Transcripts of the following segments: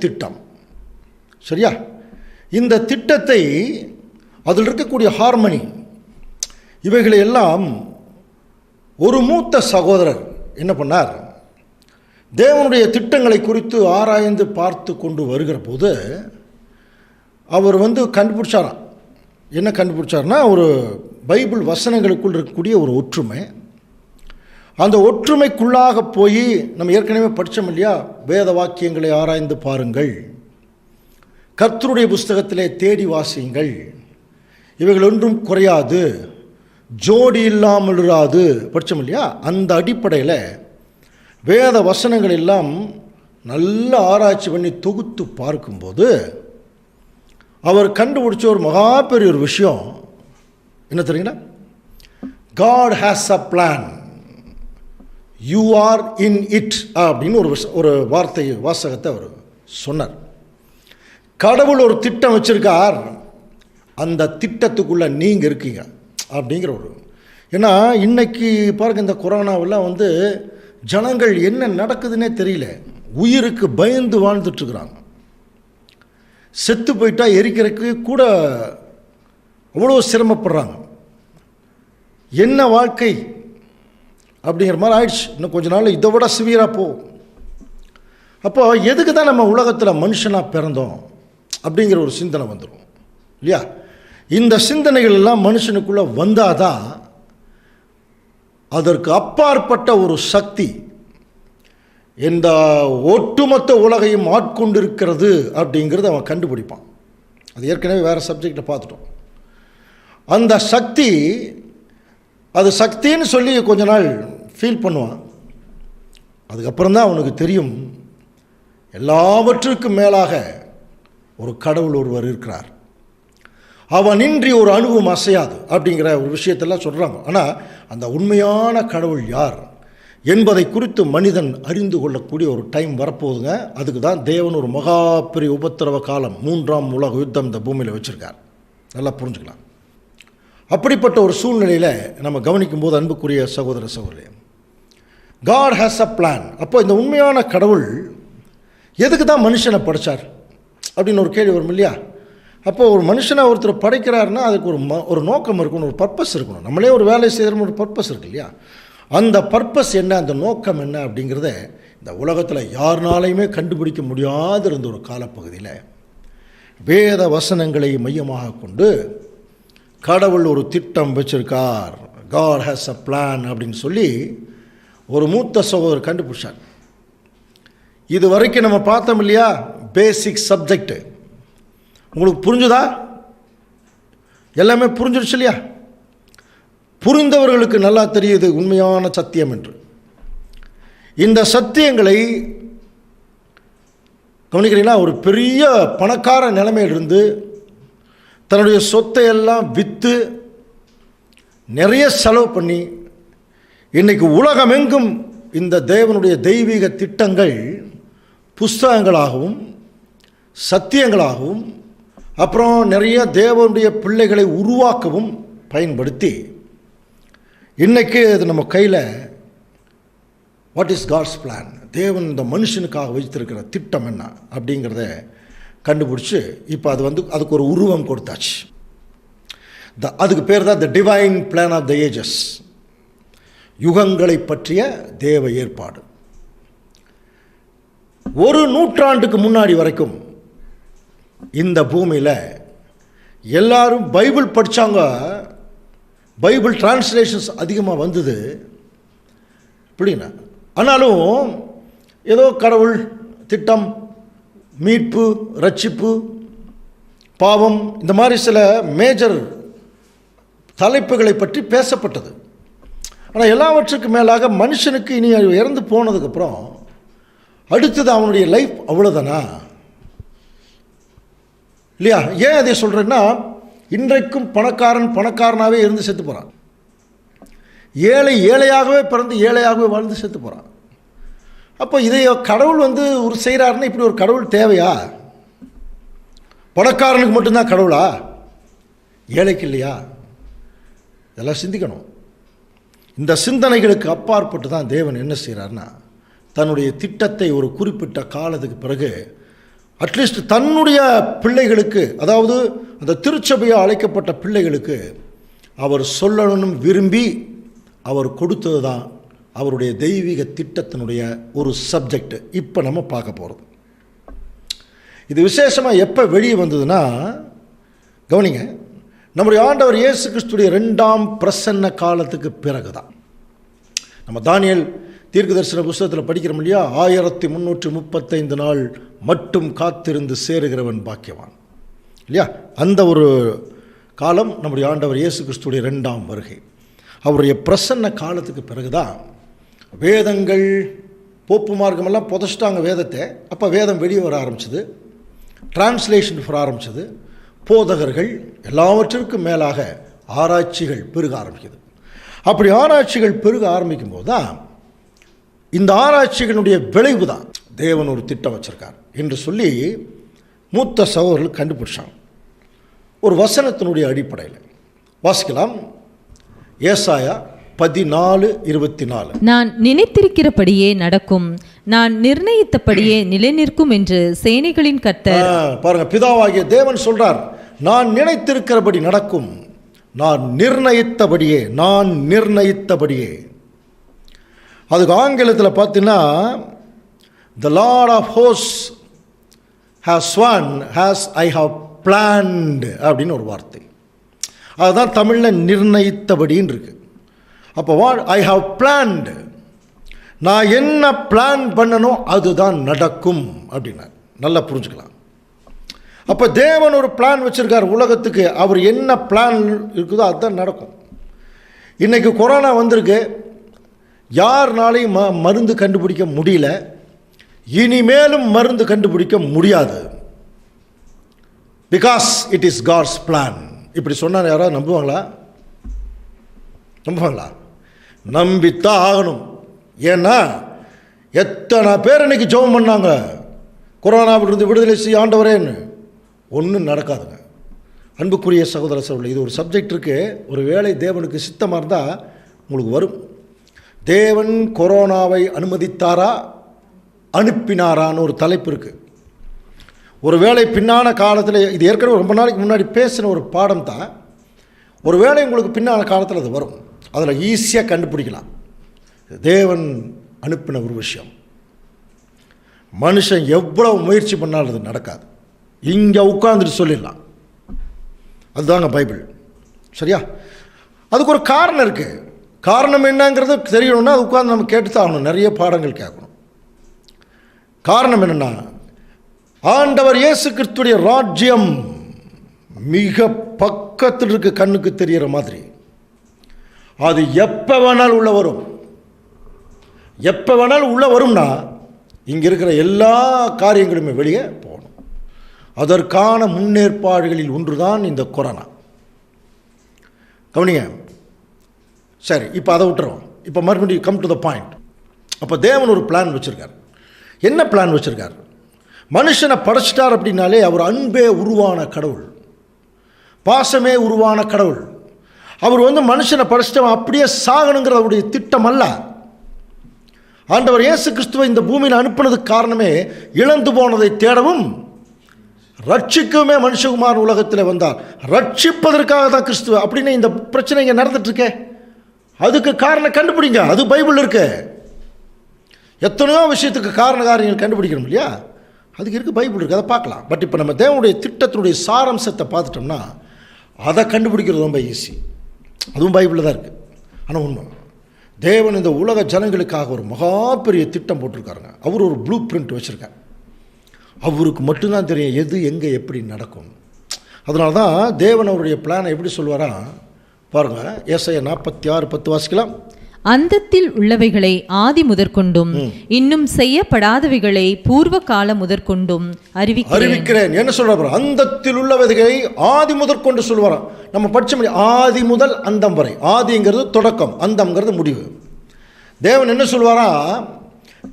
திட்டம், சரியா? இந்த திட்டத்தை, அதில் இருக்கக்கூடிய ஹார்மனி, இவைகளை எல்லாம் ஒரு மூத்த சகோதரர் என்ன பண்ணார், தேவனுடைய திட்டங்களை குறித்து ஆராய்ந்து பார்த்து கொண்டு வருகிற போது அவர் கண்டுபிடிச்சாராம். என்ன கண்டுபிடிச்சார்னா, ஒரு பைபிள் வசனங்களுக்குள் இருக்கக்கூடிய ஒரு ஒற்றுமை. அந்த ஒற்றுமைக்குள்ளாக போய், நம்ம ஏற்கனவே படித்தோம் இல்லையா, வேத வாக்கியங்களை ஆராய்ந்து பாருங்கள், கர்த்தருடைய புஸ்தகத்திலே தேடி வாசியுங்கள், இவைகள் ஒன்றும் குறையாது, ஜோடி இல்லாமல் இராது, படித்தோம் இல்லையா. அந்த அடிப்படையில் வேத வசனங்கள் எல்லாம் நல்ல ஆராய்ச்சி பண்ணி தொகுத்து பார்க்கும்போது அவர் கண்டுபிடிச்ச ஒரு மகா பெரிய ஒரு விஷயம் என்ன தெரியுங்களா? God has a plan, you are in it அப்படின்னு ஒரு வாசகத்தை அவர் சொன்னார். கடவுள் ஒரு திட்டம் வச்சிருக்கார், அந்த திட்டத்துக்குள்ள நீங்கள் இருக்கீங்க அப்படிங்கிற ஒரு. ஏன்னா இன்னைக்கு பாருங்க, இந்த கொரோனாவெல்லாம் ஜனங்கள் என்ன நடக்குதுன்னே தெரியல, உயிருக்கு பயந்து வாழ்ந்துட்டுருக்குறாங்க. செத்து போயிட்டா எரிக்கிறதுக்கு கூட அவ்வளோ சிரமப்படுறாங்க. என்ன வாழ்க்கை அப்படிங்கிற மாதிரி ஆயிடுச்சு. இன்னும் கொஞ்ச நாள் இதை விட சிவியராக போகும். அப்போ எதுக்கு தான் நம்ம உலகத்தில் மனுஷனாக பிறந்தோம் அப்படிங்கிற ஒரு சிந்தனை வந்துடும் இல்லையா? இந்த சிந்தனைகள் எல்லாம் மனுஷனுக்குள்ளே வந்தால் தான் அதற்கு அப்பாற்பட்ட ஒரு சக்தி இந்த ஒட்டுமொத்த உலகையும் ஆட்கொண்டிருக்கிறது அப்படிங்கிறத அவன் கண்டுபிடிப்பான். அது ஏற்கனவே வேறு சப்ஜெக்டில் பார்த்துட்டோம். அந்த சக்தி, அது சக்தின்னு சொல்லி கொஞ்ச நாள் ஃபீல் பண்ணுவான். அதுக்கப்புறம் தான் அவனுக்கு தெரியும், எல்லாவற்றுக்கும் மேலாக ஒரு கடவுள் ஒருவர் இருக்கிறார், அவனின்றி ஒரு அணுவும் அசையாது அப்படிங்கிற ஒரு விஷயத்தெல்லாம் சொல்கிறாங்க. ஆனால் அந்த உண்மையான கடவுள் யார் என்பதை குறித்து மனிதன் அறிந்து கொள்ளக்கூடிய ஒரு டைம் வரப்போகுதுங்க. அதுக்கு தான் தேவன் ஒரு மகா பெரிய உபத்திரவ காலம், 3ஆம் உலக யுத்தம் இந்த பூமியில் வச்சுருக்கார். நல்லா புரிஞ்சுக்கலாம். அப்படிப்பட்ட ஒரு சூழ்நிலையில் நம்ம கவனிக்கும் போது, அன்புக்குரிய சகோதர சகோதரி, God has a plan. அப்போ இந்த உண்மையான கடவுள் எதுக்கு தான் மனுஷனை படைச்சார் அப்படின்னு ஒரு கேள்வி வரும் இல்லையா? அப்போது ஒரு மனுஷனை ஒருத்தர் படைக்கிறாருன்னா அதுக்கு ஒரு நோக்கம் இருக்கணும், ஒரு பர்பஸ் இருக்கணும். நம்மளே ஒரு வேலை செய்கிற ஒரு பர்பஸ் இருக்கு இல்லையா? அந்த பர்பஸ் என்ன, அந்த நோக்கம் என்ன அப்படிங்கிறத இந்த உலகத்தில் யாருனாலையுமே கண்டுபிடிக்க முடியாத இருந்த ஒரு காலப்பகுதியில் வேத வசனங்களை மையமாக கொண்டு கடவுள் ஒரு திட்டம் வச்சிருக்கார். God has a plan அப்படின்னு சொல்லி ஒரு மூத்த சகோதரர் கண்டுபிடிச்சார். இது வரைக்கும் நம்ம பார்த்தோம் இல்லையா, பேசிக் சப்ஜெக்ட் உங்களுக்கு புரிஞ்சுதா? எல்லாமே புரிஞ்சிடுச்சு இல்லையா? புரிந்தவர்களுக்கு நல்லா தெரியுது உண்மையான சத்தியம் என்று. இந்த சத்தியங்களை கவனிக்கிறீங்களா? ஒரு பெரிய பணக்கார நிலைமையிலிருந்து தன்னுடைய சொத்தை எல்லாம் விற்று நிறைய செலவு பண்ணி இன்றைக்கு உலகமெங்கும் இந்த தேவனுடைய தெய்வீக திட்டங்கள் புஸ்தகங்களாகவும் சத்தியங்களாகவும் அப்புறம் நிறைய தேவனுடைய பிள்ளைகளை உருவாக்கவும் பயன்படுத்தி இன்றைக்கி அது நம்ம கையில் வாட் இஸ் காட்ஸ் பிளான், தேவன் இந்த மனுஷனுக்காக வைத்திருக்கிற திட்டம் என்ன அப்படிங்கிறத கண்டுபிடிச்சி இப்போ அது அதுக்கு ஒரு உருவம் கொடுத்தாச்சு. அதுக்கு பேர் தான் the divine plan of the ages, யுகங்களை பற்றிய தேவ ஏற்பாடு. ஒரு நூற்றாண்டுக்கு முன்னாடி வரைக்கும் இந்த பூமியில் எல்லாரும் பைபிள் படித்தாங்க, பைபிள் டிரான்ஸ்லேஷன்ஸ் அதிகமாக வந்தது அப்படின்னா. ஆனாலும் ஏதோ கடவுள் திட்டம், மீட்பு, ரட்சிப்பு, பாவம், இந்த மாதிரி சில மேஜர் தலைப்புகளை பற்றி பேசப்பட்டது. ஆனால் எல்லாவற்றுக்கு மேலாக மனுஷனுக்கு இனி இறந்து போனதுக்கப்புறம் அடுத்தது அவனுடைய லைஃப் அவ்வளோதானா இல்லையா? ஏன் அதை சொல்கிறேன்னா, இன்றைக்கும் பணக்காரனாகவே இருந்து செத்து போகிறான், ஏழையாகவே பிறந்து ஏழையாகவே வாழ்ந்து செத்து போகிறான். அப்போ இதை கடவுள் ஒரு செய்கிறாருன்னா இப்படி ஒரு கடவுள் தேவையா? பணக்காரனுக்கு மட்டும்தான் கடவுளா, ஏழைக்கு இல்லையா? இதெல்லாம் சிந்திக்கணும். இந்த சிந்தனைகளுக்கு அப்பாற்பட்டு தான் தேவன் என்ன செய்கிறார்னா, தன்னுடைய திட்டத்தை ஒரு குறிப்பிட்ட காலத்துக்கு பிறகு அட்லீஸ்ட் தன்னுடைய பிள்ளைகளுக்கு, அதாவது அந்த திருச்சபையாக அழைக்கப்பட்ட பிள்ளைகளுக்கு அவர் சொல்லணும்னு விரும்பி அவர் கொடுத்தது தான் அவருடைய தெய்வீக திட்டத்தினுடைய ஒரு சப்ஜெக்ட். இப்போ நம்ம பார்க்க போகிறது இது விசேஷமாக எப்போ வெளியே வந்ததுன்னா, கவனிங்க, நம்முடைய ஆண்டவர் இயேசு கிறிஸ்துடைய 2ஆம் பிரசன்ன காலத்துக்கு பிறகு தான். நம்ம தானியேல் தீர்க்கதரிசன புஸ்தகத்தில் படிக்கிறோம் இல்லையா, 1335 நாள் மட்டும் காத்திருந்து சேருகிறவன் பாக்கியவான் இல்லையா? அந்த ஒரு காலம் நம்முடைய ஆண்டவர் இயேசு கிறிஸ்துடைய 2ஆம் வருகை. அவருடைய பிரசன்ன காலத்துக்கு பிறகு தான் வேதங்கள், போப்பு மார்க்கமெல்லாம் புதைச்சிட்டாங்க வேதத்தை. அப்போ வேதம் வெளியே வர ஆரம்பிச்சது, டிரான்ஸ்லேஷன் வர ஆரம்பிச்சது, போதகர்கள் எல்லாவற்றிற்கும் மேலாக ஆராய்ச்சிகள் பெருக ஆரம்பிக்குது. அப்படி ஆராய்ச்சிகள் பெருக ஆரம்பிக்கும் போது தான் இந்த ஆராய்ச்சிகளுடைய விளைவு தான் தேவன் ஒரு திட்டம் வச்சிருக்கார் என்று சொல்லி மூத்த சகோதரர்கள் கண்டுபிடிச்சாங்க. ஒரு வசனத்தினுடைய அடிப்படையில் வாசிக்கலாம். ஏசாயா 14:24. நான் நினைத்திருக்கிறபடியே நடக்கும், நான் நிர்ணயித்தபடியே நிலைநிற்கும் என்று சேனைகளின் கர்த்தர். பாருங்க, பிதாவாகிய தேவன் சொல்றார், நான் நினைத்திருக்கிறபடி நடக்கும், நான் நிர்ணயித்தபடியே. அதுக்கு ஆங்கிலத்தில் பார்த்தீங்கன்னா, the Lord of hosts has sworn as I have planned அப்படின்னு ஒரு வார்த்தை. அதுதான் தமிழில் நிர்ணயித்தபடின்னு இருக்கு. அப்போ ஐ ஹவ் பிளான்டு, நான் என்ன பிளான் பண்ணணும் அதுதான் நடக்கும் அப்படின்னா நல்லா புரிஞ்சுக்கலாம். அப்போ தேவன் ஒரு பிளான் வச்சுருக்கார் உலகத்துக்கு. அவர் என்ன பிளான் இருக்குதோ அதுதான் நடக்கும். இன்றைக்கி கொரோனா வந்திருக்கு, யாருனாலையும் மருந்து கண்டுபிடிக்க முடியல, இனிமேலும் மருந்து கண்டுபிடிக்க முடியாது. Because it is God's plan. இப்படி சொன்னால் யாராவது நம்புவாங்களா? நம்பித்தான் ஆகணும். ஏன்னா எத்தனை பேர் இன்னைக்கு ஜெபம் பண்ணாங்க, கொரோனாவிலிருந்து விடுதலை செய்ய ஆண்டவரேன்னு. ஒன்றும் நடக்காதுங்க. அன்புக்குரிய சகோதர சகோதரி, இது ஒரு சப்ஜெக்ட் இருக்குது. ஒரு வேளை தேவனுக்கு சித்தமாக இருந்தால் உங்களுக்கு வரும். தேவன் கொரோனாவை அனுமதித்தாரா அனுப்பினாரான்னு ஒரு தலைப்பு இருக்குது. ஒரு வேளை பின்னான காலத்தில், இது ஏற்கனவே ரொம்ப நாளைக்கு முன்னாடி பேசின ஒரு பாடம் தான். ஒரு வேளை உங்களுக்கு பின்னான காலத்தில் அது வரும். அதில் ஈஸியாக கண்டுபிடிக்கலாம் தேவன் அனுப்பின ஒரு விஷயம். மனுஷன் எவ்வளவு முயற்சி பண்ணாலும் அது நடக்காது. இங்கே உட்கார்ந்துட்டு சொல்லிடலாம். அதுதாங்க பைபிள். சரியா? அதுக்கு ஒரு காரணம் இருக்குது. காரணம் என்னங்கிறது தெரியணும்னா அது உட்காந்து நம்ம கேட்டு தான் ஆகணும், நிறைய பாடங்கள் கேட்கணும். காரணம் என்னென்னா, ஆண்டவர் இயேசு கிறிஸ்துடைய ராஜ்யம் மிக பக்கத்தில் இருக்க, கண்ணுக்கு தெரிகிற மாதிரி. அது எப்போ வேணாலும் உள்ள வரும். எப்போ வேணாலும் உள்ள வரும்னா இங்கே இருக்கிற எல்லா காரியங்களுமே வெளியே போகணும். அதற்கான முன்னேற்பாடுகளில் ஒன்றுதான் இந்த கொரோனா. கவனிங்க. சரி, இப்போ அதை விட்டுறோம். இப்போ மறுபடியும் கம் டு த பாயிண்ட். அப்போ தேவன் ஒரு பிளான் வச்சுருக்கார். என்ன பிளான் வச்சுருக்கார்? மனுஷனை படைச்சிட்டார் அப்படின்னாலே அவர் அன்பே உருவான கடவுள், பாசமே உருவான கடவுள். அவர் மனுஷனை படைச்சிட்டவன் அப்படியே சாகணுங்கிற அவருடைய திட்டம் அல்ல. ஆண்டவர் இயேசு கிறிஸ்துவை இந்த பூமியில் அனுப்பினதுக்கு காரணமே இழந்து போனதை தேடவும் ரட்சிக்கவுமே மனுஷகுமார் உலகத்தில் வந்தார். ரட்சிப்பதற்காக தான் கிறிஸ்துவ. அப்படின்னு இந்த பிரச்சனை இங்கே நடந்துட்டுருக்கே, அதுக்கு காரணம் கண்டுபிடிங்க. அது பைபிள் இருக்கு. எத்தனையோ விஷயத்துக்கு காரியங்கள் கண்டுபிடிக்கணும் இல்லையா? அதுக்கு இருக்குது, பைபிள் இருக்குது, அதை பார்க்கலாம். பட் இப்போ நம்ம தேவனுடைய திட்டத்தினுடைய சாராம்சத்தை பார்த்துட்டோம்னா அதை கண்டுபிடிக்கிறது ரொம்ப ஈஸி. அதுவும் பைபிளில் தான் இருக்குது. ஆனால் உண்மை, தேவன் இந்த உலக ஜனங்களுக்காக ஒரு மகா பெரிய திட்டம் போட்டிருக்காருங்க. அவர் ஒரு ப்ளூ பிரிண்ட் வச்சுருக்கார். அவருக்கு மட்டும்தான் தெரியும் எது எங்கே எப்படி நடக்கும். அதனால தான் தேவன் அவருடைய பிளானை எப்படி சொல்வாரா பாருங்கள். ஏசாயா 46:10 வாசிக்கலாம். அந்தத்தில் உள்ளவைகளை ஆதி முதற்கொண்டும் இன்னும் செய்யப்படாதவைகளை பூர்வ காலம் முதற்கொண்டும் அறிவிக்கிறேன். என்ன சொல்ற? அந்தத்தில் உள்ளவைகளை ஆதி முதற்கொண்டு சொல்வாராம். நம்ம படிச்ச முடியும், ஆதி முதல் அந்தம் வரை. ஆதிங்கிறது தொடக்கம், அந்தம்ங்கிறது முடிவு. தேவன் என்ன சொல்வாரா?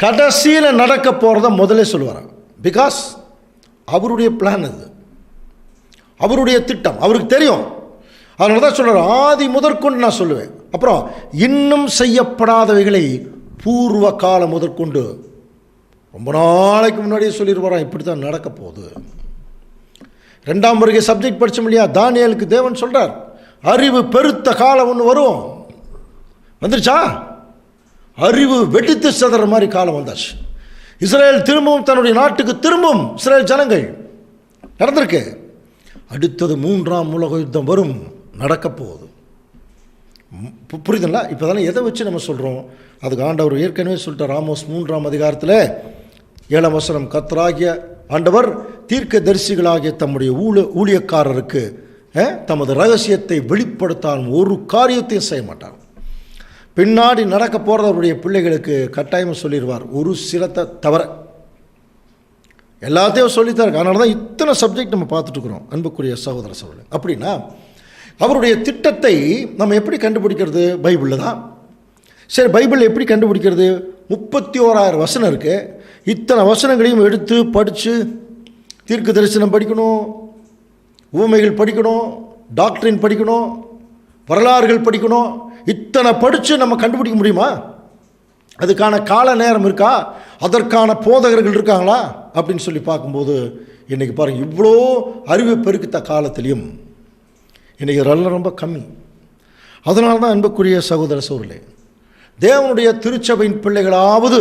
கடைசியில் நடக்க போகிறத முதலே சொல்வாராம். பிகாஸ் அவருடைய பிளான் அது, அவருடைய திட்டம், அவருக்கு தெரியும். அதனால தான் சொல்கிறார், ஆதி முதற்கொண்டு நான் சொல்லுவேன். அப்புறம் இன்னும் செய்யப்படாதவைகளை பூர்வ காலம் முதற்கொண்டு, ரொம்ப நாளைக்கு முன்னாடியே சொல்லிடுவாராம் இப்படி தான் நடக்க போகுது. 2ஆம் வருகை சப்ஜெக்ட் படித்தோம் இல்லையா? தானியேலுக்கு தேவன் சொல்கிறார், அறிவு பெருத்த காலம் ஒன்று வரும். வந்துருச்சா? அறிவு வெடித்து சிதற மாதிரி காலம் வந்தாச்சு. இஸ்ரேல் திரும்பவும் தன்னுடைய நாட்டுக்கு திரும்பும். இஸ்ரேல் ஜனங்கள் நடந்திருக்கு. அடுத்தது 3ஆம் உலக யுத்தம் வரும், நடக்க போகுது. புரியுதுங்களா? இப்போ தானே எதை வச்சு நம்ம சொல்கிறோம்? அதுக்கு ஆண்டவர் ஏற்கனவே சொல்லிட்டார். ஆமோஸ் 3ஆம் அதிகாரத்தில் 7ஆம் வசனம், கர்த்தராகிய ஆண்டவர் தீர்க்க தரிசிகளாகிய தம்முடைய ஊழியக்காரருக்கு தமது ரகசியத்தை வெளிப்படுத்தால் ஒரு காரியத்தையும் செய்ய மாட்டார். பின்னாடி நடக்க போகிறது அவருடைய பிள்ளைகளுக்கு கட்டாயமாக சொல்லிடுவார், ஒரு சிலத்தை தவிர. எல்லாத்தையும் சொல்லித்தாரு. அதனால தான் இத்தனை சப்ஜெக்ட் நம்ம பார்த்துட்ருக்குறோம். அன்புக்குரிய சகோதர சகோதரர், அப்படின்னா அவருடைய திட்டத்தை நம்ம எப்படி கண்டுபிடிக்கிறது? பைபிளில் தான். சரி, பைபிள் எப்படி கண்டுபிடிக்கிறது? 31,000 வசனம் இருக்குது. இத்தனை வசனங்களையும் எடுத்து படித்து தீர்க்க தரிசனம் படிக்கணும், ஊமைகள் படிக்கணும், டாக்டரின் படிக்கணும், வரலாறுகள் படிக்கணும். இத்தனை படித்து நம்ம கண்டுபிடிக்க முடியுமா? அதுக்கான கால நேரம் இருக்கா? அதற்கான போதகர்கள் இருக்காங்களா அப்படின்னு சொல்லி பார்க்கும்போது இன்றைக்கி பாருங்கள், இவ்வளோ அறிவு பெருக்கித்த காலத்திலையும் இன்றைக்கி இதெல்லாம் ரொம்ப கம்மி. அதனால தான் அன்புக்குரிய சகோதர சகோதரர்களே, தேவனுடைய திருச்சபையின் பிள்ளைகளாவது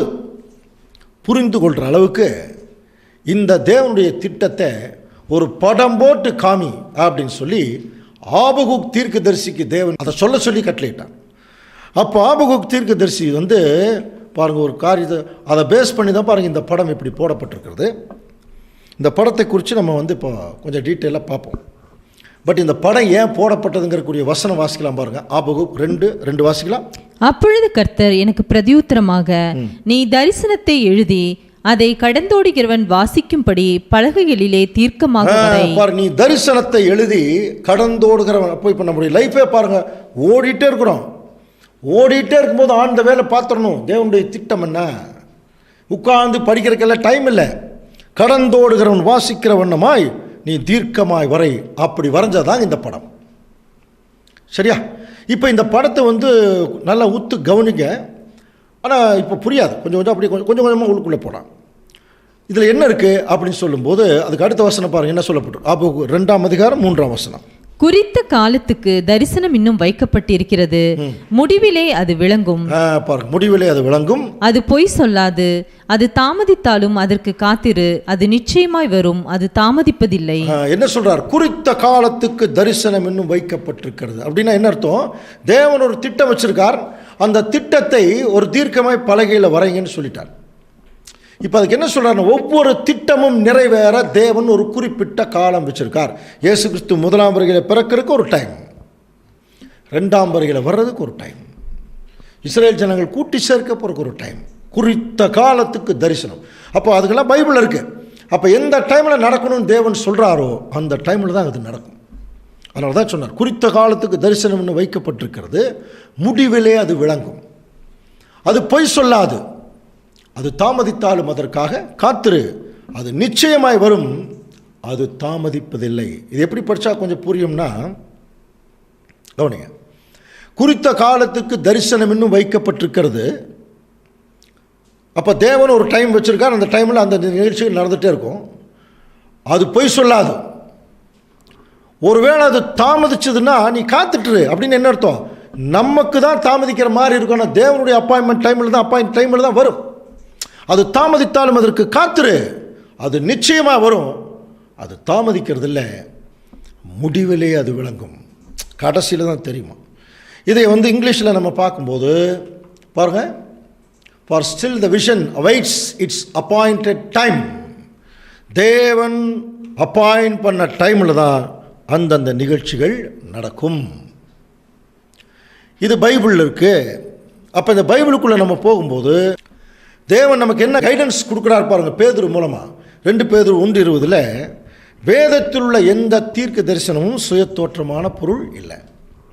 புரிந்து கொள்கிற அளவுக்கு இந்த தேவனுடைய திட்டத்தை ஒரு படம் போட்டு காமி அப்படின்னு சொல்லி ஆபகுக் தீர்க்கதரிசிக்கு தேவன் அதை சொல்லி கட்டளையிட்டான். அப்போ ஆபகுக் தீர்க்கதரிசி பாருங்கள் ஒரு காரியத்தை அதை பேஸ் பண்ணி தான் பாருங்கள் இந்த படம் இப்படி போடப்பட்டிருக்கிறது. இந்த படத்தை குறித்து நம்ம இப்போ கொஞ்சம் டீட்டெயிலாக பார்ப்போம். பட் இந்த படம் ஏன் போடப்பட்டதுங்கிறக்கூடிய வசனம் வாசிக்கலாம் பாருங்கள். ஆபகுக் 2:2 வாசிக்கலாம். அப்பொழுது கர்த்தர் எனக்கு பிரதியுத்தரமாக, நீ தரிசனத்தை எழுதி அதை கடந்தோடுகிறவன் வாசிக்கும்படி பலகைகளிலே தீர்க்கமாக பாரு. நீ தரிசனத்தை எழுதி கடந்தோடுகிறவன். அப்போ இப்போ நம்முடைய லைஃபே பாருங்கள், ஓடிட்டே இருக்கிறோம். ஓடிட்டே இருக்கும்போது ஆண்ட வேலை பார்த்துடணும். தேவனுடைய திட்டம் என்ன? உட்கார்ந்து படிக்கிறதுக்கெல்லாம் டைம் இல்லை. கடந்தோடுகிறவன் வாசிக்கிற வண்ணமாய் நீ தீர்க்கமாய் வரை. அப்படி வரைஞ்சதான் இந்த படம். சரியா? இப்போ இந்த படத்தை நல்லா உத்து கவனிங்க. ஆனால் இப்போ புரியாது, கொஞ்சம் அப்படி கொஞ்சம் கொஞ்சமாக உள்ளுக்குள்ளே போகலாம். இதில் என்ன இருக்குது அப்படின்னு சொல்லும்போது அதுக்கு அடுத்த வசனம் பாருங்கள், என்ன சொல்லப்பட்டு? அப்போ 2ஆம் அதிகாரம் 3ஆம் வசனம். குறித்த காலத்துக்கு தரிசனம் இன்னும் வைக்கப்பட்டிருக்கிறது, முடிவிலே அது விளங்கும். பாருங்க, முடிவிலே அது விளங்கும், அது பொய் சொல்லாது, அது தாமதித்தாலும் அதற்கு காத்திரு, அது நிச்சயமாய் வரும், அது தாமதிப்பதில்லை. என்ன சொல்றார்? குறித்த காலத்துக்கு தரிசனம் இன்னும் வைக்கப்பட்டிருக்கிறது அப்படின்னா என்ன அர்த்தம்? தேவன் ஒரு திட்டம் வச்சிருக்கார், அந்த திட்டத்தை ஒரு தீர்க்கமாய் பலகையில் வரைங்கன்னு சொல்லிட்டார். இப்போ அதுக்கு என்ன சொல்றாருன்னா, ஒவ்வொரு திட்டமும் நிறைவேற தேவன் ஒரு குறிப்பிட்ட காலம் வச்சிருக்கார். இயேசு கிறிஸ்து முதலாம் வருகையில் பிறக்கிறதுக்கு ஒரு டைம், ரெண்டாம் வருகையில் வர்றதுக்கு ஒரு டைம், இஸ்ரேல் ஜனங்கள் கூட்டி சேர்க்க போறதுக்கு ஒரு டைம், குறித்த காலத்துக்கு தரிசனம். அப்போ அதுக்கெல்லாம் பைபிள் இருக்கு. அப்போ எந்த டைமில் நடக்கணும்னு தேவன் சொல்கிறாரோ அந்த டைமில் தான் அது நடக்கும். அதனால தான் சொன்னார், குறித்த காலத்துக்கு தரிசனம்னு வைக்கப்பட்டிருக்கிறது, முடிவிலே அது விளங்கும், அது பொய் சொல்லாது, அது தாமதித்தாலும் அதற்காக காத்திரு, அது நிச்சயமாய் வரும், அது தாமதிப்பதில்லை. இது எப்படி படித்தா கொஞ்சம் புரியும்னா கவனிங்க. குறித்த காலத்துக்கு தரிசனம் இன்னும் வைக்கப்பட்டிருக்கிறது. அப்போ தேவன் ஒரு டைம் வச்சுருக்கார், அந்த டைமில் அந்த நிகழ்ச்சிகள் நடந்துகிட்டே இருக்கும், அது பொய் சொல்லாது. ஒருவேளை அது தாமதிச்சதுன்னா நீ காத்துட்டுரு அப்படின்னு என்ன அர்த்தம்? நமக்கு தான் தாமதிக்கிற மாதிரி இருக்கும், ஆனால் தேவனுடைய அப்பாயின்மெண்ட் டைமில் தான் வரும். அது தாமதித்தாலும் அதற்கு காத்துரு, அது நிச்சயமாக வரும், அது தாமதிக்கிறது இல்லை, முடிவிலே அது விளங்கும், கடைசியில் தான் தெரியுமா. இதை இங்கிலீஷில் நம்ம பார்க்கும்போது பாருங்க, for still the vision awaits it's appointed time. தேவன் அப்பாயிண்ட் பண்ண டைமில் தான் அந்தந்த நிகழ்ச்சிகள் நடக்கும். இது பைபிளில் இருக்கு. அப்போ இந்த பைபிளுக்குள்ளே நம்ம போகும்போது தேவன் நமக்கு என்ன கைடன்ஸ் கொடுக்குறாரு பாருங்கள். பேதுரு மூலமாக 2 பேதுரு 1:20 வேதத்தில் உள்ள எந்த தீர்க்க தரிசனமும் சுயத்தோற்றமான பொருள் இல்லை.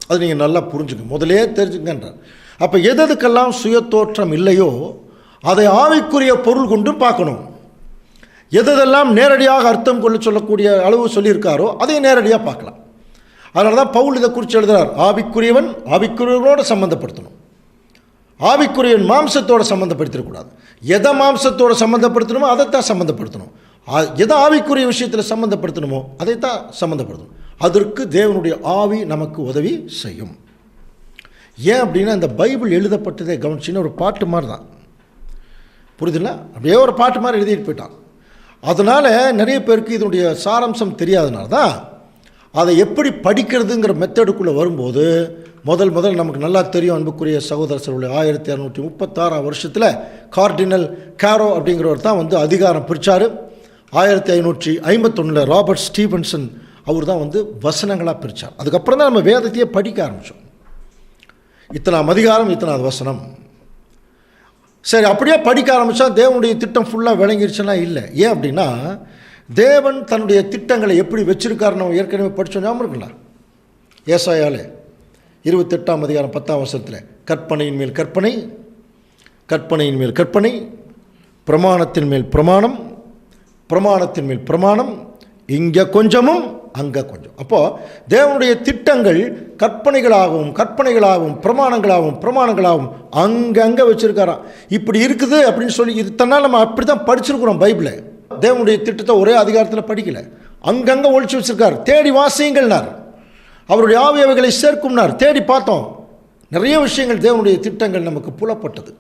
அது நீங்கள் நல்லா புரிஞ்சுங்க, முதலே தெரிஞ்சுங்கன்றார். அப்போ எதுக்கெல்லாம் சுயத்தோற்றம் இல்லையோ அதை ஆவிக்குரிய பொருள் கொண்டும் பார்க்கணும். எதெல்லாம் நேரடியாக அர்த்தம் கொள்ள சொல்லக்கூடிய அளவு சொல்லியிருக்காரோ அதை நேரடியாக பார்க்கலாம். அதனால தான் பவுல் இதை குறித்து எழுதுகிறார், ஆவிக்குரியவன் ஆவிக்குரியவனோடு சம்மந்தப்படுத்தணும், ஆவிக்குரியவன் மாம்சத்தோடு சம்மந்தப்படுத்திடக்கூடாது. எதை மாம்சத்தோடு சம்மந்தப்படுத்தணுமோ அதைத்தான் சம்மந்தப்படுத்தணும், எதை ஆவிக்குரிய விஷயத்தில் சம்மந்தப்படுத்தணுமோ அதைத்தான் சம்மந்தப்படுத்தணும். அதற்கு தேவனுடைய ஆவி நமக்கு உதவி செய்யும். ஏன் அப்படின்னா இந்த பைபிள் எழுதப்பட்டதை கவனிச்சின்னு ஒரு பாட்டு மாதிரி தான், புரியுதுங்களா? அப்படியே ஒரு பாட்டு மாதிரி எழுதிட்டு போயிட்டான். அதனால் நிறைய பேருக்கு இதனுடைய சாராம்சம் தெரியாதனால தான் அதை எப்படி படிக்கிறதுங்கிற மெத்தடுக்குள்ளே வரும்போது முதல் நமக்கு நல்லா தெரியும். அன்புக்குரிய சகோதரர்களுடைய 1636 வருஷத்தில் கார்டினல் கேரோ அப்படிங்கிறவர் தான் அதிகாரம் பிரித்தார். 1551 ராபர்ட் ஸ்டீவன்சன் அவர் தான் வசனங்களாக பிரித்தார். அதுக்கப்புறம் தான் நம்ம வேதத்தையே படிக்க ஆரம்பித்தோம். இத்தனாம் அதிகாரம், இத்தனாவது வசனம். சரி, அப்படியே படிக்க ஆரம்பித்தா தேவனுடைய திட்டம் ஃபுல்லாக விளங்கிருச்சுன்னா இல்லை. ஏன் அப்படின்னா தேவன் தன்னுடைய திட்டங்களை எப்படி வச்சிருக்காருன்னு நம்ம ஏற்கனவே படித்தோம், ஞாபகம் இருக்குல்ல? ஏசாயாலே 28ஆம் அதிகாரம் 10ஆம் வசனத்தில் கற்பனையின் மேல் கற்பனை, கற்பனையின் மேல் கற்பனை, பிரமாணத்தின் மேல் பிரமாணம், பிரமாணத்தின் மேல் பிரமாணம், இங்கே கொஞ்சமும் அங்கே கொஞ்சம். அப்போது தேவனுடைய திட்டங்கள் கற்பனைகளாகவும் கற்பனைகளாகவும் பிரமாணங்களாகவும் பிரமாணங்களாகவும் அங்கங்கே வச்சுருக்காராம். இப்படி இருக்குது அப்படின்னு சொல்லி இது தன்னால் நம்ம அப்படி தான் படிச்சிருக்கிறோம். பைபிளை தேவனுடைய திட்டத்தை ஒரே அதிகாரத்தில் படிக்கலை, அங்கங்கே ஒழிச்சு வச்சுருக்கார். தேடி வாசியுங்கள்னார், அவருடைய ஆவியவைகளை சேர்க்கும்னார். தேடி பார்த்தோம், நிறைய விஷயங்கள் தேவனுடைய திட்டங்கள் நமக்கு புலப்பட்டது.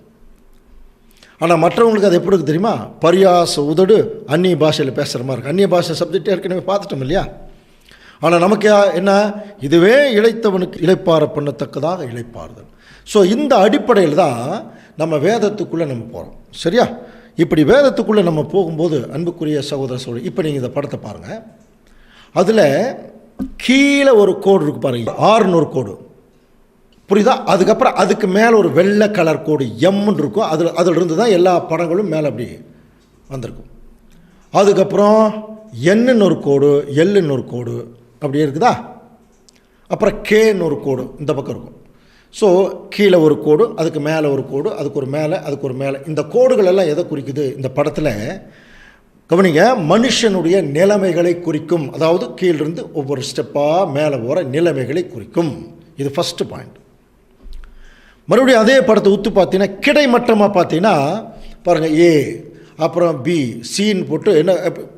ஆனால் மற்றவங்களுக்கு அது எப்படி இருக்குது தெரியுமா? பரியாச உதடு அந்நிய பாஷையில் பேசுகிற மாதிரி இருக்குது. அந்நிய பாஷை சப்ஜெக்ட் ஏற்கனவே பார்த்துட்டோம் இல்லையா? ஆனால் நமக்கு என்ன, இதுவே இளைத்தவனுக்கு இளைப்பாற பண்ணத்தக்கதாக இளைப்பாறுதல். ஸோ இந்த அடிப்படையில் தான் நம்ம வேதத்துக்குள்ளே நம்ம போகிறோம். சரியா? இப்படி வேதத்துக்குள்ளே நம்ம போகும்போது அன்புக்குரிய சகோதர சகோதரி, இப்போ நீங்கள் இந்த படத்தை பாருங்கள். அதில் கீழே ஒரு கோடு இருக்குது பாருங்க, 6 கோடு, புரியுதா? அதுக்கப்புறம் அதுக்கு மேலே ஒரு வெள்ளை கலர் கோடு எம்முன்னு இருக்கும். அதிலிருந்து தான் எல்லா படங்களும் மேலே அப்படி வந்திருக்கும். அதுக்கப்புறம் என்னன்னு ஒரு கோடு, எல்லுன்னு ஒரு கோடு அப்படியே இருக்குதா? அப்புறம் கேன்னு ஒரு கோடு இந்த பக்கம் இருக்கும். ஸோ கீழே ஒரு கோடு, அதுக்கு மேலே ஒரு கோடு, அதுக்கு ஒரு மேலே, அதுக்கு ஒரு மேலே. இந்த கோடுகள் எல்லாம் எதை குறிக்குது இந்த படத்தில் கவனிங்க? மனுஷனுடைய நிலைமைகளை குறிக்கும். அதாவது கீழிருந்து ஒவ்வொரு ஸ்டெப்பாக மேலே போகிற நிலைமைகளை குறிக்கும். இது ஃபஸ்ட்டு பாயிண்ட். மறுபடியும் அதே படத்தை உத்து பார்த்தீங்கன்னா கிடைமட்டமாக பார்த்தீங்கன்னா பாருங்கள், ஏ அப்புறம் பி சின்னு போட்டு என்ன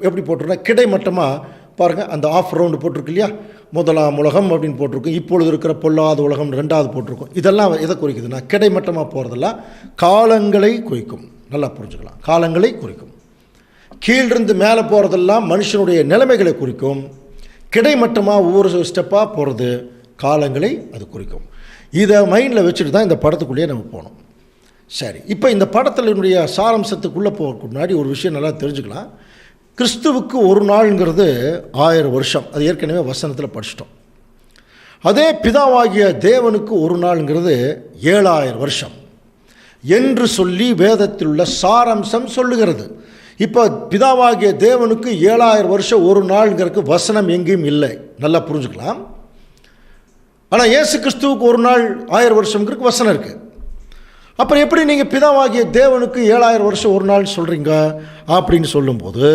எப்படி போட்டிருந்தா கிடைமட்டமாக பாருங்கள், அந்த ஆஃப் ரவுண்டு போட்டிருக்கு இல்லையா? முதலாம் உலகம் அப்படின்னு போட்டிருக்கும், இப்பொழுது இருக்கிற பொல்லாத உலகம் ரெண்டாவது போட்டிருக்கும். இதெல்லாம் எதை குறிக்குதுன்னா கிடைமட்டமாக போகிறதெல்லாம் காலங்களை குறிக்கும். நல்லா புரிஞ்சுக்கலாம், காலங்களை குறிக்கும். கீழிருந்து மேலே போகிறதெல்லாம் மனுஷனுடைய நிலைமைகளை குறிக்கும். கிடைமட்டமாக ஒவ்வொரு ஸ்டெப்பாக போகிறது காலங்களை அது குறிக்கும். இதை மைண்டில் வச்சுட்டு தான் இந்த படத்துக்குள்ளேயே நம்ம போகணும். சரி, இப்போ இந்த படத்தினுடைய சாராம்சத்துக்குள்ளே போகிறதுக்கு முன்னாடி ஒரு விஷயம் நல்லா தெரிஞ்சுக்கலாம். கிறிஸ்துவுக்கு ஒரு நாள்ங்கிறது 1000 வருஷம். அது ஏற்கனவே வசனத்தில் படிச்சிட்டோம். அதே பிதாவாகிய தேவனுக்கு ஒரு நாள்ங்கிறது 7000 வருஷம் என்று சொல்லி வேதத்தில் உள்ள சாராம்சம் சொல்லுகிறது. இப்போ பிதாவாகிய தேவனுக்கு 7000 வருஷம் ஒரு நாள்ங்கிறதுக்கு வசனம் எங்கேயும் இல்லை. நல்லா புரிஞ்சுக்கலாம். ஆனால் இயேசு கிறிஸ்துவுக்கு ஒரு நாள் 1000 வருஷங்கிறதுக்கு வசனம் இருக்குது. அப்புறம் எப்படி நீங்கள் பிதாவாகிய தேவனுக்கு 7000 வருஷம் ஒரு நாள் சொல்கிறீங்க அப்படின்னு சொல்லும்போது,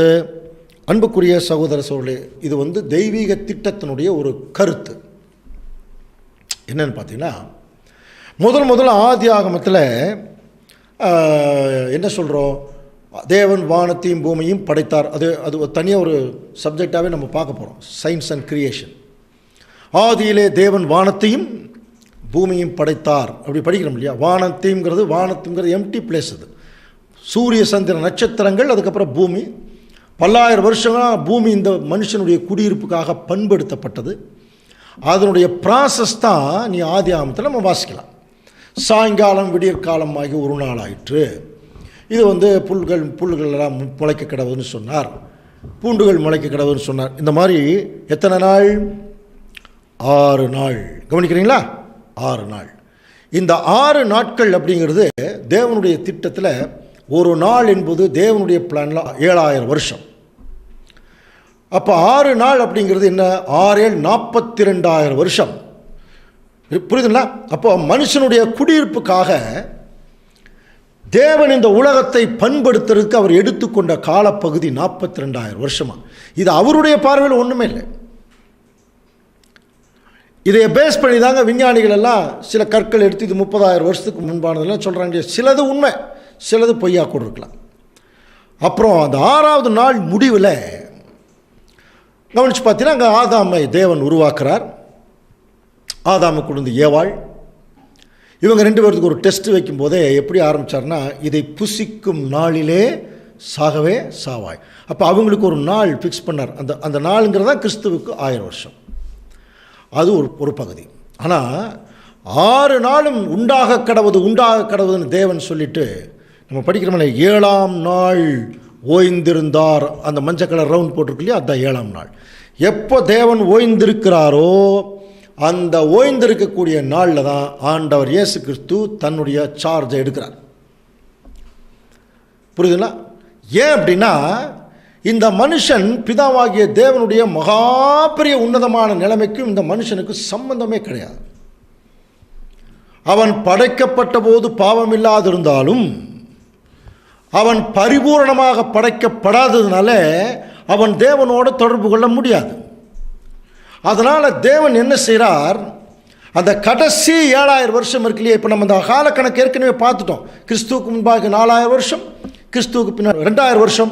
அன்புக்குரிய சகோதர சகோதரர்களே, இது தெய்வீக திட்டத்தினுடைய ஒரு கருத்து. என்னன்னு பார்த்தீங்கன்னா, முதல் ஆதி ஆகமத்தில் என்ன சொல்கிறோம், தேவன் வானத்தையும் பூமியும் படைத்தார். அது தனியாக ஒரு சப்ஜெக்டாகவே நம்ம பார்க்க போகிறோம். Science and creation. ஆதியிலே தேவன் வானத்தையும் பூமியும் படைத்தார் அப்படி படிக்கிறோம் இல்லையா. வானத்துங்கிறது எம்டி பிளேஸ். அது சூரிய சந்திர நட்சத்திரங்கள், அதுக்கப்புறம் பூமி. பல்லாயிரம் வருஷங்களாக பூமி இந்த மனுஷனுடைய குடியிருப்புக்காக பண்படுத்தப்பட்டது. அதனுடைய ப்ராசஸ் தான் நீ ஆதி ஆகமத்தில் நம்ம வாசிக்கலாம். சாயங்காலம் விடியற்காலம் ஆகி ஒரு நாள் ஆயிற்று. இது புல்கள் எல்லாம் முளைக்க கிடவுன்னு சொன்னார், பூண்டுகள் முளைக்க கிடவுன்னு சொன்னார். இந்த மாதிரி எத்தனை நாள்? 6 நாள். கவனிக்கிறீங்களா? 6 நாள். இந்த 6 நாட்கள் அப்படிங்கிறது தேவனுடைய திட்டத்தில் ஒரு நாள் என்பது தேவனுடைய பிளானில் 7000 வருஷம். அப்போ 6 நாள் அப்படிங்கிறது என்ன? 6 7 42,000 வருஷம். புரியுதுங்களா? அப்போ மனுஷனுடைய குடியிருப்புக்காக தேவன் இந்த உலகத்தை பண்படுத்துறதுக்கு அவர் எடுத்துக்கொண்ட காலப்பகுதி 42,000 வருஷமா. இது அவருடைய பார்வையில் ஒன்றுமே இல்லை. இதை பேஸ் பண்ணி தாங்க விஞ்ஞானிகள் எல்லாம் சில கற்கள் எடுத்து இது 30,000 வருஷத்துக்கு முன்பானதெல்லாம் சொல்கிறாங்க. சிலது உண்மை, சிலது பொய்யா கூட இருக்கலாம். அப்புறம் அந்த 6வது நாள் முடிவில் கவனித்து பார்த்தீங்கன்னா, அங்கே ஆதாமை தேவன் உருவாக்குறார். ஆதாமை கொண்டு ஏவாள். இவங்க 2 பேருக்கு ஒரு டெஸ்ட் வைக்கும்போதே எப்படி ஆரம்பித்தார்னா, இதை புசிக்கும் நாளிலே சாகவே சாவாய். அப்போ அவங்களுக்கு ஒரு நாள் ஃபிக்ஸ் பண்ணார். அந்த நாளுங்கிறது தான் கிறிஸ்துவுக்கு 1000 வருஷம். அது ஒரு பகுதி. ஆனால் 6 நாளும் உண்டாக கடவுதுன்னு தேவன் சொல்லிட்டு நம்ம படிக்கிறோம்ல, 7ஆம் நாள் ஓய்ந்திருந்தார். அந்த மஞ்சள் கலர் ரவுண்ட் போட்டிருக்கு இல்லையா, அதுதான் 7ஆம் நாள். எப்போ தேவன் ஓய்ந்திருக்கிறாரோ அந்த ஓய்ந்திருக்கக்கூடிய நாளில் தான் ஆண்டவர் இயேசு கிறிஸ்து தன்னுடைய சார்ஜை எடுக்கிறார். புரியுதுங்களா? ஏன் அப்படின்னா, இந்த மனுஷன் பிதாவாகிய தேவனுடைய மகா பெரிய உன்னதமான நிலைமைக்கும் இந்த மனுஷனுக்கு சம்பந்தமே கிடையாது. அவன் படைக்கப்பட்ட போது பாவம் இல்லாதிருந்தாலும் அவன் பரிபூரணமாக படைக்கப்படாததுனால அவன் தேவனோடு தொடர்பு கொள்ள முடியாது. அதனால் தேவன் என்ன செய்கிறார், அந்த கடைசி 7000 வருஷம் இருக்கு இல்லையா, இப்போ நம்ம இந்த காலக்கணக்கு ஏற்கனவே பார்த்துட்டோம். கிறிஸ்துவுக்கு முன்பாக 4000 வருஷம், கிறிஸ்துவுக்கு பின்னால் 2000 வருஷம்,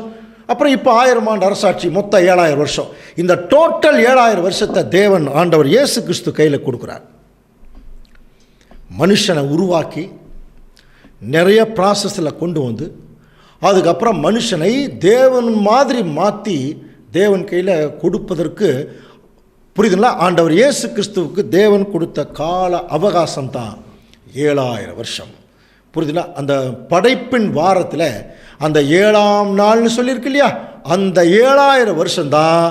அப்புறம் இப்போ 1000 ஆண்டு அரசாட்சி, மொத்தம் 7000 வருஷம். இந்த டோட்டல் 7000 வருஷத்தை தேவன் ஆண்டவர் இயேசு கிறிஸ்து கையில் கொடுக்குறார். மனுஷனை உருவாக்கி நிறைய ப்ராசஸில் கொண்டு வந்து அதுக்கப்புறம் மனுஷனை தேவன் மாதிரி மாற்றி தேவன் கையில் கொடுப்பதற்கு, புரியுதுங்களா, ஆண்டவர் இயேசு கிறிஸ்துவுக்கு தேவன் கொடுத்த கால அவகாசம் தான் 7000 வருஷம். புரியுதுங்களா? அந்த படைப்பின் வாரத்தில் அந்த 7ஆம் நாள்னு சொல்லியிருக்கு இல்லையா, அந்த 7000 வருஷம்தான்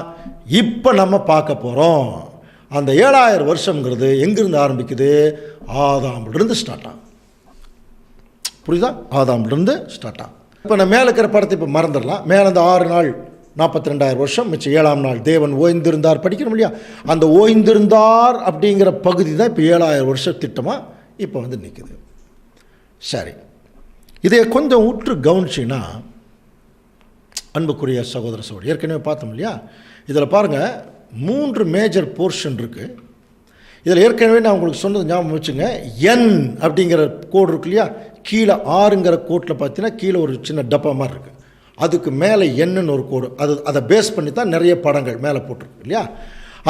இப்போ நம்ம பார்க்க போகிறோம். அந்த 7000 வருஷங்கிறது எங்கிருந்து ஆரம்பிக்குது? ஆதாமிலிருந்து ஸ்டார்ட் ஆகும். புரியுதா? ஆதாமிலிருந்து ஸ்டார்ட் ஆகும். இப்போ நான் மேலே இருக்கிற படத்தை இப்போ மறந்துடலாம். மேலே அந்த 6 நாள் 42,000 வருஷம், மிச்சம் 7ஆம் நாள் தேவன் ஓய்ந்திருந்தார் படிக்கணும் இல்லையா, அந்த ஓய்ந்திருந்தார் அப்படிங்கிற பகுதி தான் இப்போ 7000 வருஷம் திட்டமாக இப்போ நிற்குது. சரி, இதை கொஞ்சம் உற்று கவனிச்சிங்கன்னா அன்புக்குரிய சகோதர சகோதரி, ஏற்கனவே பார்த்தோம் இல்லையா, இதில் பாருங்கள் 3 மேஜர் போர்ஷன் இருக்குது. இதில் ஏற்கனவே நான் உங்களுக்கு சொன்னது ஞாபகம் வச்சுங்க. என் அப்படிங்கிற கோடு இருக்கு இல்லையா, கீழே 6ங்கிற கோட்டில் பார்த்தீங்கன்னா கீழே ஒரு சின்ன டப்பா மாதிரி இருக்குது, அதுக்கு மேலே என்னன்னு ஒரு கோடு, அதை பேஸ் பண்ணி தான் நிறைய படங்கள் மேலே போட்டிருக்கு இல்லையா.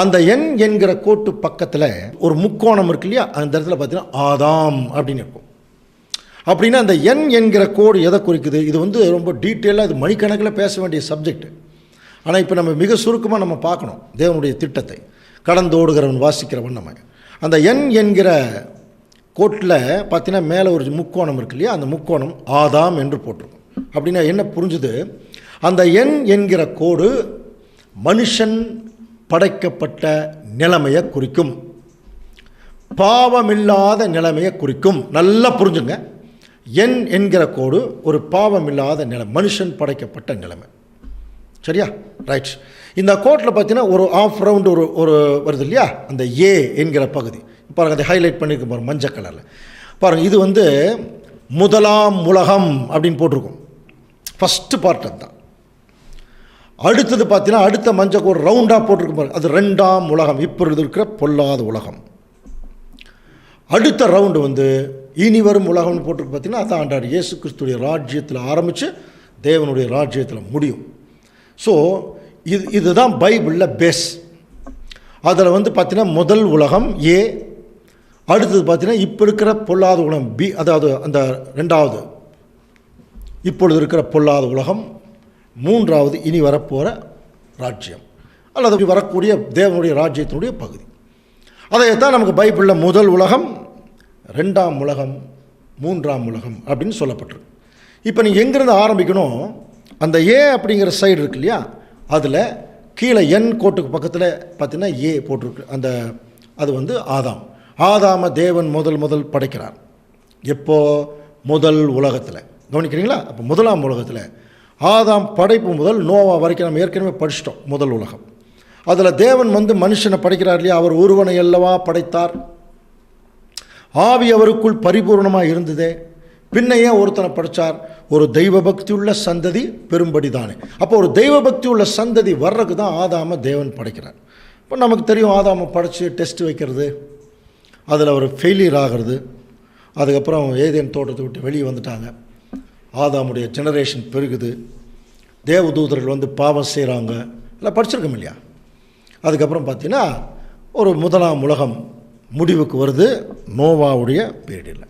அந்த என் என்கிற கோட்டு பக்கத்தில் ஒரு முக்கோணம் இருக்கு இல்லையா, அந்த இடத்துல பார்த்தீங்கன்னா ஆதாம் அப்படின்னு இருக்கும். அப்படின்னா அந்த என் என்கிற கோடு எதை குறிக்குது? இது வந்து ரொம்ப டீட்டெயிலாக, இது மணிக்கணக்கில் பேச வேண்டிய சப்ஜெக்ட். ஆனால் இப்போ நம்ம மிக சுருக்கமாக நம்ம பார்க்கணும் தேவனுடைய திட்டத்தை. கடந்தோடுகிறவன் வாசிக்கிறவன் நம்ம அந்த என் என்கிற கோட்டில் பார்த்தீங்கன்னா மேலே ஒரு முக்கோணம் இருக்கு இல்லையா, அந்த முக்கோணம் ஆதாம் என்று போட்டிருக்கும். அப்படின்னா என்ன புரிஞ்சுது? அந்த என் என்கிற கோடு மனுஷன் படைக்கப்பட்ட நிலைமையை குறிக்கும், பாவமில்லாத நிலைமையை குறிக்கும். நல்லா புரிஞ்சுங்க, என் என்கிற கோடு ஒரு பாவமில்லாத நிலை, மனுஷன் படைக்கப்பட்ட நிலைமை. சரியா? ரைட். இந்த கோட்டில் பார்த்தீங்கன்னா ஒரு ஆஃப் ரவுண்டு ஒரு வருது இல்லையா, அந்த ஏ என்கிற பகுதி பாருங்கள், அதை ஹைலைட் பண்ணியிருக்க பாருங்கள் மஞ்சள் கலரில் பாருங்கள். இது வந்து முதலாம் உலகம் அப்படின்னு போட்டிருக்கும், ஃபஸ்ட்டு பார்ட் அதுதான். அடுத்தது பார்த்தீங்கன்னா அடுத்த மஞ்சள் ஒரு ரவுண்டாக போட்டிருக்கு பாருங்கள், அது ரெண்டாம் உலகம், இப்பொழுது இருக்கிற பொல்லாத உலகம். அடுத்த ரவுண்டு வந்து இனி வரும் உலகம்னு போட்டிருக்கு பார்த்தீங்கன்னா அதான் ஆண்டார் இயேசு கிறிஸ்துடைய ராஜ்யத்தில் ஆரம்பித்து தேவனுடைய ராஜ்யத்தில் முடியும். ஸோ இதுதான் பைபிளில் பேஸ். அதில் வந்து பார்த்தீங்கன்னா முதல் உலகம் ஏ, அடுத்தது பார்த்தீங்கன்னா இப்போ இருக்கிற பொல்லாத உலகம் பி, அதாவது அந்த ரெண்டாவது இப்பொழுது இருக்கிற பொல்லாத உலகம், மூன்றாவது இனி வரப்போகிற ராஜ்யம் அல்லது வரக்கூடிய தேவனுடைய ராஜ்யத்தினுடைய பகுதி. அதைத்தான் நமக்கு பைபிளில் முதல் உலகம், ரெண்டாம் உலகம், மூன்றாம் உலகம் அப்படின்னு சொல்லப்பட்டிருக்கு. இப்போ நீங்கள் எங்கேருந்து ஆரம்பிக்கணும்? அந்த ஏ அப்படிங்கிற சைடு இருக்கு இல்லையா, அதில் கீழே என் கோட்டுக்கு பக்கத்தில் பார்த்தீங்கன்னா ஏ போட்டிருக்கு. அது வந்து ஆதாம். ஆதாம தேவன் முதல் படைக்கிறார். எப்போ? முதல் உலகத்தில். கவனிக்கிறீங்களா? அப்போ முதலாம் உலகத்தில் ஆதாம் படைப்பு முதல் நோவா வரைக்கும் நம்ம ஏற்கனவே படிச்சிட்டோம். முதல் உலகம் அதில் தேவன் வந்து மனுஷனை படைக்கிறார் இல்லையா, அவர் ஒருவனை அல்லவா படைத்தார், ஆவி அவருக்குள் பரிபூர்ணமாக இருந்ததே, பின்னையே ஒருத்தனை படைத்தார், ஒரு தெய்வ பக்தி உள்ள சந்ததி பெரும்படி தானே. அப்போ ஒரு தெய்வ பக்தி உள்ள சந்ததி வர்றதுக்கு தான் ஆதாம தேவன் படைக்கிறார். இப்போ நமக்கு தெரியும் ஆதாம படைத்து டெஸ்ட் வைக்கிறது, அதில் ஒரு ஃபெயிலியர் ஆகிறது, அதுக்கப்புறம் ஏதேன் தோட்டத்தை விட்டு வெளியே வந்துட்டாங்க, ஆதாமுடைய ஜெனரேஷன் பெருகுது, தேவதூதர்கள் வந்து பாவம் செய்கிறாங்க, எல்லாம் படிச்சிருக்கோம் இல்லையா. அதுக்கப்புறம் பார்த்தீங்கன்னா ஒரு முதலாம் உலகம் முடிவுக்கு வருது, நோவாவுடைய பீரியடில்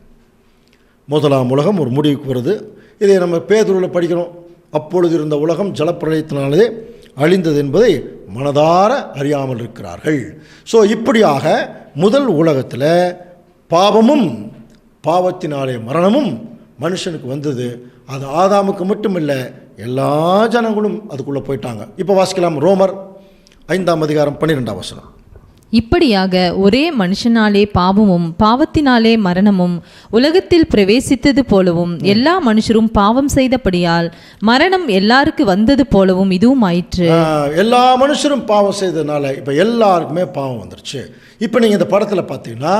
முதலாம் உலகம் ஒரு முடிவுக்கு வருது. இதை நம்ம பேதுருவில் படிக்கிறோம். அப்பொழுது இருந்த உலகம் ஜலப்பிரளயத்தினாலே அழிந்தது என்பதை மனதார அறியாமல் இருக்கிறார்கள். ஸோ இப்படியாக முதல் உலகத்தில் பாவமும் பாவத்தினாலே மரணமும் மனுஷனுக்கு வந்தது. அது ஆதாமுக்கு மட்டும் இல்லை, எல்லா ஜனங்களும் அதுக்குள்ளே போயிட்டாங்க. இப்போ வாசிக்கலாம் ரோமர் 5ஆம் அதிகாரம் 12ஆம் வசனம். இப்படியாக ஒரே மனுஷனாலே பாவமும் பாவத்தினாலே மரணமும் உலகத்தில் பிரவேசித்தது போலவும் எல்லா மனுஷரும் பாவம் செய்தபடியால் மரணம் எல்லாருக்கு வந்தது போலவும் இதுவும் ஆயிற்று. எல்லா மனுஷரும் பாவம் செய்ததுனால இப்போ எல்லாருக்குமே பாவம் வந்துருச்சு. இப்போ நீங்கள் இந்த படத்தில் பார்த்தீங்கன்னா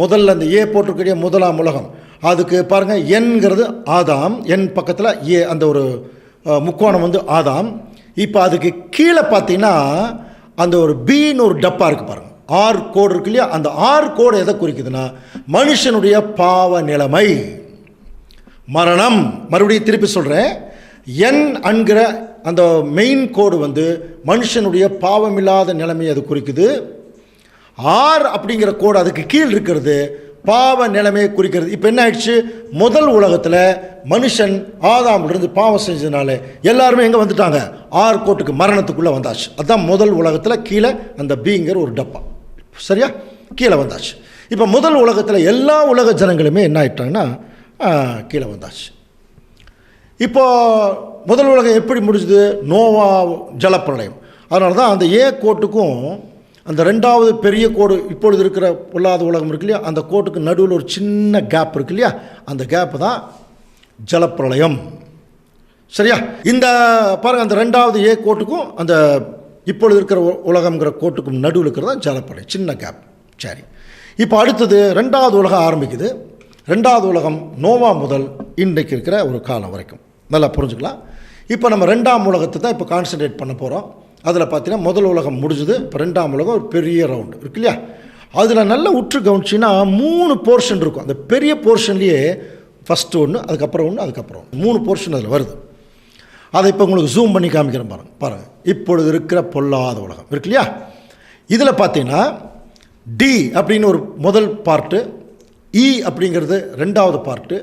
முதல்ல அந்த ஏ போட்டிருக்கிற முதலாம் உலகம், அதுக்கு பாருங்கள் என்கிறது ஆதாம், என் பக்கத்தில் ஏ அந்த ஒரு முக்கோணம் வந்து ஆதாம். இப்போ அதுக்கு கீழே பார்த்தீங்கன்னா அந்த ஒரு பீன்னு ஒரு டப்பா இருக்குது பாருங்கள், ஆர் கோடு இருக்கு இல்லையா. அந்த ஆர் கோடு எதை குறிக்குதுன்னா மனுஷனுடைய பாவ நிலைமை, மரணம். மறுபடியும் திருப்பி சொல்கிறேன், என் என்கிற அந்த மெயின் கோடு வந்து மனுஷனுடைய பாவமில்லாத நிலைமை அது குறிக்குது. ஆர் அப்படிங்கிற கோடு அதுக்கு கீழ் இருக்கிறது பாவ நிலைமையை குறிக்கிறது. இப்போ என்ன ஆயிடுச்சு? முதல் உலகத்தில் மனுஷன் ஆதாமிலிருந்து பாவம் செஞ்சதுனால எல்லாருமே எங்கே வந்துட்டாங்க? ஆர் கோட்டுக்கு மரணத்துக்குள்ளே வந்தாச்சு. அதுதான் முதல் உலகத்தில் கீழே அந்த பீங்கிற ஒரு டப்பா, சரியா, கீழே வந்தாச்சு. இப்போ முதல் உலகத்தில் எல்லா உலக ஜனங்களுமே என்ன ஆயிட்டாங்கன்னா கீழே வந்தாச்சு. இப்போ முதல் உலகம் எப்படி முடிஞ்சுது? நோவா ஜலப்பிரளயம். அதனால தான் அந்த ஏ கோட்டுக்கும் அந்த ரெண்டாவது பெரிய கோடு இப்பொழுது இருக்கிற பொல்லாத உலகம் இருக்கு இல்லையா, அந்த கோட்டுக்கு நடுவில் ஒரு சின்ன கேப் இருக்கு இல்லையா, அந்த கேப்பு தான் ஜலப்பிரளயம். சரியா? இந்த பாருங்கள், அந்த ரெண்டாவது ஏ கோட்டுக்கும் அந்த இப்பொழுது இருக்கிற உலகம்ங்கிற கோட்டுக்கும் நடுவில் இருக்கிறது தான் ஜலப்பிரளயம், சின்ன கேப். சரி, இப்போ அடுத்தது ரெண்டாவது உலகம் ஆரம்பிக்குது. ரெண்டாவது உலகம் நோவா முதல் இன்றைக்கு இருக்கிற ஒரு காலம் வரைக்கும் நல்லா புரிஞ்சுக்கலாம். இப்போ நம்ம ரெண்டாம் உலகத்தை தான் இப்போ கான்சன்ட்ரேட் பண்ண போகிறோம். அதில் பார்த்தீங்கன்னா முதல் உலகம் முடிஞ்சுது, இப்போ ரெண்டாம் உலகம் ஒரு பெரிய ரவுண்டு இருக்கு இல்லையா. அதில் நல்லா உற்று கவனிச்சின்னா 3 போர்ஷன் இருக்கும். அந்த பெரிய போர்ஷன்லேயே ஃபஸ்ட்டு ஒன்று, அதுக்கப்புறம் ஒன்று, அதுக்கப்புறம் 3 போர்ஷன் அதில் வருது. அதை இப்போ உங்களுக்கு ஜூம் பண்ணி காமிக்கிறேன் பாருங்கள். இப்பொழுது இருக்கிற பொல்லாத உலகம் இருக்கு இல்லையா. இதில் பார்த்தீங்கன்னா டி அப்படின்னு ஒரு முதல் பார்ட்டு, இ அப்படிங்கிறது ரெண்டாவது பார்ட்டு,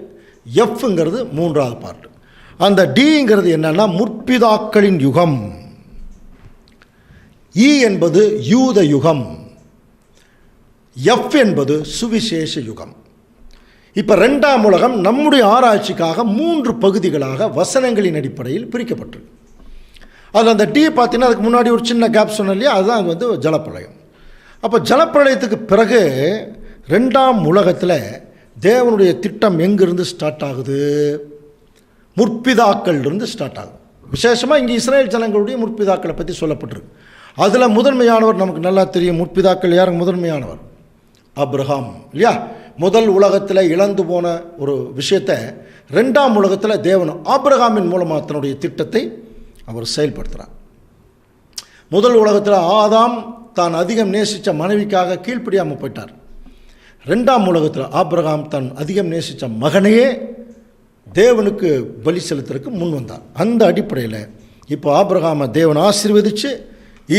எஃப்ங்கிறது மூன்றாவது பார்ட்டு. அந்த டிங்கிறது என்னன்னா முற்பிதாக்களின் யுகம், இ என்பது யூத யுகம், எஃப் என்பது சுவிசேஷ யுகம். இப்போ ரெண்டாம் உலகம் நம்முடைய ஆராய்ச்சிக்காக 3 பகுதிகளாக வசனங்களின் அடிப்படையில் பிரிக்கப்பட்டிருக்கு. அதில் அந்த டி பார்த்தீங்கன்னா அதுக்கு முன்னாடி ஒரு சின்ன கேப் சொன்னோம் இல்லையா, அதுதான் அது வந்து ஜலப்பிரளயம். அப்போ ஜலப்பிரளயத்துக்கு பிறகு ரெண்டாம் உலகத்தில் தேவனுடைய திட்டம் எங்கிருந்து ஸ்டார்ட் ஆகுது? முற்பிதாக்களிலிருந்து ஸ்டார்ட் ஆகுது. விசேஷமாக இங்கே இஸ்ரேல் ஜனங்களுடைய முற்பிதாக்களை பற்றி சொல்லப்பட்டிருக்கு. அதில் முதன்மையானவர் நமக்கு நல்லா தெரியும். முற்பிதாக்கள் யாருக்கு முதன்மையானவர்? ஆபிரகாம் இல்லையா? முதல் உலகத்தில் இழந்து போன ஒரு விஷயத்தை ரெண்டாம் உலகத்தில் தேவன் ஆபிரகாமின் மூலமாக தன்னுடைய திட்டத்தை அவர் செயல்படுத்துகிறார். முதல் உலகத்தில் ஆதாம் தான் அதிகம் நேசித்த மனைவிக்காக கீழ்ப்படியாமல் போயிட்டார். ரெண்டாம் உலகத்தில் ஆபிரகாம் தன் அதிகம் நேசித்த மகனையே தேவனுக்கு பலி செலுத்துறதுக்கு முன் வந்தார். அந்த அடிப்படையில் இப்போ ஆபிரகாமை தேவன் ஆசீர்வதித்து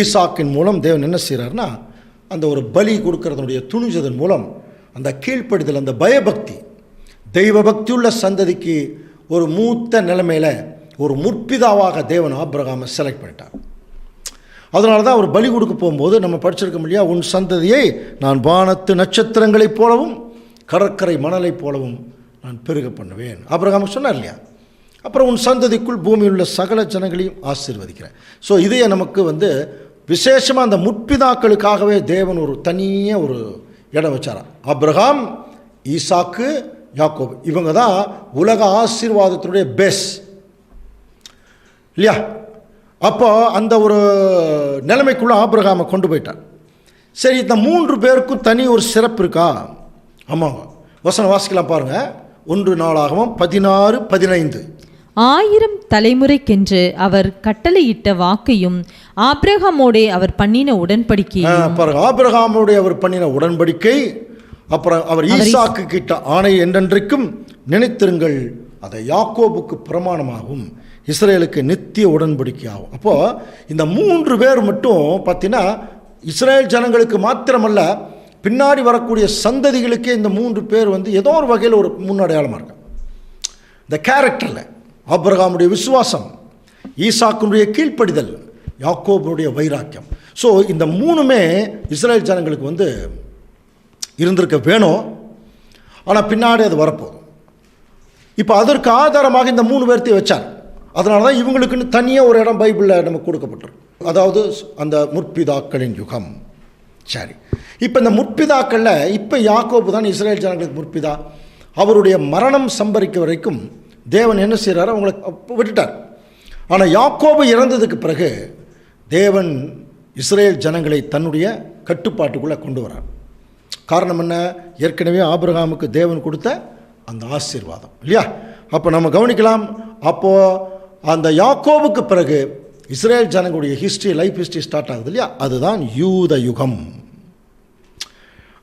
ஈசாக்கின் மூலம் தேவன் என்ன செய்கிறார்னா, அந்த ஒரு பலி கொடுக்கறதனுடைய துணிச்சதன் மூலம் அந்த கீழ்ப்படிதல், அந்த பயபக்தி, தெய்வ பக்தியுள்ள சந்ததிக்கு ஒரு மூத்த நிலைமையில் ஒரு முற்பிதாவாக தேவன் ஆபிரகாமை செலக்ட் பண்ணிட்டார். அதனால தான் அவர் பலி கொடுக்க போகும்போது நம்ம படிச்சிருக்க முடியா, உன் சந்ததியை நான் வானத்து நட்சத்திரங்களைப் போலவும் கடற்கரை மணலைப் போலவும் நான் பெருக பண்ணுவேன் ஆபிரகாம் சொன்னார் இல்லையா. அப்புறம் உன் சந்ததிக்குள் பூமியில் உள்ள சகல ஜனங்களையும் ஆசீர்வதிக்கிறேன். ஸோ இதையே நமக்கு வந்து விசேஷமாக அந்த முற்பிதாக்களுக்காகவே தேவன் ஒரு தனியாக ஒரு இடம் வச்சாராம். ஆபிரகாம், ஈசாக்கு, யாக்கோபு, இவங்க தான் உலக ஆசீர்வாதத்தினுடைய பேஸ் இல்லையா. அப்போ அந்த ஒரு நிலைமைக்குள்ளே ஆபிரகாமை கொண்டு போயிட்டார். சரி, இந்த 3 பேருக்கும் தனி ஒரு சிறப்பு இருக்கா? ஆமாங்க, வசனம் வாசிக்கலாம் பாருங்கள். 1 நாளாகமம் 16:15. 1000 தலைமுறைக்கென்று அவர் கட்டளையிட்ட வாக்கையும் ஆபிரகாமோடே அவர் பண்ணின உடன்படிக்கையும் பாருங்க. ஆபிரகாமோடே அவர் பண்ணின உடன்படிக்கை, அப்புறம் அவர் ஈசாக்கு கிட்ட ஆணை என்றென்றைக்கும் நினைத்திருங்கள், அதை யாக்கோபுக்கு பிரமாணமாகும், இஸ்ரேலுக்கு நித்திய உடன்படிக்கையாகும். அப்போது இந்த 3 பேர் மட்டும் பார்த்தீங்கன்னா இஸ்ரேல் ஜனங்களுக்கு மாத்திரமல்ல, பின்னாடி வரக்கூடிய சந்ததிகளுக்கே இந்த 3 பேர் வந்து ஏதோ ஒரு வகையில் ஒரு முன்னடையாளமாக இருக்கு. இந்த கேரக்டரில் ஆபிரகாமுடைய விசுவாசம், ஈசாக்குடைய கீழ்ப்படிதல், யாக்கோபுடைய வைராக்கியம். ஸோ இந்த 3மே இஸ்ரேல் ஜனங்களுக்கு வந்து இருந்திருக்க வேணும். ஆனால் பின்னாடி அது வரப்போகுது. இப்போ அதற்கு ஆதாரமாக இந்த 3 பேர்த்தையும் வச்சார். அதனால தான் இவங்களுக்குன்னு தனியாக ஒரு இடம் பைபிளில் நமக்கு கொடுக்கப்பட்டிருக்கு. அதாவது அந்த முற்பிதாக்களின் யுகம். சரி, இப்போ இந்த முற்பிதாக்களில் இப்போ யாக்கோபு தான் இஸ்ரேல் ஜனங்களுக்கு முற்பிதா. அவருடைய மரணம் சம்பரிக்க வரைக்கும் தேவன் என்ன செய்கிறார்? அவங்களை விட்டுட்டார். ஆனால் யாக்கோபு இறந்ததுக்கு பிறகு தேவன் இஸ்ரேல் ஜனங்களை தன்னுடைய கட்டுப்பாட்டுக்குள்ளே கொண்டு வரார். காரணம் என்ன? ஏற்கனவே ஆபிரகாமுக்கு தேவன் கொடுத்த அந்த ஆசீர்வாதம் இல்லையா. அப்போ நம்ம கவனிக்கலாம். அப்போது அந்த யாக்கோபுக்கு பிறகு இஸ்ரேல் ஜனங்களுடைய ஹிஸ்ட்ரி, லைஃப் ஹிஸ்ட்ரி ஸ்டார்ட் ஆகுது இல்லையா. அதுதான் யூத யுகம்.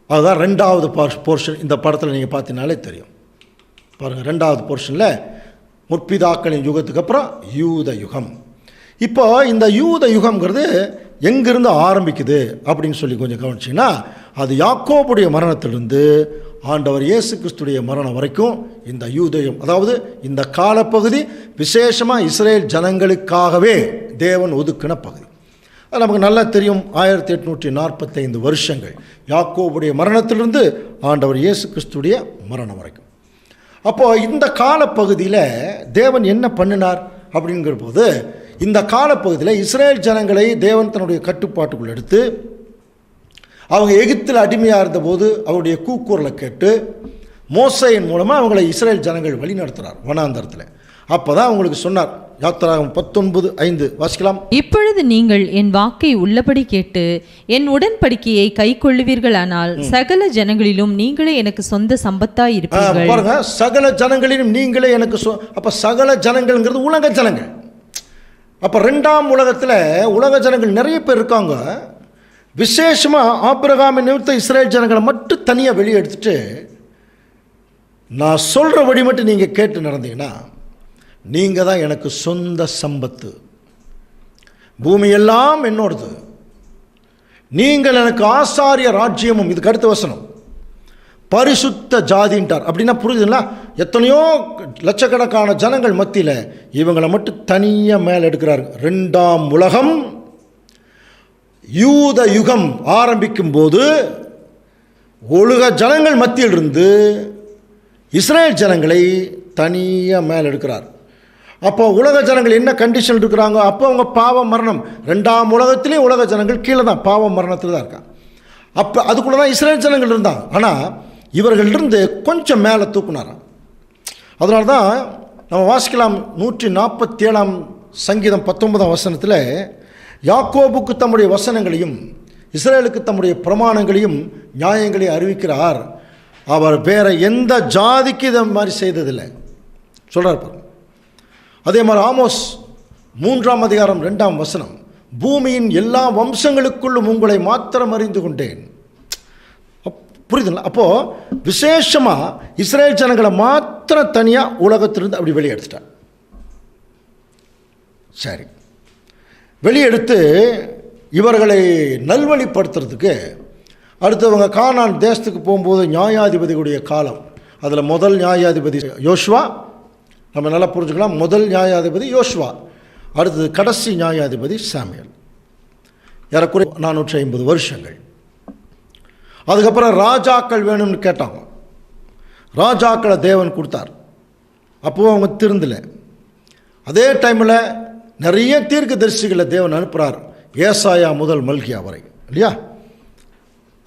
அதுதான் 2வது போர்ஷன். இந்த படத்தில் நீங்கள் பார்த்தீங்கனாலே தெரியும். பாருங்கள், 2வது போர்ஷனில் முற்பிதாக்களின் யுகத்துக்கு அப்புறம் யூத யுகம். இப்போ இந்த யூத யுகம்ங்கிறது எங்கிருந்து ஆரம்பிக்குது அப்படின்னு சொல்லி கொஞ்சம் கவனிச்சிங்கன்னா, அது யாக்கோபுடைய மரணத்திலிருந்து ஆண்டவர் இயேசு கிறிஸ்துடைய மரணம் வரைக்கும் இந்த யூதயம், அதாவது இந்த காலப்பகுதி விசேஷமாக இஸ்ரேல் ஜனங்களுக்காகவே தேவன் ஒதுக்கின பகுதி. அது நமக்கு நல்லா தெரியும். 1845 வருஷங்கள் யாக்கோபுடைய மரணத்திலிருந்து ஆண்டவர் இயேசு கிறிஸ்துடைய மரணம் வரைக்கும். அப்போது இந்த காலப்பகுதியில் தேவன் என்ன பண்ணினார் அப்படிங்கிற போது, இந்த காலப்பகுதியில் இஸ்ரேல் ஜனங்களை தேவன் தன்னுடைய கட்டுப்பாட்டுக்குள் எடுத்து, அவங்க எகிப்தில் அடிமையாக இருந்தபோது அவருடைய கூக்குரலை கேட்டு மோசையின் மூலமாக அவங்களை இஸ்ரேல் ஜனங்கள் வழி நடத்துகிறார் வனாந்தரத்தில். அப்போ தான் அவங்களுக்கு சொன்னார். யாத்திராகமம் 19:5 வாசிக்கலாம். இப்பொழுது நீங்கள் என் வாக்கை உள்ளபடி கேட்டு என் உடன்படிக்கையை கைக்கொள்ளுவீர்களானால் சகல ஜனங்களிலும் நீங்களே எனக்கு சொந்த சம்பத்தாய் இருப்பீர்கள். பாருங்க, சகல ஜனங்களிலும் நீங்களே எனக்கு அப்போ சகல ஜனங்கள்ங்கிறது உலக ஜனங்கள். அப்போ 2ஆம் உலகத்தில் உலக ஜனங்கள் நிறைய பேர் இருக்காங்க. விசேஷமாக ஆபிரகாமின் நிமித்த இஸ்ரேல் ஜனங்களை மட்டும் தனியாக வெளியே எடுத்துட்டு, நான் சொல்கிறபடி மட்டும் நீங்கள் கேட்டு நடந்தீங்கன்னா நீங்கள் தான் எனக்கு சொந்த சம்பத்து, பூமியெல்லாம் என்னோடது, நீங்கள் எனக்கு ஆசாரிய ராஜ்யமும், இதுக்கு அடுத்த வசனம் பரிசுத்த ஜாதின்ட்டார். அப்படின்னா புரியுதுங்களா? எத்தனையோ லட்சக்கணக்கான ஜனங்கள் மத்தியில் இவங்களை மட்டும் தனியாக மேலே எடுக்கிறார். 2ஆம் உலகம் யூத யுகம் ஆரம்பிக்கும் போது உலக ஜனங்கள் மத்தியிலிருந்து இஸ்ரேல் ஜனங்களை தனியாக மேலே எடுக்கிறார். அப்போ உலக ஜனங்கள் என்ன கண்டிஷன் இருக்கிறாங்க? அப்போ அவங்க பாவ மரணம், 2ஆம் உலகத்திலே உலக ஜனங்கள் கீழே தான், பாவ மரணத்தில் தான் இருக்காங்க. அப்போ அதுக்குள்ளே தான் இஸ்ரேல் ஜனங்கள் இருந்தாங்க. ஆனால் இவர்களிருந்து கொஞ்சம் மேலே தூக்குனாராம். அதனால தான் நம்ம வாசிக்கலாம் 147ஆம் சங்கீதம் 19ஆம் வசனத்தில், யாக்கோபுக்கு தம்முடைய வசனங்களையும் இஸ்ரேலுக்கு தம்முடைய பிரமாணங்களையும் நியாயங்களையும் அறிவிக்கிறார். அவர் வேற எந்த ஜாதிக்கு இதை மாதிரி செய்ததில்லை சொல்கிறார். அதே மாதிரி ஆமோஸ் 3ஆம் அதிகாரம் 2ஆம் வசனம், பூமியின் எல்லா வம்சங்களுக்குள்ளும் உங்களை மாத்திரம் அறிந்து கொண்டேன். புரியுதுங்களா? அப்போது விசேஷமாக இஸ்ரேல் ஜனங்களை மாத்திரம் தனியாக உலகத்திலிருந்து அப்படி வெளியெடுத்துட்டார். சரி, வெளியெடுத்து இவர்களை நல்வழிப்படுத்துறதுக்கு அடுத்தவங்க கானான் தேசத்துக்கு போகும்போது நியாயாதிபதிகளுடைய காலம், அதில் முதல் நியாயாதிபதி யோசுவா, நம்ம நல்லா புரிஞ்சுக்கலாம். முதல் நியாயாதிபதி யோசுவா, அடுத்தது கடைசி நியாயாதிபதி சாமுவேல். ஏறக்குறைய 450 வருஷங்கள். அதுக்கப்புறம் ராஜாக்கள் வேணும்னு கேட்டாங்க. ராஜாக்களை தேவன் கொடுத்தார். அப்போது அவங்க திருந்தலை. அதே டைமில் நிறைய தீர்க்கதரிசிகளை தேவன் அனுப்புகிறார், ஏசாயா முதல் மல்கியா வரை, இல்லையா?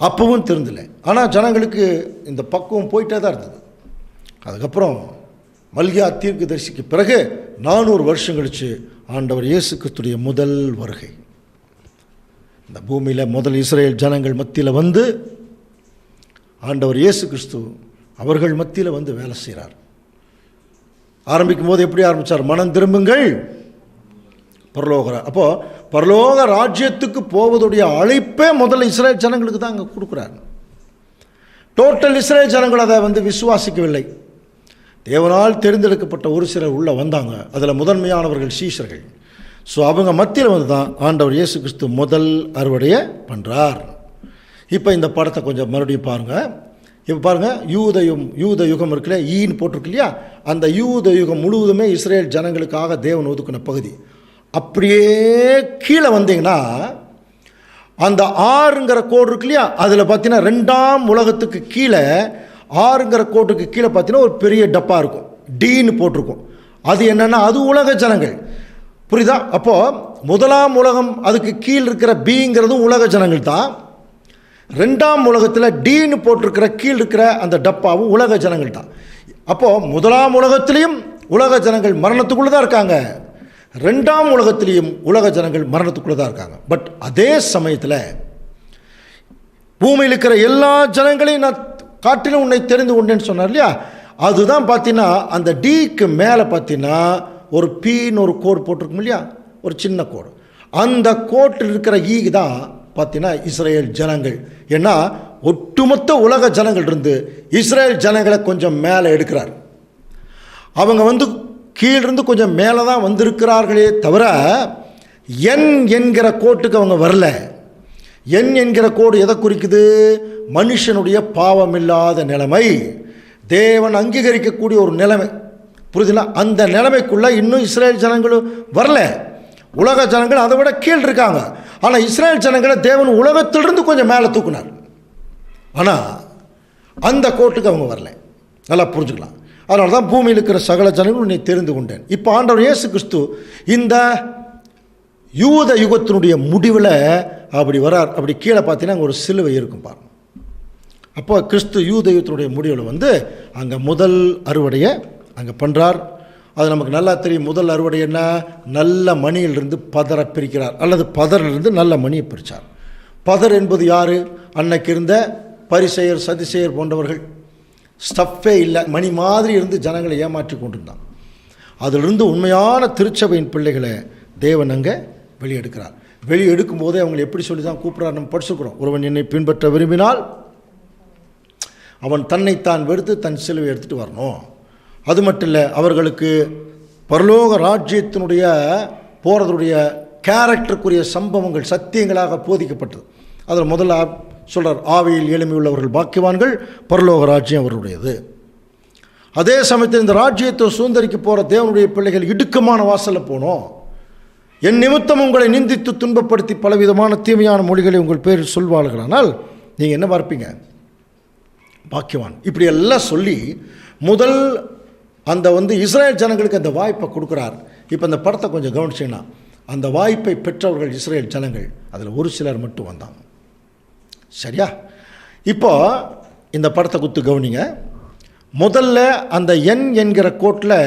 அப்பவும் திருந்தலை. ஆனால் ஜனங்களுக்கு இந்த பக்குவம் போயிட்டே தான் இருந்தது. அதுக்கப்புறம் மல்கியா தீர்க்கதரிசிக்கு பிறகு 400 வருஷம் கழித்து ஆண்டவர் இயேசு கிறிஸ்துடைய முதல் வருகை இந்த பூமியில் முதல் இஸ்ரேல் ஜனங்கள் மத்தியில் வந்து ஆண்டவர் இயேசு கிறிஸ்து அவர்கள் மத்தியில் வந்து வேலை செய்கிறார். ஆரம்பிக்கும் போது எப்படி ஆரம்பித்தார்? மனம் திரும்புங்கள் பரலோக. அப்போது பரலோக ராஜ்யத்துக்கு போவதுடைய அழைப்பே முதல்ல இஸ்ரேல் ஜனங்களுக்கு தான் அங்கே கொடுக்குறார். டோட்டல் இஸ்ரேல் ஜனங்கள் அதை வந்து விசுவாசிக்கவில்லை. தேவனால் தேர்ந்தெடுக்கப்பட்ட ஒரு சிலர் உள்ளே வந்தாங்க. அதில் முதன்மையானவர்கள் சீஷர்கள். ஸோ அவங்க மத்தியில் வந்து தான் ஆண்டவர் இயேசு கிறிஸ்து முதல் அறுவடையை பண்ணுறார். இப்போ இந்த படத்தை கொஞ்சம் மறுபடியும் பாருங்கள். இப்போ பாருங்கள், யூத யுகம் இருக்குல்ல, ஈன்னு போட்டிருக்கு இல்லையா? அந்த யூத யுகம் முழுவதுமே இஸ்ரேல் ஜனங்களுக்காக தேவன் ஒதுக்கின பகுதி. அப்படியே கீழே வந்தீங்கன்னா அந்த ஆறுங்கிற கோடு இருக்கு இல்லையா? அதில் பார்த்தீங்கன்னா 2ஆம் உலகத்துக்கு கீழே ஆறுங்கிற கோட்டுக்கு கீழே பார்த்தீங்கன்னா ஒரு பெரிய டப்பா இருக்கும், டீன்னு போட்டிருக்கும். அது என்னென்னா அது உலக ஜனங்கள். புரியுதா? அப்போது 1ஆம் உலகம் அதுக்கு கீழ் இருக்கிற பிங்கிறதும் உலக ஜனங்கள் தான். 2ஆம் உலகத்தில் டீன்னு போட்டிருக்கிற கீழ் இருக்கிற அந்த டப்பாவும் உலக ஜனங்கள் தான். அப்போது 1ஆம் உலகத்திலையும் உலக ஜனங்கள் மரணத்துக்குள்ளே தான் இருக்காங்க, 2ஆம் உலகத்திலையும் உலக ஜனங்கள் மரணத்துக்குள்ளே தான் இருக்காங்க. பட் அதே சமயத்தில் பூமியில் இருக்கிற எல்லா ஜனங்களையும் நான் காட்டிலும் உன்னை தெரிந்து கொண்டேன்னு சொன்னார் இல்லையா? அதுதான் பார்த்தீங்கன்னா அந்த டீக்கு மேலே பார்த்தீங்கன்னா ஒரு பீன்னு ஒரு கோடு போட்டிருக்கும் இல்லையா? ஒரு சின்ன கோடு. அந்த கோட்டில் இருக்கிற ஈக்கு தான் பார்த்தீங்கன்னா இஸ்ரேல் ஜனங்கள். ஏன்னா ஒட்டுமொத்த உலக ஜனங்கள் இருந்து இஸ்ரேல் ஜனங்களை கொஞ்சம் மேலே எடுக்கிறார். அவங்க வந்து கீழிருந்து கொஞ்சம் மேலே தான் வந்திருக்கிறார்களே தவிர என் என்கிற கோட்டுக்கு அவங்க வரல. என் என்கிற கோடு எதை குறிக்குது? மனுஷனுடைய பாவமில்லாத நிலைமை, தேவன் அங்கீகரிக்கக்கூடிய ஒரு நிலைமை. புரியுதுங்களா? அந்த நிலைமைக்குள்ளே இன்னும் இஸ்ரேல் ஜனங்களும் வரல. உலக ஜனங்கள் அதை விட கீழ் இருக்காங்க. ஆனால் இஸ்ரேல் ஜனங்களை தேவன் உலகத்திலிருந்து கொஞ்சம் மேலே தூக்குனார். ஆனால் அந்த கோட்டுக்கு அவங்க வரல. நல்லா புரிஞ்சுக்கலாம். அதனால தான் பூமியில் இருக்கிற சகல ஜனங்களும் நீ தெரிந்து கொண்டேன். இப்போ ஆண்டவர் இயேசு கிறிஸ்து இந்த யூத யுகத்தினுடைய முடிவில் அப்படி வரார். அப்படி கீழே பார்த்தீங்கன்னா அங்கே ஒரு சிலுவை இருக்கும் பாருங்க. அப்போ கிறிஸ்து யூத யுகத்தினுடைய முடிவில் வந்து அங்கே முதல் அறுவடையை அங்கே பண்ணுறார். அது நமக்கு நல்லா தெரியும். முதல் அறுவடை என்ன? நல்ல மணியிலிருந்து பதரை பிரிக்கிறார், அல்லது பதரிலிருந்து நல்ல மணியை பிரித்தார். பதர் என்பது யார்? அன்னைக்கு இருந்த பரிசேயர் சதிசேயர் போன்றவர்கள். ஸ்டஃப்பே இல்லை, மணி மாதிரி இருந்து ஜனங்களை ஏமாற்றி கொண்டிருந்தான். அதிலிருந்து உண்மையான திருச்சபையின் பிள்ளைகளை தேவன் அங்கே வெளியெடுக்கிறார். வெளியெடுக்கும் போதே அவங்களை எப்படி சொல்லி தான் கூப்பிட்றாரு? நம்ம படிச்சுக்கிறோம். ஒருவன் என்னை பின்பற்ற விரும்பினால் அவன் தன்னைத்தான் வெறுத்து தன் சிலுவை எடுத்துகிட்டு வரணும். அது மட்டும் இல்லை, அவர்களுக்கு பரலோக ராஜ்யத்தினுடைய போகிறதுடைய கேரக்டருக்குரிய சம்பவங்கள் சத்தியங்களாக போதிக்கப்பட்டது. அதில் முதல்ல சொல்கிறார், ஆவியில் எளிமையுள்ளவர்கள் பாக்கியவான்கள், பரலோக ராஜ்யம் அவருடையது. அதே சமயத்தில் இந்த ராஜ்யத்தை சுதந்திரிக்க போகிற தேவனுடைய பிள்ளைகள் இடுக்கமான வாசலில் போனோம். என் நிமித்தம் உங்களை நிந்தித்து துன்பப்படுத்தி பலவிதமான தீமையான மொழிகளை உங்கள் பேரில் சொல்வார்களானால் நீங்கள் என்ன பார்ப்பீங்க? பாக்கியவான். இப்படி எல்லாம் சொல்லி முதல் அந்த இஸ்ரேல் ஜனங்களுக்கு அந்த வாய்ப்பை கொடுக்குறார். இப்போ அந்த படத்தை கொஞ்சம் கவனிச்சிங்கன்னா, அந்த வாய்ப்பை பெற்றவர்கள் இஸ்ரேல் ஜனங்கள், அதில் ஒரு சிலர் மட்டும் வந்தாங்க. சரியா? இப்போ இந்த படத்தை குத்து கவனிங்க. முதல்ல அந்த என் என்கிற கோட்டில்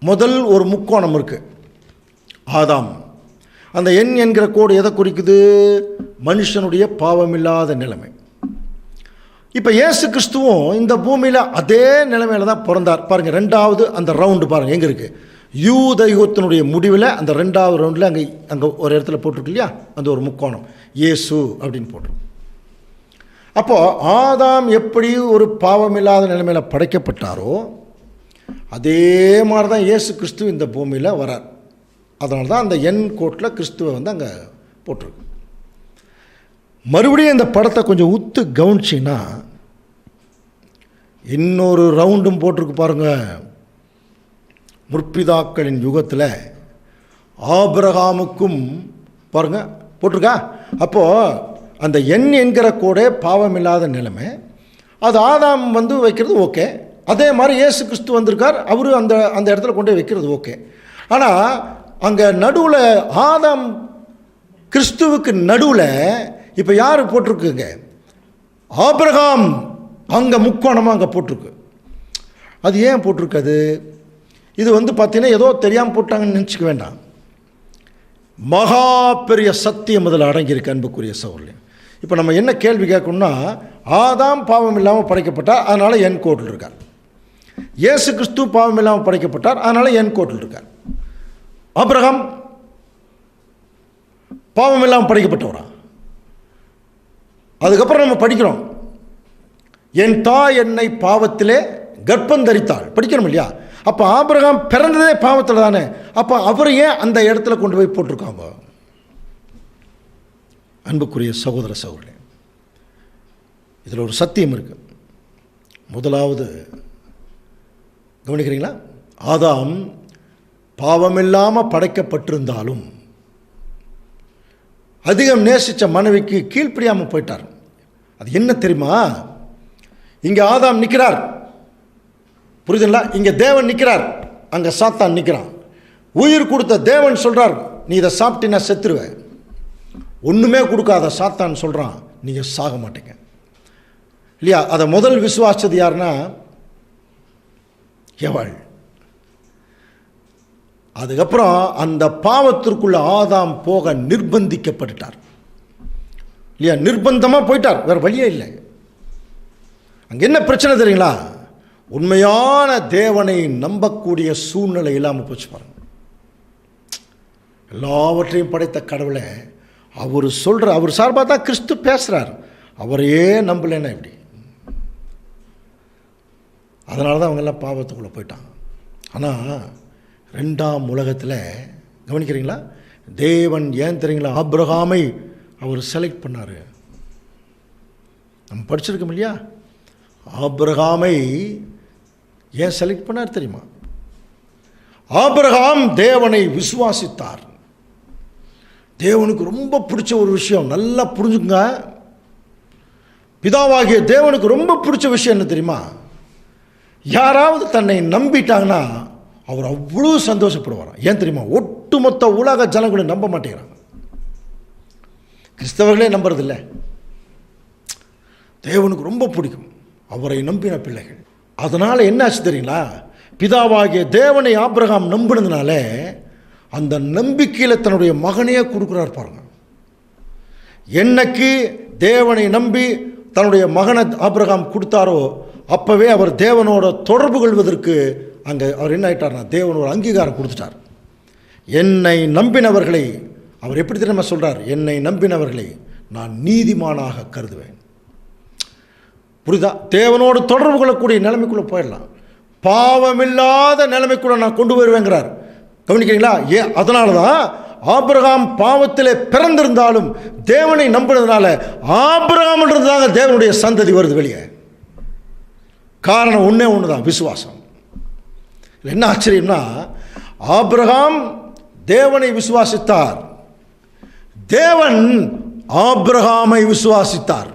முதல் ஒரு முக்கோணம் இருக்குது, ஆதாம். அந்த என் என்கிற கோடு எதை குறிக்குது? மனுஷனுடைய பாவமில்லாத நிலைமை. இப்போ இயேசு கிறிஸ்துவும் இந்த பூமியில் அதே நிலைமையில் தான் பிறந்தார். பாருங்கள், ரெண்டாவது அந்த ரவுண்டு பாருங்கள் எங்கே இருக்குது? யூத யுகத்தினுடைய முடிவில் அந்த ரெண்டாவது ரவுண்டில் அங்கே ஒரு இடத்துல போட்டிருக்கு இல்லையா, அந்த ஒரு முக்கோணம் இயேசு அப்படின்னு போட்டிருக்கு. அப்போது ஆதாம் எப்படி ஒரு பாவமில்லாத நிலைமையில் படைக்கப்பட்டாரோ அதே மாதிரி தான் இயேசு கிறிஸ்து இந்த பூமியில் வரார். அதனால தான் அந்த என் கோட்டில் கிறிஸ்துவை அங்கே போட்டிருக்கு. மறுபடியும் இந்த படத்தை கொஞ்சம் உத்து கவனிச்சின்னா இன்னொரு ரவுண்டும் போட்டிருக்கு பாருங்கள். முற்பிதாக்களின் யுகத்தில் ஆபிரகாமுக்கும் பாருங்கள் போட்டிருக்கா. அப்போது அந்த எண் என்கிற கோடே பாவமில்லாத நிலைமை, அது ஆதாம் வைக்கிறது ஓகே. அதே மாதிரி இயேசு கிறிஸ்து வந்திருக்கார், அவரு அந்த இடத்துல கொண்டு வைக்கிறது ஓகே. ஆனால் அங்கே நடுவில் ஆதாம் கிறிஸ்துவுக்கு நடுவில் இப்போ யார் போட்டிருக்குங்க? ஆபிரகாம். அங்கே முக்கோணமாக அங்கே போட்டிருக்கு. அது ஏன் போட்டிருக்காது? இது பார்த்தீங்கன்னா ஏதோ தெரியாமல் போட்டாங்கன்னு நினச்சிக்க வேண்டாம். மகா பெரிய சத்தியம் அதில் அடங்கியிருக்கு அன்புக்குரிய சகோதரர்களே. இப்போ நம்ம என்ன கேள்வி கேட்கணும்னா, ஆதாம் பாவம் இல்லாமல் படைக்கப்பட்டார், அதனால் என் கோட்டில் இருக்கார். இயேசு கிறிஸ்து பாவம் இல்லாமல் படைக்கப்பட்டார், அதனால் என் கோட்டில் இருக்கார். ஆபிரகாம் பாவம் இல்லாமல் படைக்கப்பட்டவரா? அதுக்கப்புறம் நம்ம படிக்கிறோம், என் தாய் என்னை பாவத்திலே கர்ப்பம் தரித்தாள், படிக்கிறோம் இல்லையா? அப்போ ஆபிரகாம் பிறந்ததே பாவத்தில் தானே. அப்போ அவரை ஏன் அந்த இடத்துல கொண்டு போய் போட்டிருக்காங்க? அன்புக்குரிய சகோதர சகோதரர்களே, இதில் ஒரு சத்தியம் இருக்கு. முதலாவது கவனிக்கிறீங்களா? ஆதாம் பாவமில்லாமல் படைக்கப்பட்டிருந்தாலும் அதிகம் நேசித்த மனைவிக்கு கீழ்ப்படியாமல் போயிட்டார். அது என்ன தெரியுமா? இங்கே ஆதாம் நிற்கிறார், புரியுதுங்களா? இங்கே தேவன் நிற்கிறார், அங்கே சாத்தான் நிற்கிறான். உயிர் கொடுத்த தேவன் சொல்கிறார், நீ இதை சாப்பிட்டீன்னா செத்துருவேன். ஒன்றுமே கொடுக்காத சாத்தான் சொல்கிறான், நீங்கள் சாக மாட்டீங்க இல்லையா? அதை முதல் விசுவாசது யாருன்னா எவள். அதுக்கப்புறம் அந்த பாவத்திற்குள்ள ஆதாம் போக நிர்பந்திக்கப்பட்டுட்டார் இல்லையா? நிர்பந்தமாக போயிட்டார், வேறு வழியே இல்லை. அங்கே என்ன பிரச்சனை தெரியுங்களா? உண்மையான தேவனை நம்பக்கூடிய சூழ்நிலை இல்லாமல் போச்சு பாருங்க. எல்லாவற்றையும் படைத்த கடவுளை அவர் சொல்கிற, அவர் சார்பாக தான் கிறிஸ்து பேசுகிறார், அவரையே நம்பலைன்னா எப்படி? அதனால தான் அவங்கெல்லாம் பாவத்துக்குள்ளே போயிட்டாங்க. ஆனால் ரெண்டாம் உலகத்தில் கவனிக்கிறீங்களா, தேவன் ஏன் தெரியுங்களா ஆபிரகாமை அவர் செலக்ட் பண்ணார்? நம்ம படிச்சிருக்கோம் இல்லையா? ஆபிரகாமை ஏன் செலக்ட் பண்ணார் தெரியுமா? ஆபிரகாம் தேவனை விசுவாசித்தார். தேவனுக்கு ரொம்ப பிடிச்ச ஒரு விஷயம், நல்லா புரிஞ்சுங்க. பிதாவாகிய தேவனுக்கு ரொம்ப பிடிச்ச விஷயம் என்ன தெரியுமா? யாராவது தன்னை நம்பிட்டாங்கன்னா அவர் அவ்வளோ சந்தோஷப்படுவார். ஏன் தெரியுமா? ஒட்டுமொத்த உலக ஜனங்களை நம்ப மாட்டேங்கிறாங்க, கிறிஸ்தவர்களே நம்புறதில்லை. தேவனுக்கு ரொம்ப பிடிக்கும் அவரை நம்பின பிள்ளைகள். அதனால் என்ன ஆச்சு தெரியுங்களா? பிதாவாகிய தேவனை ஆபிரகாம் நம்பினதுனால அந்த நம்பிக்கையில் தன்னுடைய மகனையே கொடுக்குறார் பாருங்க. என்னைக்கு தேவனை நம்பி தன்னுடைய மகனை ஆபிரகாம் கொடுத்தாரோ அப்போவே அவர் தேவனோட தொடர்பு கொள்வதற்கு அங்கே அவர் என்ன ஆகிட்டார்னா தேவனோட அங்கீகாரம் கொடுத்துட்டார். என்னை நம்பினவர்களை அவர் எப்படி தெரியுமா சொல்கிறார்? என்னை நம்பினவர்களை நான் நீதிமானாக கருதுவேன். புரியுதா? தேவனோடு தொடர்பு கொள்ளக்கூடிய நிலைமைக்குள்ளே போயிடலாம், பாவமில்லாத நிலைமைக்குள்ளே நான் கொண்டு வருவேங்கிறார். கவனிக்கிறீங்களா? அதனால தான் ஆபிரகாம் பாவத்திலே பிறந்திருந்தாலும் தேவனை நம்பினதுனால ஆபிரகாம்ன்றது தாங்க தேவனுடைய சந்ததி வருது வெளியே. காரணம் ஒன்றே ஒன்று தான், விசுவாசம். என்ன ஆச்சரியம்னா, ஆபிரகாம் தேவனை விசுவாசித்தார், தேவன் ஆபிரகாமை விசுவாசித்தார்.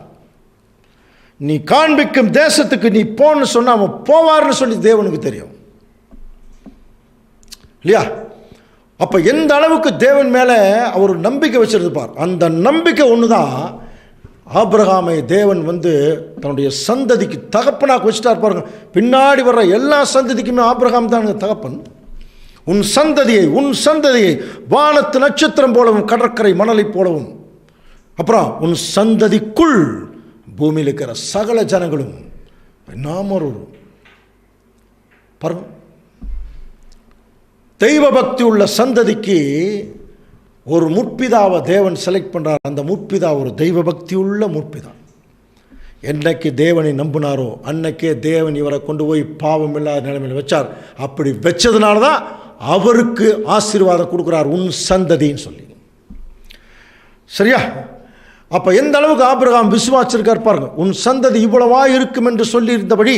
நீ காண்பிக்கும் தேசத்துக்கு நீ போன்னு சொன்னா அவன் போவார்னு சொல்லி தேவனுக்கு தெரியும் இல்லையா? அப்ப எந்த அளவுக்கு தேவன் மேல அவர் நம்பிக்கை வச்சிருப்பார். அந்த நம்பிக்கை ஒண்ணுதான் ஆபிரகாமை தேவன் தன்னுடைய சந்ததிக்கு தகப்பனாக வச்சுட்டார் பாருங்க. பின்னாடி வர்ற எல்லா சந்ததிக்குமே ஆபிரகாம் தான் தகப்பன். உன் சந்ததியை வானத்து நட்சத்திரம் போலவும் கடற்கரை மணலை போலவும், அப்புறம் உன் சந்ததிக்குள் பூமியில் இருக்கிற சகல ஜனங்களும் நாம பாருங்க. தெய்வ பக்தி உள்ள சந்ததிக்கு ஒரு முற்பிதாவை தேவன் செலக்ட் பண்றார். அந்த முற்பிதா ஒரு தெய்வ பக்தி உள்ள முற்பிதா. என்னைக்கு தேவனை நம்பினாரோ அன்னைக்கே தேவன் இவரை கொண்டு போய் பாவம் இல்லாத நிலைமையில் வச்சார். அப்படி வச்சதுனால தான் அவருக்கு ஆசீர்வாதம் கொடுக்குறார், உன் சந்ததின்னு சொல்லி. சரியா? அப்ப எந்த அளவுக்கு ஆபிரகாம் விசுவாசிச்சிருக்கார் பாருங்க. உன் சந்ததி இவ்வளவா இருக்கும் என்று சொல்லி இருந்தபடி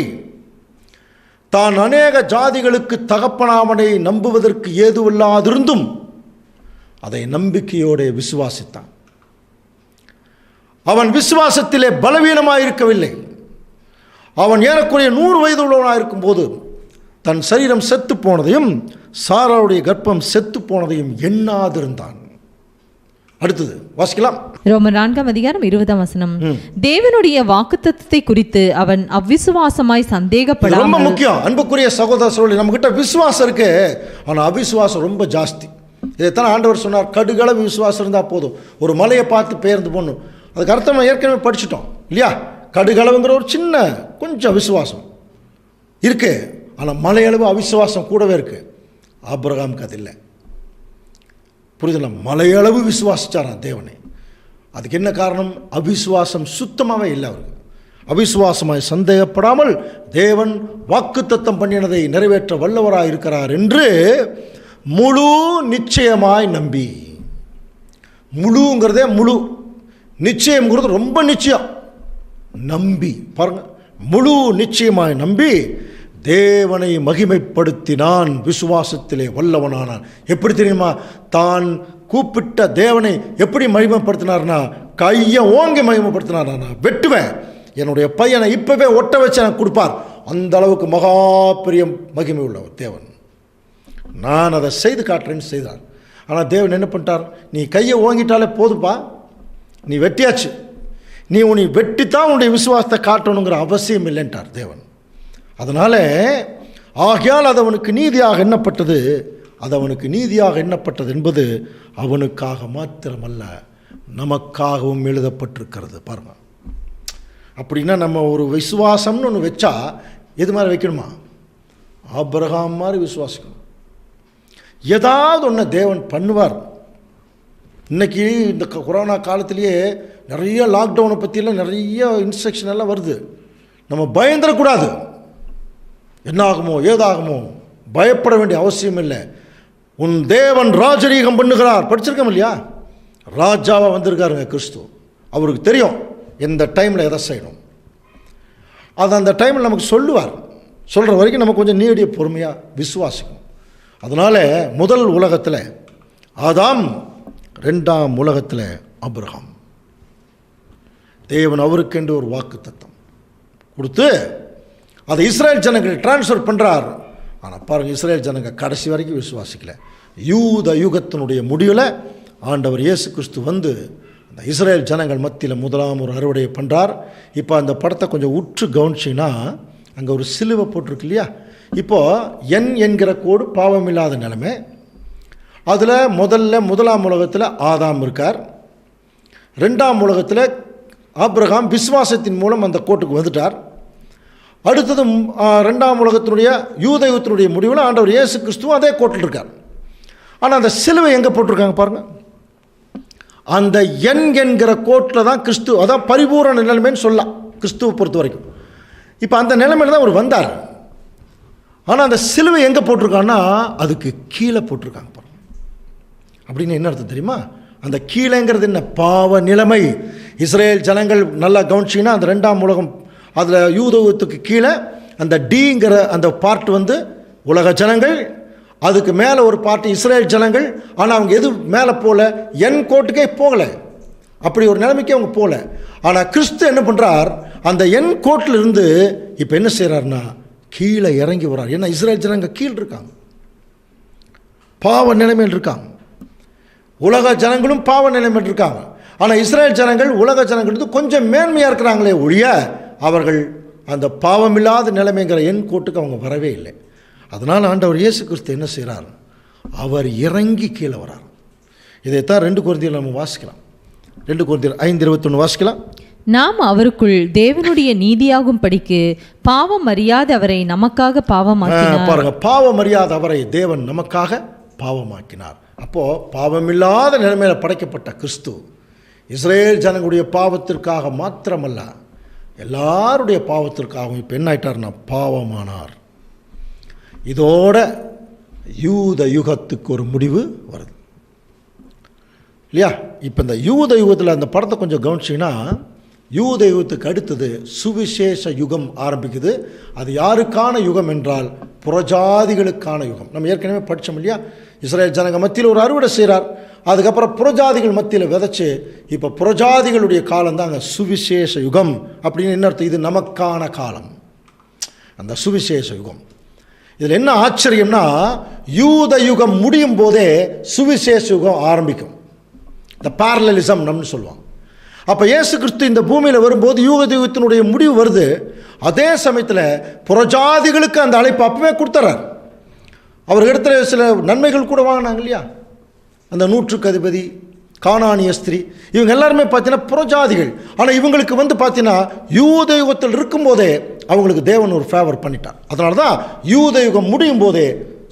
தான் அநேக ஜாதிகளுக்கு தகப்பனாமனை நம்புவதற்கு ஏதுவில்லாதிருந்தும் அதை நம்பிக்கையோடு விசுவாசித்தான். அவன் விசுவாசத்திலே பலவீனமாயிருக்கவில்லை. அவன் ஏறக்குறைய 100 வயது உள்ளவனாக இருக்கும்போது தன் சரீரம் செத்து போனதையும் சாராவுடைய கர்ப்பம் செத்து போனதையும் எண்ணாதிருந்தான். அடுத்தது வாசிக்கலாம். ரோமர் 4:20. தேவனுடைய வாக்குத்தத்தத்தை குறித்து அவன் அவ்விசுவாசமாய் சந்தேகப்படாமல். ரொம்ப முக்கியம் அன்புக்குரிய சகோதரர்களே, நம்ம கிட்ட விசுவாசம் இருக்கு, ஆனா அவிசுவாசம் ரொம்ப ஜாஸ்தி. இதைத்தான் ஆண்டவர் சொன்னார், கடுகளவு விசுவாசம் இருந்தா போதும், ஒரு மலையை பார்த்து பெயர்ந்து போடணும். அதுக்கு அர்த்தம் ஏற்கனவே படிச்சுட்டோம் இல்லையா? கடுகளவுங்கிற ஒரு சின்ன கொஞ்சம் விசுவாசம் இருக்கு, ஆனா மலையளவு அவிசுவாசம் கூடவே இருக்கு. ஆபிரகாமுக்கு அது இல்லை. புரிதல? மலையளவு விசுவாசிச்சாராம் தேவனை. அதுக்கு என்ன காரணம்? அவிசுவாசம் சுத்தமாகவே இல்லை அவருக்கு. அவிசுவாசமாய் சந்தேகப்படாமல் தேவன் வாக்குத்தத்தம் பண்ணினதை நிறைவேற்ற வல்லவராக இருக்கிறார் என்று முழு நிச்சயமாய் நம்பி. முழுங்கிறதே முழு, நிச்சயம்ங்கிறது ரொம்ப நிச்சயம். நம்பி பாருங்க, முழு நிச்சயமாய் நம்பி தேவனை மகிமைப்படுத்தினான், விசுவாசத்திலே வல்லவனானான். எப்படி தெரியுமா? தான் கூப்பிட்ட தேவனை எப்படி மகிமைப்படுத்தினார்னா, கையை ஓங்கி மகிமைப்படுத்தினார். நான் வெட்டுவேன், என்னுடைய பையனை இப்பவே ஒட்ட வச்சு எனக்கு கொடுப்பார். அந்த அளவுக்கு மகா பெரிய மகிமை உள்ளவர் தேவன். நான் அதை செய்து காட்டுறேன்னு செய்தார். ஆனால் தேவன் என்ன பண்ணிட்டார்? நீ கையை ஓங்கிட்டாலே போதுப்பா, நீ வெட்டியாச்சு, நீ உன்னை வெட்டித்தான் உன்னுடைய விசுவாசத்தை காட்டணுங்கிற அவசியம் இல்லைன்ட்டார் தேவன். அதனால ஆகையால் அது அவனுக்கு நீதியாக எண்ணப்பட்டது. அது அவனுக்கு நீதியாக எண்ணப்பட்டது என்பது அவனுக்காக மாத்திரமல்ல, நமக்காகவும் எழுதப்பட்டிருக்கிறது. பாருங்க, அப்படின்னா நம்ம ஒரு விசுவாசம்னு ஒன்று வச்சா எது மாதிரி வைக்கணுமா? ஆபிரகாம் மாதிரி விசுவாசிக்கணும். ஏதாவது ஒன்று தேவன் பண்ணுவார். இன்னைக்கு இந்த கொரோனா காலத்திலேயே நிறைய லாக்டவுனை பற்றியெல்லாம் நிறைய இன்ஸ்ட்ரக்ஷன் எல்லாம் வருது. நம்ம பயந்துடக்கூடாது. என்ன ஆகுமோ ஏதாகுமோ பயப்பட வேண்டிய அவசியம் இல்லை. உன் தேவன் ராஜரீகம் பண்ணுகிறார். படிச்சிருக்கோம் இல்லையா? ராஜாவாக வந்திருக்காருங்க கிறிஸ்து. அவருக்கு தெரியும் எந்த டைமில் எதை செய்யணும். அது அந்த டைமில் நமக்கு சொல்லுவார். சொல்கிற வரைக்கும் நம்ம கொஞ்சம் நீடிய பொறுமையாக விசுவாசிக்கணும். அதனால் முதல் உலகத்தில் ஆதாம், 2ஆம் உலகத்தில் ஆபிரகாம். தேவன் அவருக்கென்று ஒரு வாக்கு தத்தம் கொடுத்து அதை இஸ்ரேல் ஜனங்கள் டிரான்ஸ்ஃபர் பண்ணுறார். ஆனால் பாருங்கள், இஸ்ரேல் ஜனங்க கடைசி வரைக்கும் விசுவாசிக்கல. யூத யுகத்தினுடைய முடிவில் ஆண்டவர் இயேசு கிறிஸ்து அந்த இஸ்ரேல் ஜனங்கள் மத்தியில் முதலாம் ஒரு அறுவடையை பண்ணுறார். இப்போ அந்த படத்தை கொஞ்சம் உற்று கவனிச்சிங்கன்னா அங்கே ஒரு சிலுவை போட்டிருக்கு இல்லையா? இப்போது என் என்கிற கோடு பாவம் இல்லாத நிலைமை. அதில் முதலாம் உலகத்தில் ஆதாம் இருக்கார். 2ஆம் உலகத்தில் ஆபிரகாம் விசுவாசத்தின் மூலம் அந்த கோட்டுக்கு வந்துட்டார். அடுத்தது 2ஆம் உலகத்தினுடைய யூதயுகத்தினுடைய முடிவில் ஆண்டவர் இயேசு கிறிஸ்துவும் அதே கோட்டில் இருக்கார். ஆனால் அந்த சிலுவை எங்கே போட்டிருக்காங்க பாருங்கள். அந்த எண் என்கிற கோட்டில் தான் கிறிஸ்து, அதான் பரிபூரண நிலைமைன்னு சொல்லலாம் கிறிஸ்துவை பொறுத்த வரைக்கும். இப்போ அந்த நிலைமையில் தான் அவர் வந்தார். ஆனால் அந்த சிலுவை எங்கே போட்டிருக்காங்கன்னா அதுக்கு கீழே போட்டிருக்காங்க பாருங்கள். அப்படின்னு என்ன அர்த்தம் தெரியுமா? அந்த கீழேங்கிறது என்ன? பாவ நிலைமை. இஸ்ரேல் ஜனங்கள் நல்லா கவனிச்சிங்கன்னா அந்த 2ஆம் உலகம், அதில் யூதத்துக்கு கீழே அந்த டிங்கிற அந்த பார்ட் வந்து உலக ஜனங்கள், அதுக்கு மேலே ஒரு பார்ட் இஸ்ரேல் ஜனங்கள். ஆனால் அவங்க எது மேலே போகல, என் கோட்டுக்கே போகலை, அப்படி ஒரு நிலைமைக்கே அவங்க போகல. ஆனால் கிறிஸ்து என்ன பண்ணுறார், அந்த என் கோட்டில் இருந்து இப்போ என்ன செய்கிறாருன்னா கீழே இறங்கி வர்றார். ஏன்னா இஸ்ரேல் ஜனங்கள் கீழே இருக்காங்க, பாவ நிலைமையில் இருக்காங்க. உலக ஜனங்களும் பாவ நிலைமையில் இருக்காங்க. ஆனால் இஸ்ரேல் ஜனங்கள் உலக ஜனங்கள் கொஞ்சம் மேன்மையாக இருக்கிறாங்களே ஒழிய அவர்கள் அந்த பாவமில்லாத நிலைமைங்கிற என் கோட்டுக்கு அவங்க வரவே இல்லை. அதனால் ஆண்டவர் இயேசு கிறிஸ்து என்ன செய்கிறார், அவர் இறங்கி கீழே வரார். இதைத்தான் 2 கொரிந்தியர் நம்ம வாசிக்கலாம். 2 கொரிந்தியர் 5:21 வாசிக்கலாம். நாம் அவருக்குள் தேவனுடைய நீதியாகும் படிக்கு பாவம் அறியாத அவரை நமக்காக பாவமாக்கினார். பாருங்க, பாவம் அறியாத அவரை தேவன் நமக்காக பாவமாக்கினார். அப்போ பாவமில்லாத நிலைமையில் படைக்கப்பட்ட கிறிஸ்து இஸ்ரேல் ஜனங்களுடைய பாவத்திற்காக மாத்திரமல்ல, எல்லாருடைய பாவத்திற்காகவும் இப்போ என்ன ஆயிட்டார்னா பாவமானார். இதோட யூத யுகத்துக்கு ஒரு முடிவு வருது இல்லையா? இப்போ இந்த யூத யுகத்தில் அந்த படத்தை கொஞ்சம் கவனிச்சிங்கன்னா, யூத யுகத்துக்கு அடுத்தது சுவிசேஷ யுகம் ஆரம்பிக்குது. அது யாருக்கான யுகம் என்றால் புறஜாதிகளுக்கான யுகம். நம்ம ஏற்கனவே படித்தோம் இல்லையா? இஸ்ரேல் ஜனங்க மத்தியில் ஒரு அறுவடை செய்கிறார், அதுக்கப்புறம் புறஜாதிகள் மத்தியில் விதைச்சு இப்போ புறஜாதிகளுடைய காலம் தான் அங்கே சுவிசேஷ யுகம் அப்படின்னு என்ன அர்த்தம்? இது நமக்கான காலம், அந்த சுவிசேஷ யுகம். இதில் என்ன ஆச்சரியம்னா, யூத யுகம் முடியும் போதே சுவிசேஷ யுகம் ஆரம்பிக்கும். இந்த பேரலலிசம் நம்மன்னு சொல்லுவாங்க. அப்போ இயேசு கிறிஸ்து இந்த பூமியில் வரும்போது யூத யுகத்தினுடைய முடிவு வருது. அதே சமயத்தில் புறஜாதிகளுக்கு அந்த அழைப்பு அப்பவே கொடுத்துறார். அவர் இடத்துல சில நன்மைகள் கூட வாங்கினாங்க இல்லையா? அந்த 100க்கு அதிபதி, கானானிய ஸ்திரீ, இவங்க எல்லாருமே பார்த்தீங்கன்னா புறஜாதிகள். ஆனால் இவங்களுக்கு வந்து பார்த்தீங்கன்னா யூத யுகத்தில் இருக்கும்போதே அவங்களுக்கு தேவன் ஒரு ஃபேவர் பண்ணிட்டார். அதனால தான் யூத யுகம் முடியும் போதே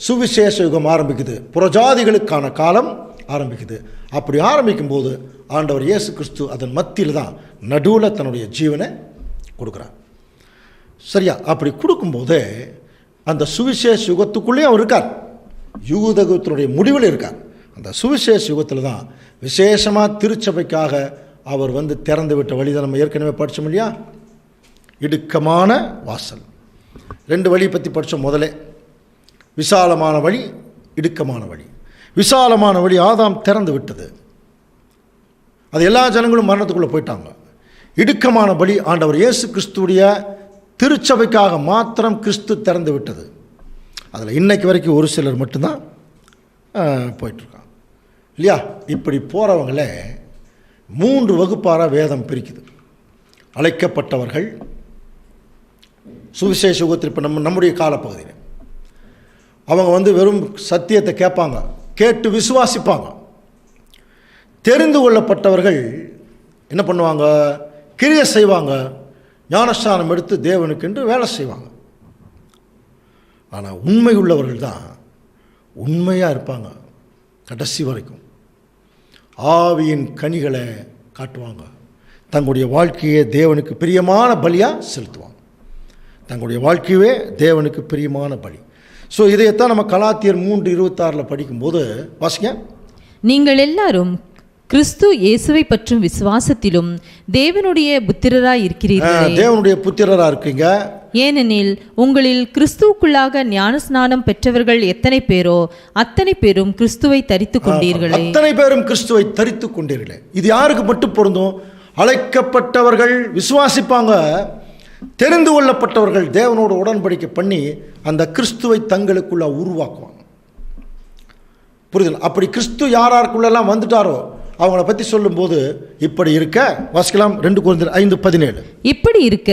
சுவிசேஷ யுகம் ஆரம்பிக்குது, புறஜாதிகளுக்கான காலம் ஆரம்பிக்குது. அப்படி ஆரம்பிக்கும் போது ஆண்டவர் இயேசு கிறிஸ்து அதன் மத்தியில் தான் நடுவில் தன்னுடைய ஜீவனை கொடுக்குறார். சரியா? அப்படி கொடுக்கும்போதே அந்த சுவிசேஷ யுகத்துக்குள்ளேயும் அவர் இருக்கார், யூத யுகத்தினுடைய முடிவில் இருக்கார். அந்த சுவிசேஷ யுகத்தில் தான் விசேஷமாக திருச்சபைக்காக அவர் வந்து திறந்து விட்ட வழி தான் நம்ம ஏற்கனவே படித்தோம் இல்லையா? இடுக்கமான வாசல். 2 வழி பற்றி படித்தோம். முதலே விசாலமான வழி, இடுக்கமான வழி. விசாலமான வழி ஆதாம் திறந்து விட்டது, அது எல்லா ஜனங்களும் மரணத்துக்குள்ளே போயிட்டாங்க. இடுக்கமான வழி ஆண்டவர் இயேசு கிறிஸ்துடைய திருச்சபைக்காக மாத்திரம் கிறிஸ்து திறந்து விட்டது. அதில் இன்னைக்கு வரைக்கும் ஒரு சிலர் மட்டும்தான் போயிட்டுருக்காங்க இல்லையா? இப்படி போகிறவங்களே 3 வகுப்பாராக வேதம் பிரிக்குது. அழைக்கப்பட்டவர்கள் சுவிசேஷ யுகத்தில் இப்போ நம்முடைய காலப்பகுதியில் அவங்க வந்து வெறும் சத்தியத்தை கேட்பாங்க, கேட்டு விசுவாசிப்பாங்க. தெரிந்து கொள்ளப்பட்டவர்கள் என்ன பண்ணுவாங்க, கிரியை செய்வாங்க, ஞானஸ்தானம் எடுத்து தேவனுக்கென்று வேலை செய்வாங்க. ஆனால் உண்மை உள்ளவர்கள் தான் உண்மையாக இருப்பாங்க கடைசி வரைக்கும். ஆவியின் கனிகளை காட்டுவாங்க, தங்களுடைய வாழ்க்கையை தேவனுக்கு பிரியமான பலியாக செலுத்துவாங்க. தங்களுடைய வாழ்க்கையே தேவனுக்கு பிரியமான பலி. ஸோ இதைத்தான் நம்ம கலாத்தியர் 3:26 படிக்கும்போது வாசிங்க. நீங்கள் எல்லாரும் கிறிஸ்து இயேசுவை பற்றும் விசுவாசத்திலும் தேவனுடைய புத்திரராய் இருக்கிறீர்கள். தேவனுடைய புத்திரராக இருக்கீங்க. ஏனெனில் உங்களில் கிறிஸ்துவுக்குள்ளாக ஞானஸ்நானம் பெற்றவர்கள் எத்தனை பேரோ அத்தனை பேரும் கிறிஸ்துவை தரித்து கொண்டீர்களே. அத்தனை பேரும் கிறிஸ்துவை தரித்து கொண்டீர்களே. இது யாருக்கு மட்டும் பொருந்தும்? அழைக்கப்பட்டவர்கள் விசுவாசிப்பாங்க, தெரிந்து கொள்ளப்பட்டவர்கள் தேவனோடு உடன்படிக்கை பண்ணி அந்த கிறிஸ்துவை தங்களுக்குள்ள உருவாக்குவாங்க. புரியுது? அப்படி கிறிஸ்து யாருக்குள்ளெல்லாம் வந்துட்டாரோ அவங்கள பற்றி சொல்லும்போது இப்படி இருக்க வாசிக்கலாம். 2 கொரிந்தியர் 5:17. இப்படி இருக்க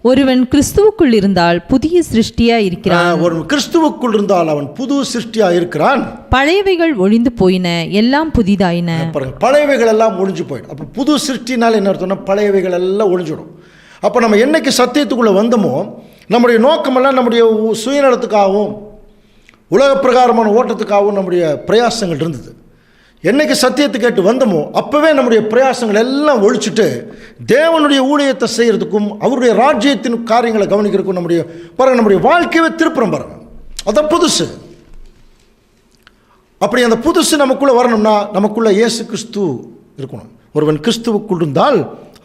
ஒருவன் கிறிஸ்துவுக்குள் இருந்தால் புதிய சிருஷ்டியா இருக்கிறான். ஒரு கிறிஸ்துவுக்குள் இருந்தால் அவன் புது சிருஷ்டியா இருக்கிறான். பழையவைகள் ஒழிந்து போயின, எல்லாம் புதிதாயின. பழையவைகள் எல்லாம் ஒழிஞ்சு போயிடும். அப்போ புது சிருஷ்டினால என்ன அர்த்தம்னா பழையவைகள் எல்லாம் ஒழிஞ்சிடும். அப்போ நம்ம என்னைக்கு சத்தியத்துக்குள்ளே வந்தோமோ நம்முடைய நோக்கமெல்லாம் நம்முடைய சுயநலத்துக்காகவும் உலக பிரகாரமான ஓட்டத்துக்காகவும் நம்முடைய பிரயாசங்கள் இருந்தது. என்னைக்கு சத்தியத்தை கேட்டு வந்தோமோ அப்போவே நம்முடைய பிரயாசங்கள் எல்லாம் ஒழிச்சுட்டு தேவனுடைய ஊழியத்தை செய்கிறதுக்கும் அவருடைய ராஜ்யத்தின் காரியங்களை கவனிக்கிறதுக்கும் நம்முடைய வாழ்க்கையவே திருப்புறம் பாருங்க. அதான் புதுசு. அப்படி அந்த புதுசு நமக்குள்ளே வரணும்னா நமக்குள்ளே இயேசு கிறிஸ்து இருக்கணும். ஒருவன் கிறிஸ்துவுக்குள் இருந்தால்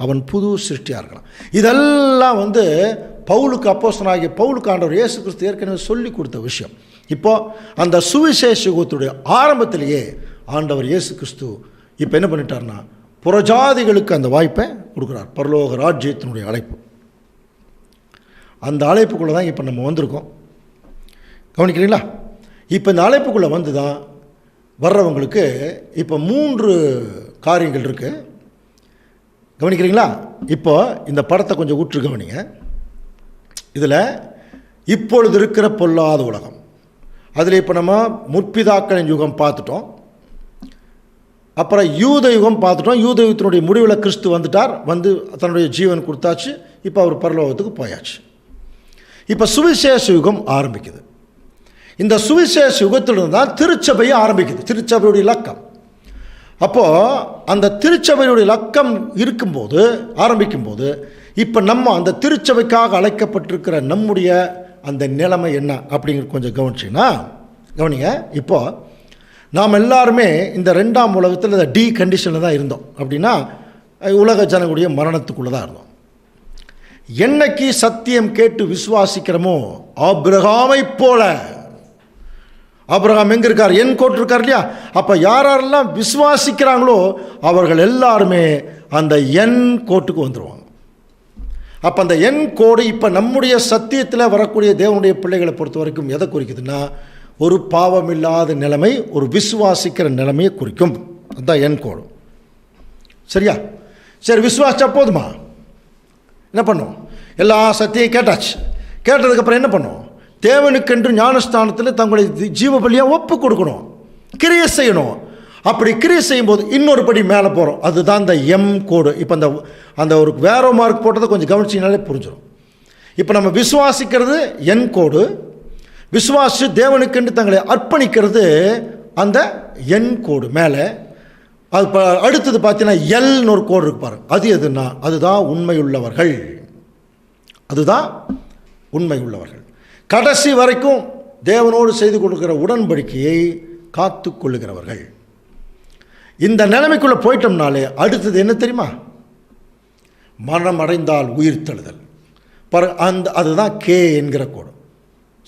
அவன் புது சிருஷ்டியாக இருக்கலாம். இதெல்லாம் பவுலுக்கு, அப்போஸ்தலனாகிய பவுலுக்கு ஆண்டவர் இயேசு கிறிஸ்து ஏற்கனவே சொல்லி கொடுத்த விஷயம். இப்போது அந்த சுவிசேஷ யுகத்துடைய ஆரம்பத்திலேயே ஆண்டவர் இயேசு கிறிஸ்து இப்போ என்ன பண்ணிட்டார்னா புறஜாதிகளுக்கு அந்த வாய்ப்பை கொடுக்குறார். பரலோக ராஜ்யத்தினுடைய அழைப்பு. அந்த அழைப்புக்குள்ளே தான் இப்போ நம்ம வந்திருக்கோம். கவனிக்கிறீங்களா? இப்போ இந்த அழைப்புக்குள்ளே வந்து தான் வர்றவங்களுக்கு இப்போ 3 காரியங்கள் இருக்குது. கவனிக்கிறீங்களா? இப்போ இந்த படத்தை கொஞ்சம் உற்று கவனிங்க. இதில் இப்பொழுது இருக்கிற பொல்லாத உலகம், அதில் இப்போ நம்ம முற்பிதாக்களின் யுகம் பார்த்துட்டோம். அப்புறம் யூத யுகம் பார்த்துட்டோம். யூத யுகத்தினுடைய முடிவில் கிறிஸ்து வந்துட்டார், வந்து தன்னுடைய ஜீவன் கொடுத்தாச்சு. இப்போ அவர் பரலோகத்துக்கு போயாச்சு. இப்போ சுவிசேஷ யுகம் ஆரம்பிக்குது. இந்த சுவிசேஷ யுகத்திலிருந்து தான் திருச்சபையை ஆரம்பிக்குது, திருச்சபையுடைய இலக்கம். அப்போது அந்த திருச்சபையுடைய இலக்கம் இருக்கும்போது, ஆரம்பிக்கும்போது இப்போ நம்ம அந்த திருச்சபைக்காக அழைக்கப்பட்டிருக்கிற நம்முடைய அந்த நிலைமை என்ன அப்படிங்கிற கொஞ்சம் கவனிச்சிங்கன்னா கவனிங்க. இப்போது நாம் எல்லாருமே இந்த 2ஆம் உலகத்தில் இந்த டி கண்டிஷனில் தான் இருந்தோம். அப்படின்னா உலக ஜனங்களுடைய மரணத்துக்குள்ளே தான் இருந்தோம். என்னைக்கு சத்தியம் கேட்டு விசுவாசிக்கிறோமோ ஆபிரகாமை போல, ஆபிரகாம் எங்கே இருக்கார்? என் கோட்டு இருக்கார் இல்லையா? அப்போ யாரெல்லாம் விசுவாசிக்கிறாங்களோ அவர்கள் எல்லாருமே அந்த என் கோட்டுக்கு வந்துடுவாங்க. அப்போ அந்த என் கோடு இப்போ நம்முடைய சத்தியத்தில் வரக்கூடிய தேவனுடைய பிள்ளைகளை பொறுத்த வரைக்கும் எதை குறிக்குதுன்னா ஒரு பாவமில்லாத நிலைமை, ஒரு விசுவாசிக்கிற நிலைமையை குறிக்கும். அதுதான் என் கோடு. சரியா? சரி, விசுவாசிச்சா போதுமா? என்ன பண்ணும்? எல்லா சத்தியம் கேட்டாச்சு. கேட்டதுக்கப்புறம் என்ன பண்ணும்? தேவனுக்கென்று ஞானஸ்தானத்தில் தங்களுடைய ஜீவபலியாக ஒப்பு கொடுக்கணும், கிரியை செய்யணும். அப்படி கிரியை செய்யும்போது இன்னொரு படி மேலே போகிறோம். அதுதான் இந்த எம் கோடு. இப்போ அந்த ஒரு வேரோ மார்க் போட்டதை கொஞ்சம் கவனிச்சிங்கனாலே புரிஞ்சிடும். இப்போ நம்ம விசுவாசிக்கிறது என் கோடு, விசுவாசி தேவனுக்கென்று தங்களை அர்ப்பணிக்கிறது அந்த என் கோடு மேலே. அது அடுத்தது பார்த்தீங்கன்னா எல்னு ஒரு கோடு இருக்கு பாருங்க. அது எதுன்னா அதுதான் உண்மையுள்ளவர்கள். அதுதான் உண்மையுள்ளவர்கள். கடைசி வரைக்கும் தேவனோடு செய்து கொடுக்கிற உடன்படிக்கையை காத்து கொள்ளுகிறவர்கள். இந்த நிலைமைக்குள்ளே போயிட்டோம்னாலே அடுத்தது என்ன தெரியுமா? மரணம் அடைந்தால் உயிர் தழுதல். அதுதான் கே என்கிற கோடு.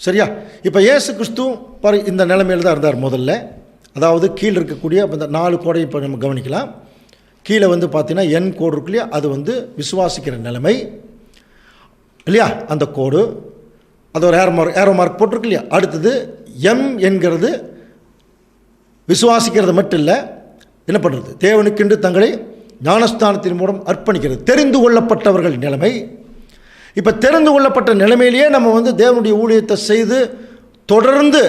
சரியா? இப்போ இயேசு கிறிஸ்து இந்த நிலைமையில் தான் இருந்தார் முதல்ல. அதாவது கீழே இருக்கக்கூடிய இந்த 4 கோடை இப்போ நம்ம கவனிக்கலாம். கீழே பார்த்தீங்கன்னா என் கோடு இருக்கு இல்லையா? அது விசுவாசிக்கிற நிலைமை இல்லையா? அந்த கோடு அது ஒரு ஏரோ மார்க் போட்டிருக்கு இல்லையா? அடுத்தது எம் என்கிறது விசுவாசிக்கிறது மட்டும் இல்லை, என்ன பண்ணுறது? தேவனுக்கென்று தங்களை ஞானஸ்தானத்தின் மூலம் அர்ப்பணிக்கிறது, தெரிந்து கொள்ளப்பட்டவர்கள் நிலைமை. இப்போ தெரிந்து கொள்ளப்பட்ட நிலைமையிலேயே நம்ம தேவனுடைய ஊழியத்தை செய்து தொடர்ந்து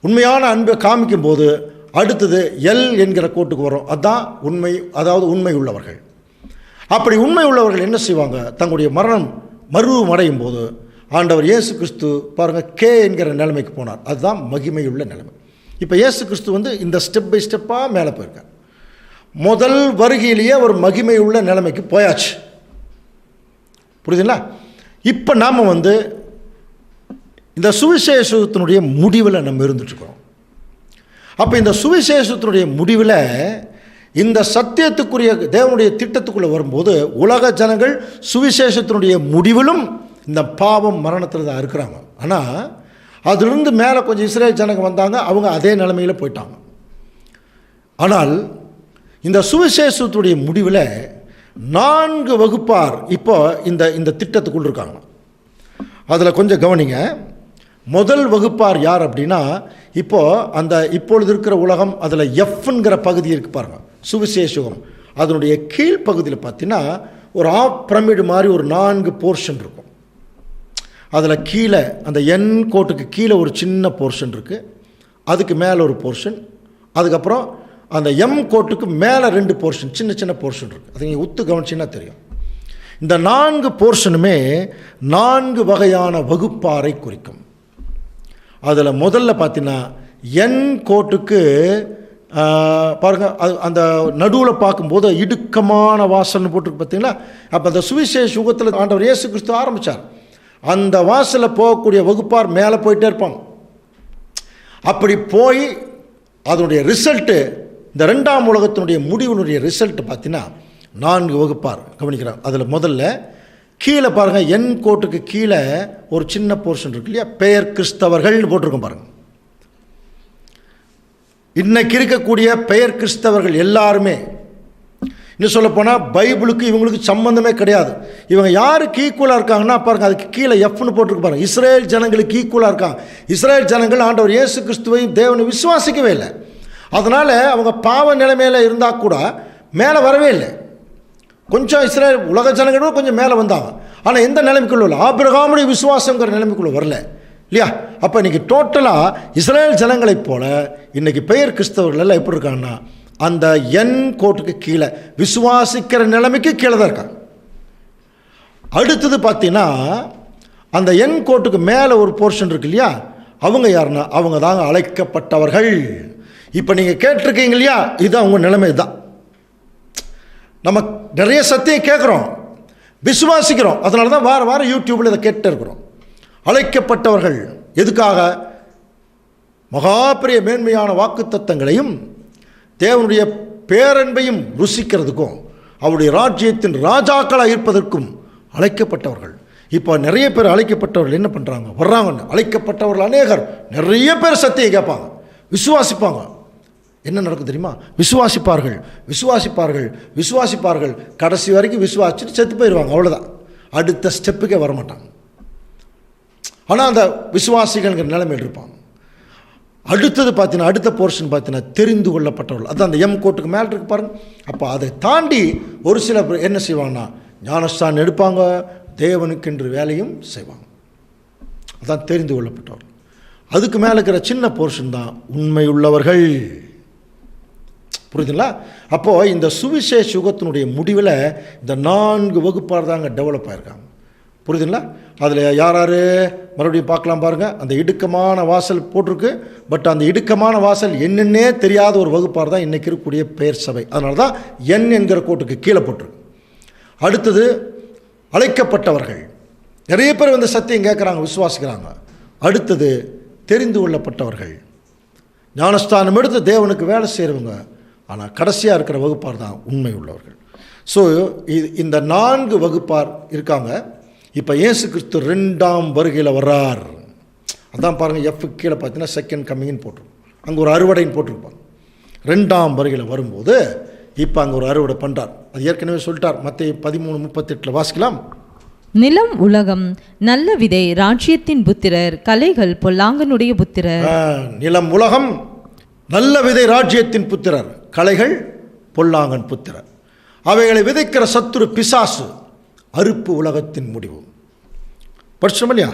உண்மையான அன்பை காமிக்கும் போது அடுத்தது எல் என்கிற கோட்டுக்கு வரும். அதுதான் உண்மை, அதாவது உண்மை உள்ளவர்கள். அப்படி உண்மை உள்ளவர்கள் என்ன செய்வாங்க? தங்களுடைய மரணம் அடையும் போது ஆண்டவர் இயேசு கிறிஸ்து பாருங்கள் கே என்கிற நிலைமைக்கு போனார். அதுதான் மகிமையுள்ள நிலைமை. இப்போ இயேசு கிறிஸ்து இந்த ஸ்டெப் பை ஸ்டெப்பாக மேலே போயிருக்கார். முதல் வருகையிலேயே ஒரு மகிமையுள்ள நிலைமைக்கு போயாச்சு. புரியுதுங்களா? இப்போ நாம் இந்த சுவிசேஷத்தினுடைய முடிவில் நம்ம இருந்துட்டுருக்கோம். அப்போ இந்த சுவிசேஷத்தினுடைய முடிவில் இந்த சத்தியத்துக்குரிய தேவனுடைய திட்டத்துக்குள்ளே வரும்போது உலக ஜனங்கள் சுவிசேஷத்தினுடைய முடிவிலும் இந்த பாவம் மரணத்தில் தான் இருக்கிறாங்க. ஆனால் அதிலிருந்து மேலே கொஞ்சம் இஸ்ரேல் ஜனங்க வந்தாங்க, அவங்க அதே நிலைமையில் போயிட்டாங்க. ஆனால் இந்த சுவிசேஷத்துடைய முடிவில் 4 வகுப்பார் இப்போ இந்த திட்டத்துக்குள் இருக்காங்க. அதில் கொஞ்சம் கவனிங்க. முதல் வகுப்பார் யார் அப்படின்னா இப்பொழுது இருக்கிற உலகம், அதில் எஃப்ங்கிற பகுதி இருக்கு பாருங்கள், சுவிசேஷம். அதனுடைய கீழ்ப்பகுதியில் பார்த்தீங்கன்னா ஒரு பிரமிடு மாதிரி ஒரு 4 போர்ஷன் இருக்கும். அதில் கீழே அந்த என் கோட்டுக்கு கீழே ஒரு சின்ன போர்ஷன் இருக்குது, அதுக்கு மேலே ஒரு போர்ஷன், அதுக்கப்புறம் அந்த எம் கோட்டுக்கு மேலே 2 போர்ஷன், சின்ன சின்ன போர்ஷன் இருக்குது. அது நீங்கள் உத்து கவனிச்சின்னா தெரியும். இந்த 4 போர்ஷனுமே 4 வகையான வகுப்பாரை குறிக்கும். அதில் முதல்ல பார்த்தீங்கன்னா என் கோட்டுக்கு பாருங்கள், அது அந்த நடுவில் பார்க்கும்போது இடுக்கமான வாசல்னு போட்டுருக்கு பார்த்தீங்களா? அப்போ அந்த சுவிசேஷ யுகத்தில் ஆண்டவர் இயேசு கிறிஸ்து ஆரம்பித்தார். அந்த வாசலில் போகக்கூடிய வகுப்பார் மேலே போயிட்டே இருப்பாங்க. அப்படி போய் அதனுடைய ரிசல்ட்டு, இந்த 2ஆம் உலகத்தினுடைய முடிவினுடைய ரிசல்ட்டு பார்த்தீங்கன்னா 4 வகுப்பார் கவனிக்கிறாங்க. அதில் முதல்ல கீழே பாருங்கள், என் கோட்டுக்கு கீழே ஒரு சின்ன போர்ஷன் இருக்கு இல்லையா, பெயர் கிறிஸ்தவர்கள்னு போட்டிருக்கோம் பாருங்கள். இன்னைக்கு இருக்கக்கூடிய பெயர் கிறிஸ்தவர்கள் எல்லாருமே, இன்னும் சொல்லப்போனால் பைபிளுக்கு இவங்களுக்கு சம்பந்தமே கிடையாது. இவங்க யாருக்கு ஈக்குவலாக இருக்காங்கன்னா பாருங்க, அதுக்கு கீழே எஃப்னு போட்டிருக்கு பாருங்க, இஸ்ரேல் ஜனங்களுக்கு ஈக்குவலாக இருக்காங்க. இஸ்ரேல் ஜனங்கள் ஆண்டவர் இயேசு கிறிஸ்துவை தேவனை விசுவாசிக்கவே இல்லை. அதனால் அவங்க பாவ நிலைமையில் இருந்தால் கூட மேலே வரவே இல்லை. கொஞ்சம் இஸ்ரேல் உலக ஜனங்களோட கொஞ்சம் மேலே வந்தாங்க. ஆனால் எந்த நிலைமைக்குள்ள இல்லை, ஆபிரகாமுடைய விசுவாசங்கிற நிலைமைக்குள்ளே வரல இல்லையா. அப்போ இன்றைக்கி டோட்டலாக இஸ்ரேல் ஜனங்களைப் போல இன்றைக்கி பெயர் கிறிஸ்தவர்கள் எல்லாம் எப்படி இருக்காங்கன்னா அந்த என் கோட்டுக்கு கீழே விசுவாசிக்கிற நிலைமைக்கு கீழே தான் இருக்காங்க. அடுத்தது பார்த்தீங்கன்னா அந்த என் கோட்டுக்கு மேலே ஒரு போர்ஷன் இருக்கு இல்லையா, அவங்க யாருன்னா அவங்க தாங்க அழைக்கப்பட்டவர்கள். இப்போ நீங்கள் கேட்டிருக்கீங்க இல்லையா, இதுதான் அவங்க நிலைமை தான். நம்ம நிறைய சத்தியம் கேட்குறோம், விசுவாசிக்கிறோம், அதனால தான் வார வாரம் யூடியூப்பில் இதை கேட்டு இருக்கிறோம். அழைக்கப்பட்டவர்கள் எதுக்காக? மகாபெரிய மேன்மையான வாக்குத்தத்தங்களையும் தேவனுடைய பேரன்பையும் ருசிக்கிறதுக்கும் அவருடைய ராஜ்யத்தின் ராஜாக்களாக இருப்பதற்கும் அழைக்கப்பட்டவர்கள். இப்போ நிறைய பேர் அழைக்கப்பட்டவர்கள் என்ன பண்ணுறாங்க, வர்றாங்கன்னு அழைக்கப்பட்டவர்கள் அநேகர் நிறைய பேர் சத்தியம் கேட்பாங்க, விசுவாசிப்பாங்க. என்ன நடக்கும் தெரியுமா? விசுவாசிப்பார்கள் விசுவாசிப்பார்கள் விசுவாசிப்பார்கள், கடைசி வரைக்கும் விசுவாசிச்சுட்டு செத்து போயிடுவாங்க, அவ்வளோதான். அடுத்த ஸ்டெப்புக்கே வரமாட்டாங்க. ஆனால் அந்த விசுவாசிகள்ங்கிற நிலைமையில் இருப்பாங்க. அடுத்தது பார்த்தீங்கன்னா அடுத்த போர்ஷன் பார்த்தீங்கன்னா தெரிந்து கொள்ளப்பட்டவர்கள், அதான் அந்த எம் கோட்டுக்கு மேலே இருக்கு பாருங்க. அப்போ அதை தாண்டி ஒரு சில பேர் என்ன செய்வாங்கன்னா ஞானஸ்தானம் எடுப்பாங்க, தேவனுக்கென்று வேலையும் செய்வாங்க. அதான் தெரிந்து கொள்ளப்பட்டவர்கள். அதுக்கு மேலே இருக்கிற சின்ன போர்ஷன் தான் உண்மை உள்ளவர்கள். புரியுதுங்களா? அப்போது இந்த சுவிசேஷ யுகத்தினுடைய முடிவில் இந்த 4 வகுப்பார் தாங்க டெவலப் ஆகிருக்காங்க. புரியுதுங்களா? அதில் யார் யார் மறுபடியும் பார்க்கலாம் பாருங்கள். அந்த இடுக்கமான வாசல் போட்டிருக்கு, பட் அந்த இடுக்கமான வாசல் என்னென்னே தெரியாத ஒரு வகுப்பார் தான் இன்றைக்கி இருக்கக்கூடிய பெயர் சபை. அதனால தான் என் என்கிற கோட்டுக்கு கீழே போட்டிருக்கு. அடுத்தது அழைக்கப்பட்டவர்கள், நிறைய பேர் வந்து சத்தியம் கேட்குறாங்க, விசுவாசிக்கிறாங்க. அடுத்தது தெரிந்து கொள்ளப்பட்டவர்கள், ஞானஸ்தானம் எடுத்து தேவனுக்கு வேலை செய்கிறவங்க. ஆனால் கடைசியாக இருக்கிற வகுப்பார் தான் உண்மை உள்ளவர்கள். ஸோ இந்த 4 வகுப்பார் இருக்காங்க. இப்போ இயேசு கிறிஸ்து 2ஆம் வருகையில் வர்றார். அதான் பாருங்கள், எஃப் கீழே பார்த்தீங்கன்னா செகண்ட் கம்மிங்னு போட்டிருக்கும், அங்கே ஒரு அறுவடைன்னு போட்டிருப்பாங்க. 2ஆம் வருகையில் வரும்போது இப்போ அங்கே ஒரு அறுவடை பண்ணுறார். அது ஏற்கனவே சொல்லிட்டார், மத்தேயு 13:38 வாசிக்கலாம். நிலம் உலகம் நல்ல விதை ராஜ்யத்தின் புத்திரர், கலைகள் பொல்லாங்கனுடைய புத்திரர். நிலம் உலகம் நல்ல விதை ராஜ்யத்தின் புத்திரர், கலைகள் பொல்லாங்கன் புத்திரர். அவைகளை விதைக்கிற சத்துரு பிசாசு, அறுப்பு உலகத்தின் முடிவு. படிச்சோம் இல்லையா?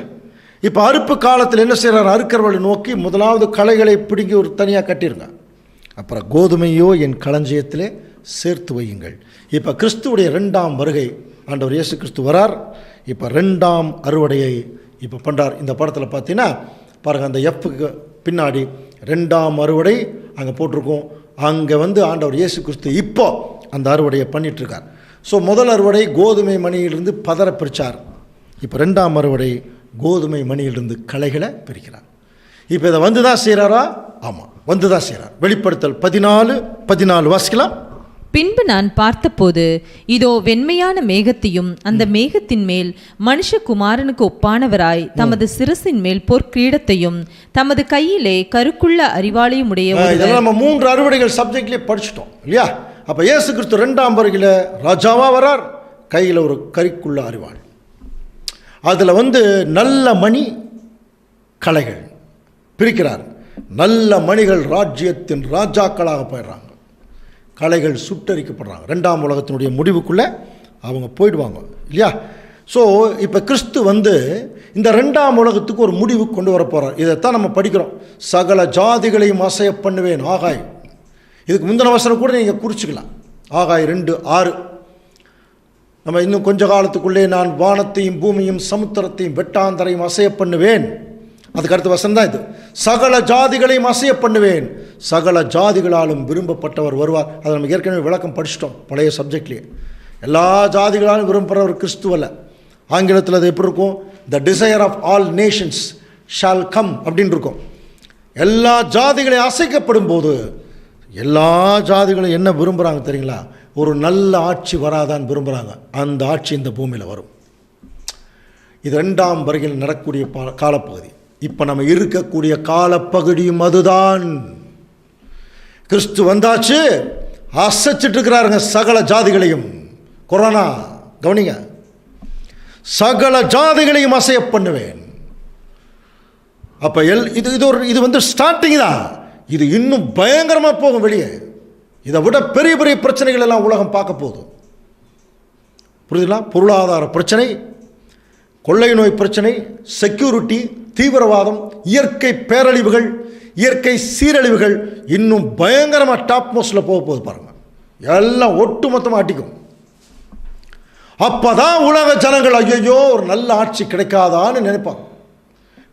இப்போ அறுப்பு காலத்தில் என்ன செய்கிறார்? அறுக்கிறவர்களை நோக்கி முதலாவது களைகளை பிடுங்கி ஒரு தனியாக கட்டிருங்க, அப்புறம் கோதுமையோ என் களஞ்சியத்திலே சேர்த்து வையுங்கள். இப்போ கிறிஸ்துவுடைய 2ஆம் வருகை, ஆண்டவர் இயேசு கிறிஸ்து வரார். இப்போ 2ஆம் அறுவடையை இப்போ பண்ணுறார். இந்த படத்தில் பார்த்தீங்கன்னா பாருங்கள், அந்த எஃப்க்கு பின்னாடி 2ஆம் அறுவடை அங்கே போட்டிருக்கோம். அங்கே வந்து ஆண்டவர் இயேசு கிறிஸ்து இப்போ அந்த அறுவடையை பண்ணிகிட்ருக்கார். ஸோ முதல் அறுவடை கோதுமை மணியிலிருந்து பதற பிரித்தார். இப்போ 2ஆம் அறுவடை கோதுமை மணியிலிருந்து களைகளை பிரிக்கிறார். இப்போ இதை வந்து தான் செய்கிறாரா? ஆமாம், வந்து தான் செய்கிறார். வெளிப்படுத்தல் 14:14 வாசிக்கலாம். பின்பு நான் பார்த்தபோது இதோ வெண்மையான மேகத்தையும், அந்த மேகத்தின் மேல் மனுஷகுமாரனுக்கு ஒப்பானவராய் தமது சிரசின் மேல் பொற்கிரீடத்தையும் தமது கையிலே கருக்குள்ள அறிவாளையும் உடைய. இதெல்லாம் நம்ம 3 அறுவடைகள் சப்ஜெக்ட்லேயே படிச்சிட்டோம் இல்லையா? அப்போ இயேசு கிறிஸ்து 2ஆம் வருகையில் ராஜாவாக வரார், கையில் ஒரு கருக்குள்ள அறிவாள். அதில் வந்து நல்ல மணி களைகள் பிரிக்கிறார். நல்ல மணிகள் ராஜ்யத்தின் ராஜாக்களாக போயிடுறாங்க, களைகள் சுட்டரிக்கப்படுறாங்க. 2ஆம் உலகத்தினுடைய முடிவுக்குள்ளே அவங்க போயிடுவாங்க இல்லையா? ஸோ இப்போ கிறிஸ்து வந்து இந்த 2ஆம் உலகத்துக்கு ஒரு முடிவு கொண்டு வர போகிறார். இதைத்தான் நம்ம படிக்கிறோம். சகல ஜாதிகளையும் அசைய பண்ணுவேன், ஆகாய். இதுக்கு முந்தின வசனம் கூட நீங்கள் குறிச்சிக்கலாம், ஆகாய் 2:6. நம்ம இன்னும் கொஞ்ச காலத்துக்குள்ளே நான் வானத்தையும் பூமியும் சமுத்திரத்தையும் வெட்டாந்தரையும் அசைய பண்ணுவேன். அதுக்கு அடுத்த வசனம் தான் இது. சகல ஜாதிகளையும் அசைய பண்ணுவேன், சகல ஜாதிகளாலும் விரும்பப்பட்டவர் வருவார். அதை நம்ம ஏற்கனவே விளக்கம் படிச்சிட்டோம் பழைய சப்ஜெக்ட்லேயே. எல்லா ஜாதிகளாலும் விரும்புகிறவர் கிறிஸ்துவல்ல. ஆங்கிலத்தில் அது எப்படி இருக்கும்? The desire of all nations shall come அப்படின்னு இருக்கும். எல்லா ஜாதிகளையும் அசைக்கப்படும் போது எல்லா ஜாதிகளும் என்ன விரும்புகிறாங்க தெரியுங்களா? ஒரு நல்ல ஆட்சி வராதான்னு விரும்புகிறாங்க. அந்த ஆட்சி இந்த பூமியில் வரும். இது 2ஆம் வருகையில் நடக்கக்கூடிய காலப்பகுதி. இப்போ நம்ம இருக்கக்கூடிய காலப்பகுதியும் அதுதான். கிறிஸ்து வந்தாச்சு, அசைச்சிட்டு இருக்கிறாருங்க சகல ஜாதிகளையும். கொரோனா கவனிங்க, சகல ஜாதிகளையும் அசைய பண்ணுவேன். அப்போ இது வந்து ஸ்டார்டிங் தான். இது இன்னும் பயங்கரமாக போகும் வெளியே. இதை விட பெரிய பெரிய பிரச்சனைகள் எல்லாம் உலகம் பார்க்க போகுது. புரியுதுங்களா? பொருளாதார பிரச்சனை, கொள்ளை நோய் பிரச்சனை, செக்யூரிட்டி, தீவிரவாதம், இயற்கை பேரழிவுகள், இயற்கை சீரழிவுகள் இன்னும் பயங்கரமாக டாப் மோஸ்டில் போக போகுது பாருங்க. எல்லாம் ஒட்டு மொத்தமாக அடிக்கும். அப்போதான் உலக ஜனங்கள் ஐயோ ஒரு நல்ல ஆட்சி கிடைக்காதான்னு நினைப்பாங்க.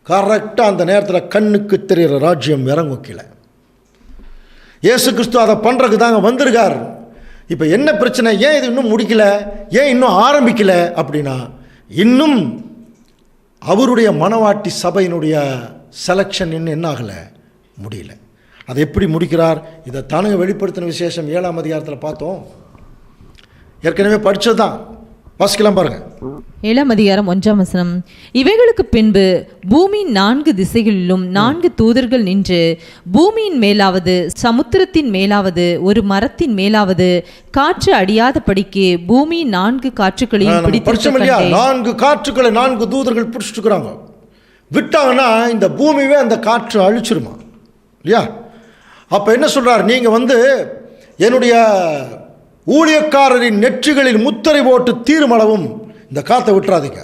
கரெக்டாக அந்த நேரத்தில் கண்ணுக்கு தெரிகிற ராஜ்யம் இறங்கும் கீழே. இயேசு கிறிஸ்து அதை பண்ணுறதுக்கு தாங்க வந்திருக்கார். இப்போ என்ன பிரச்சனை? ஏன் இது இன்னும் முடிக்கல, ஏன் இன்னும் ஆரம்பிக்கல அப்படின்னா, இன்னும் அவருடைய மனவாட்டி சபையினுடைய செலெக்ஷன் இன்னும் என்ன ஆகலை, முடியல. அதை எப்படி முடிக்கிறார்? இதை தானுங்க வெளிப்படுத்தின விசேஷம் 7ஆம் அதிகாரத்தில் பார்த்தோம். ஏற்கனவே படித்தது தான், வாசிக்கலாம் பாருங்க. 7ஆம் அதிகாரம் 1ஆம் வசனம். இவைகளுக்கு பின்பு பூமியின் 4 திசைகளிலும் 4 தூதர்கள் நின்று, பூமியின் மேலாவது சமுத்திரத்தின் மேலாவது ஒரு மரத்தின் மேலாவது காற்று அடியாதபடிக்கு பூமியின் 4 காற்றுகளையும் பிடித்திருக்க 4 காற்றுகளை 4 தூதர்கள் பிடிச்சிட்டு இருக்கிறாங்க. விட்டாங்கன்னா இந்த பூமியே அந்த காற்று அழிச்சிருமா இல்லையா? அப்போ என்ன சொல்றார்? நீங்கள் வந்து என்னுடைய ஊழியக்காரரின் நெற்றிகளில் முத்திரை போட்டு தீருமளவும் இந்த காற்றை விட்டுறாதீங்க.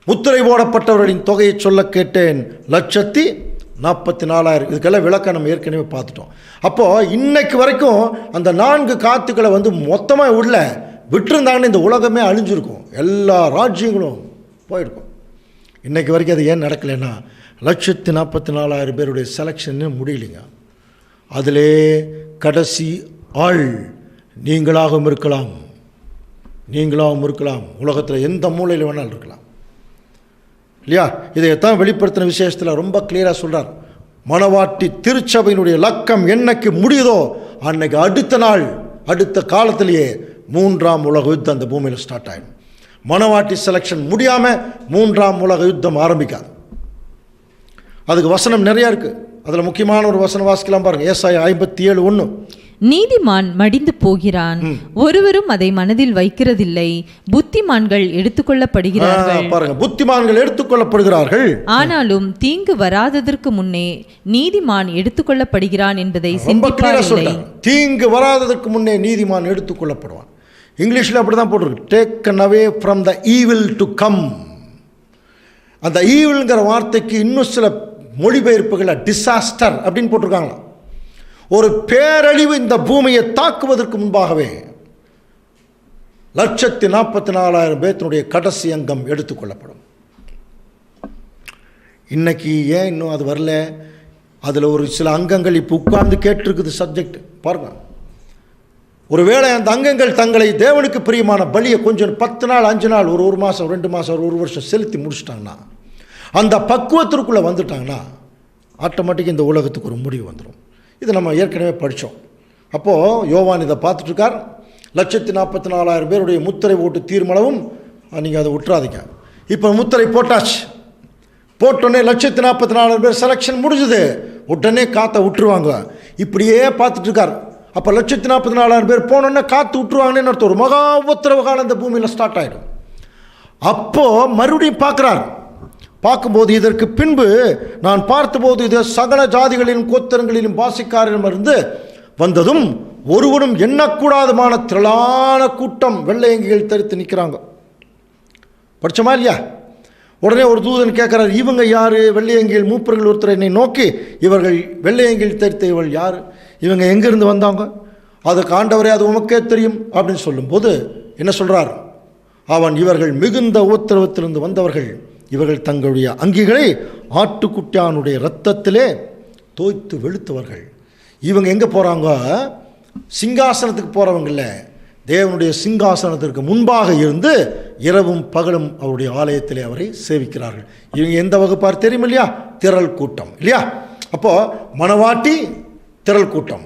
முத்திரை போடப்பட்டவர்களின் தொகையை சொல்ல கேட்டேன், 1,44,000. இதுக்கெல்லாம் விளக்கம் நம்ம ஏற்கனவே பார்த்துட்டோம். அப்போது இன்னைக்கு வரைக்கும் அந்த 4 காற்றுக்களை வந்து மொத்தமாக உள்ள விட்டுருந்தாங்கன்னு இந்த உலகமே அழிஞ்சிருக்கும், எல்லா ராஜ்யங்களும் போயிருக்கும். இன்றைக்கு வரைக்கும் அது ஏன் நடக்கலைன்னா, 1,44,000 பேருடைய செலெக்ஷன்னு முடியலைங்க. அதிலே கடைசி ஆள் நீங்களாகவும் இருக்கலாம், நீங்களாகவும் இருக்கலாம். உலகத்தில் எந்த மூலையில் வேணாலும் இருக்கலாம் இல்லையா? இதைத்தான் வெளிப்படுத்தின விசேஷத்தில் ரொம்ப கிளியராக சொல்கிறார். மணவாட்டி திருச்சபையினுடைய லக்கம் என்னைக்கு முடியுதோ அன்னைக்கு அடுத்த நாள், அடுத்த காலத்திலேயே 3ஆம் உலக யுத்தம் அந்த பூமியில் ஸ்டார்ட் ஆகிடும். மணவாட்டி செலெக்ஷன் முடியாமல் 3ஆம் உலக யுத்தம் ஆரம்பிக்காது. அதுக்கு வசனம் நிறையா இருக்குது. அதில் முக்கியமான ஒரு வசனம் வாசிக்கலாம் பாருங்கள். ஏசாயா 57:1. நீதிமான் மடிந்து போகிறான், ஒருவரும் அதை மனதில் வைக்கிறதில்லை. புத்திமான்கள் எடுத்துக்கொள்ளப்படுகிறார்கள். பாருங்க, புத்திமான்கள் எடுத்துக்கொள்ளப்படுகிறார்கள். ஆனாலும் தீங்கு வராததற்கு முன்னே நீதிமான் எடுத்துக்கொள்ளப்படுகிறான் என்பதை சிந்திப்பாரில்லை. தீங்கு வராததற்கு முன்னே நீதிமான் எடுத்துக்கொள்ளப்படுவான். இங்கிலீஷில் அப்படி தான் போட்டிருக்கு, taken away from the evil to come. அந்த ஈவில்ங்கிற வார்த்தைக்கு இன்னும் சில மொழிபெயர்ப்புகளை டிசாஸ்டர் அப்படின்னு போட்டிருக்காங்களா. ஒரு பேரழிவு இந்த பூமியை தாக்குவதற்கு முன்பாகவே 1,44,000 பேத்தினுடைய கடைசி அங்கம் எடுத்துக்கொள்ளப்படும். இன்னைக்கு ஏன் இன்னும் அது வரல? அதில் ஒரு சில அங்கங்கள் இப்போ உட்கார்ந்து கேட்டிருக்குது சப்ஜெக்ட் பாருங்க. ஒருவேளை அந்த அங்கங்கள் தங்களை தேவனுக்கு பிரியமான பலியை கொஞ்சம் 10 நாள் 5 நாள் ஒரு மாதம் 2 மாதம் 1 வருஷம் செலுத்தி முடிச்சிட்டாங்கன்னா, அந்த பக்குவத்திற்குள்ளே வந்துட்டாங்கன்னா ஆட்டோமேட்டிக்காக இந்த உலகத்துக்கு ஒரு முடிவு வந்துடும். இது நம்ம ஏற்கனவே படித்தோம். அப்போது யோவான் இதை பார்த்துட்ருக்கார். 1,44,000 பேருடைய முத்திரை போட்டு தீர்மளவும் நீங்கள் அதை விட்டுறாதீங்க. இப்போ முத்திரை போட்டாச்சு, போட்டோன்னே 1,44,000 பேர் செலெக்ஷன் முடிஞ்சுது, உடனே காற்றை விட்டுருவாங்க. இப்படியே பார்த்துட்ருக்கார். அப்போ 1,44,000 பேர் போனோன்னே காற்று விட்டுருவாங்கன்னு அர்த்தம். ஒரு மகா உபத்திரவ காலம் இந்த பூமியில் ஸ்டார்ட் ஆகிடும். அப்போது மறுபடியும் பார்க்குறார். பார்க்கும்போது, இதற்கு பின்பு நான் பார்த்தபோது இது சகல ஜாதிகளிலும் கோத்திரங்களிலும் பாசிக்காரிடமிருந்து வந்ததும் ஒருவனும் எண்ணக்கூடாதுமான திரளான கூட்டம் வெள்ளையங்கிகள் தரித்து நிற்கிறாங்க. படித்தோமா இல்லையா? உடனே ஒரு தூதன் கேட்குறாரு, இவங்க யார்? வெள்ளையங்கிகள் மூப்பர்கள் ஒருத்தர் என்னை நோக்கி, இவர்கள் வெள்ளையங்கில் தரித்த இவள் யார்? இவங்க எங்கேருந்து வந்தாங்க? அதுக்கு ஆண்டவரே அது உமக்கே தெரியும் அப்படின்னு சொல்லும்போது என்ன சொல்கிறார்? அவன் இவர்கள் மிகுந்த உத்தரவத்திலிருந்து வந்தவர்கள், இவர்கள் தங்களுடைய அங்கிகளை ஆட்டுக்குட்டியானுடைய இரத்தத்திலே தோய்த்து வெளுத்தவர்கள். இவங்க எங்கே போகிறாங்க? சிங்காசனத்துக்கு போகிறவங்கள, தேவனுடைய சிங்காசனத்திற்கு முன்பாக இருந்து இரவும் பகலும் அவருடைய ஆலயத்திலே அவரை சேவிக்கிறார்கள். இவங்க எந்த வகுப்பார் தெரியும் இல்லையா? திரள் கூட்டம் இல்லையா? அப்போது மணவாட்டி திரள் கூட்டம்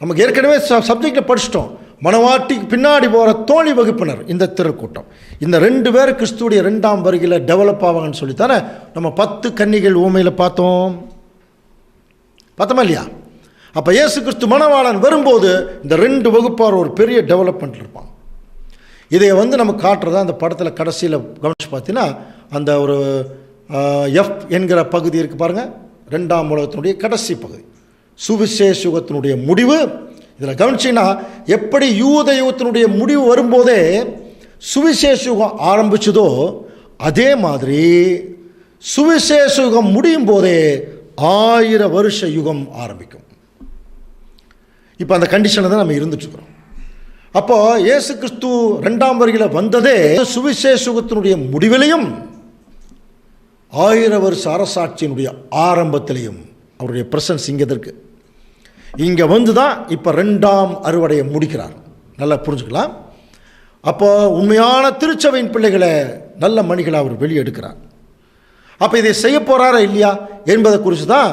நமக்கு ஏற்கனவே சப்ஜெக்டில் படிச்சிட்டோம். மணவாட்டிக்கு பின்னாடி போகிற தோழி வகுப்பினர் இந்த திரள் கூட்டம். இந்த 2 பேர் கிறிஸ்துவுடைய 2ஆம் வருகையில் டெவலப் ஆவாங்கன்னு சொல்லித்தானே நம்ம 10 கன்னிகள் ஊமையில் பார்த்தோமா இல்லையா? அப்போ இயேசு கிறிஸ்து மணவாளன் வரும்போது இந்த 2 வகுப்பார் ஒரு பெரிய டெவலப்மெண்ட் இருப்பாங்க. இதை நம்ம காட்டுறதா அந்த படத்தில் கடைசியில் கவனிச்சு பார்த்தீங்கன்னா அந்த ஒரு எஃப் என்கிற பகுதி இருக்குது பாருங்கள். 2ஆம் உலகத்தினுடைய கடைசி பகுதி, சுவிசேஷ யுகத்தினுடைய முடிவு. இதில் கவனிச்சிங்கன்னா எப்படி யூத யுகத்தினுடைய முடிவு வரும்போதே சுவிசேஷ யுகம் ஆரம்பிச்சதோ அதே மாதிரி சுவிசேஷ யுகம் முடியும் போதே 1000 வருஷ யுகம் ஆரம்பிக்கும். இப்போ அந்த கண்டிஷனில் தான் நம்ம இருந்துட்டுருக்கிறோம். அப்போ இயேசு கிறிஸ்து 2ஆம் வருகையில் வந்ததே சுவிசேஷ யுகத்தினுடைய முடிவிலையும் 1000 வருஷ அரசாட்சியினுடைய ஆரம்பத்திலையும் அவருடைய பிரசன்ஸ் இங்கே இருக்குது. இங்கே வந்து தான் இப்போ 2ஆம் அறுவடையை முடிக்கிறார். நல்லா புரிஞ்சுக்கலாம். அப்போ உண்மையான திருச்சபையின் பிள்ளைகளை நல்ல மணிகளை அவர் வெளியெடுக்கிறார். அப்போ இதை செய்ய போகிறாரா இல்லையா என்பதை குறித்து தான்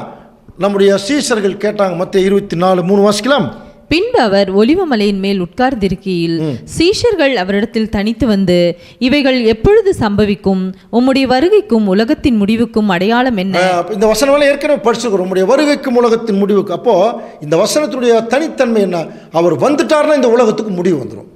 நம்முடைய சீஷர்கள் கேட்டாங்க. மத்தேயு 24:3 வாசிக்கலாம். பின்பு அவர் ஒலிவமலையின் மேல் உட்கார்ந்திருக்கையில் சீஷர்கள் அவரிடத்தில் தனித்து வந்து, இவைகள் எப்பொழுது சம்பவிக்கும்? உம்முடைய வருகைக்கும் உலகத்தின் முடிவுக்கும் அடையாளம் என்ன? இந்த வசனம் ஏற்கனவே படிச்சிருக்கிறோம். உம்முடைய வருகைக்கும் உலகத்தின் முடிவுக்கு. அப்போ இந்த வசனத்துடைய தனித்தன்மை என்ன? அவர் வந்துட்டார்னா இந்த உலகத்துக்கு முடிவு வந்துடும்.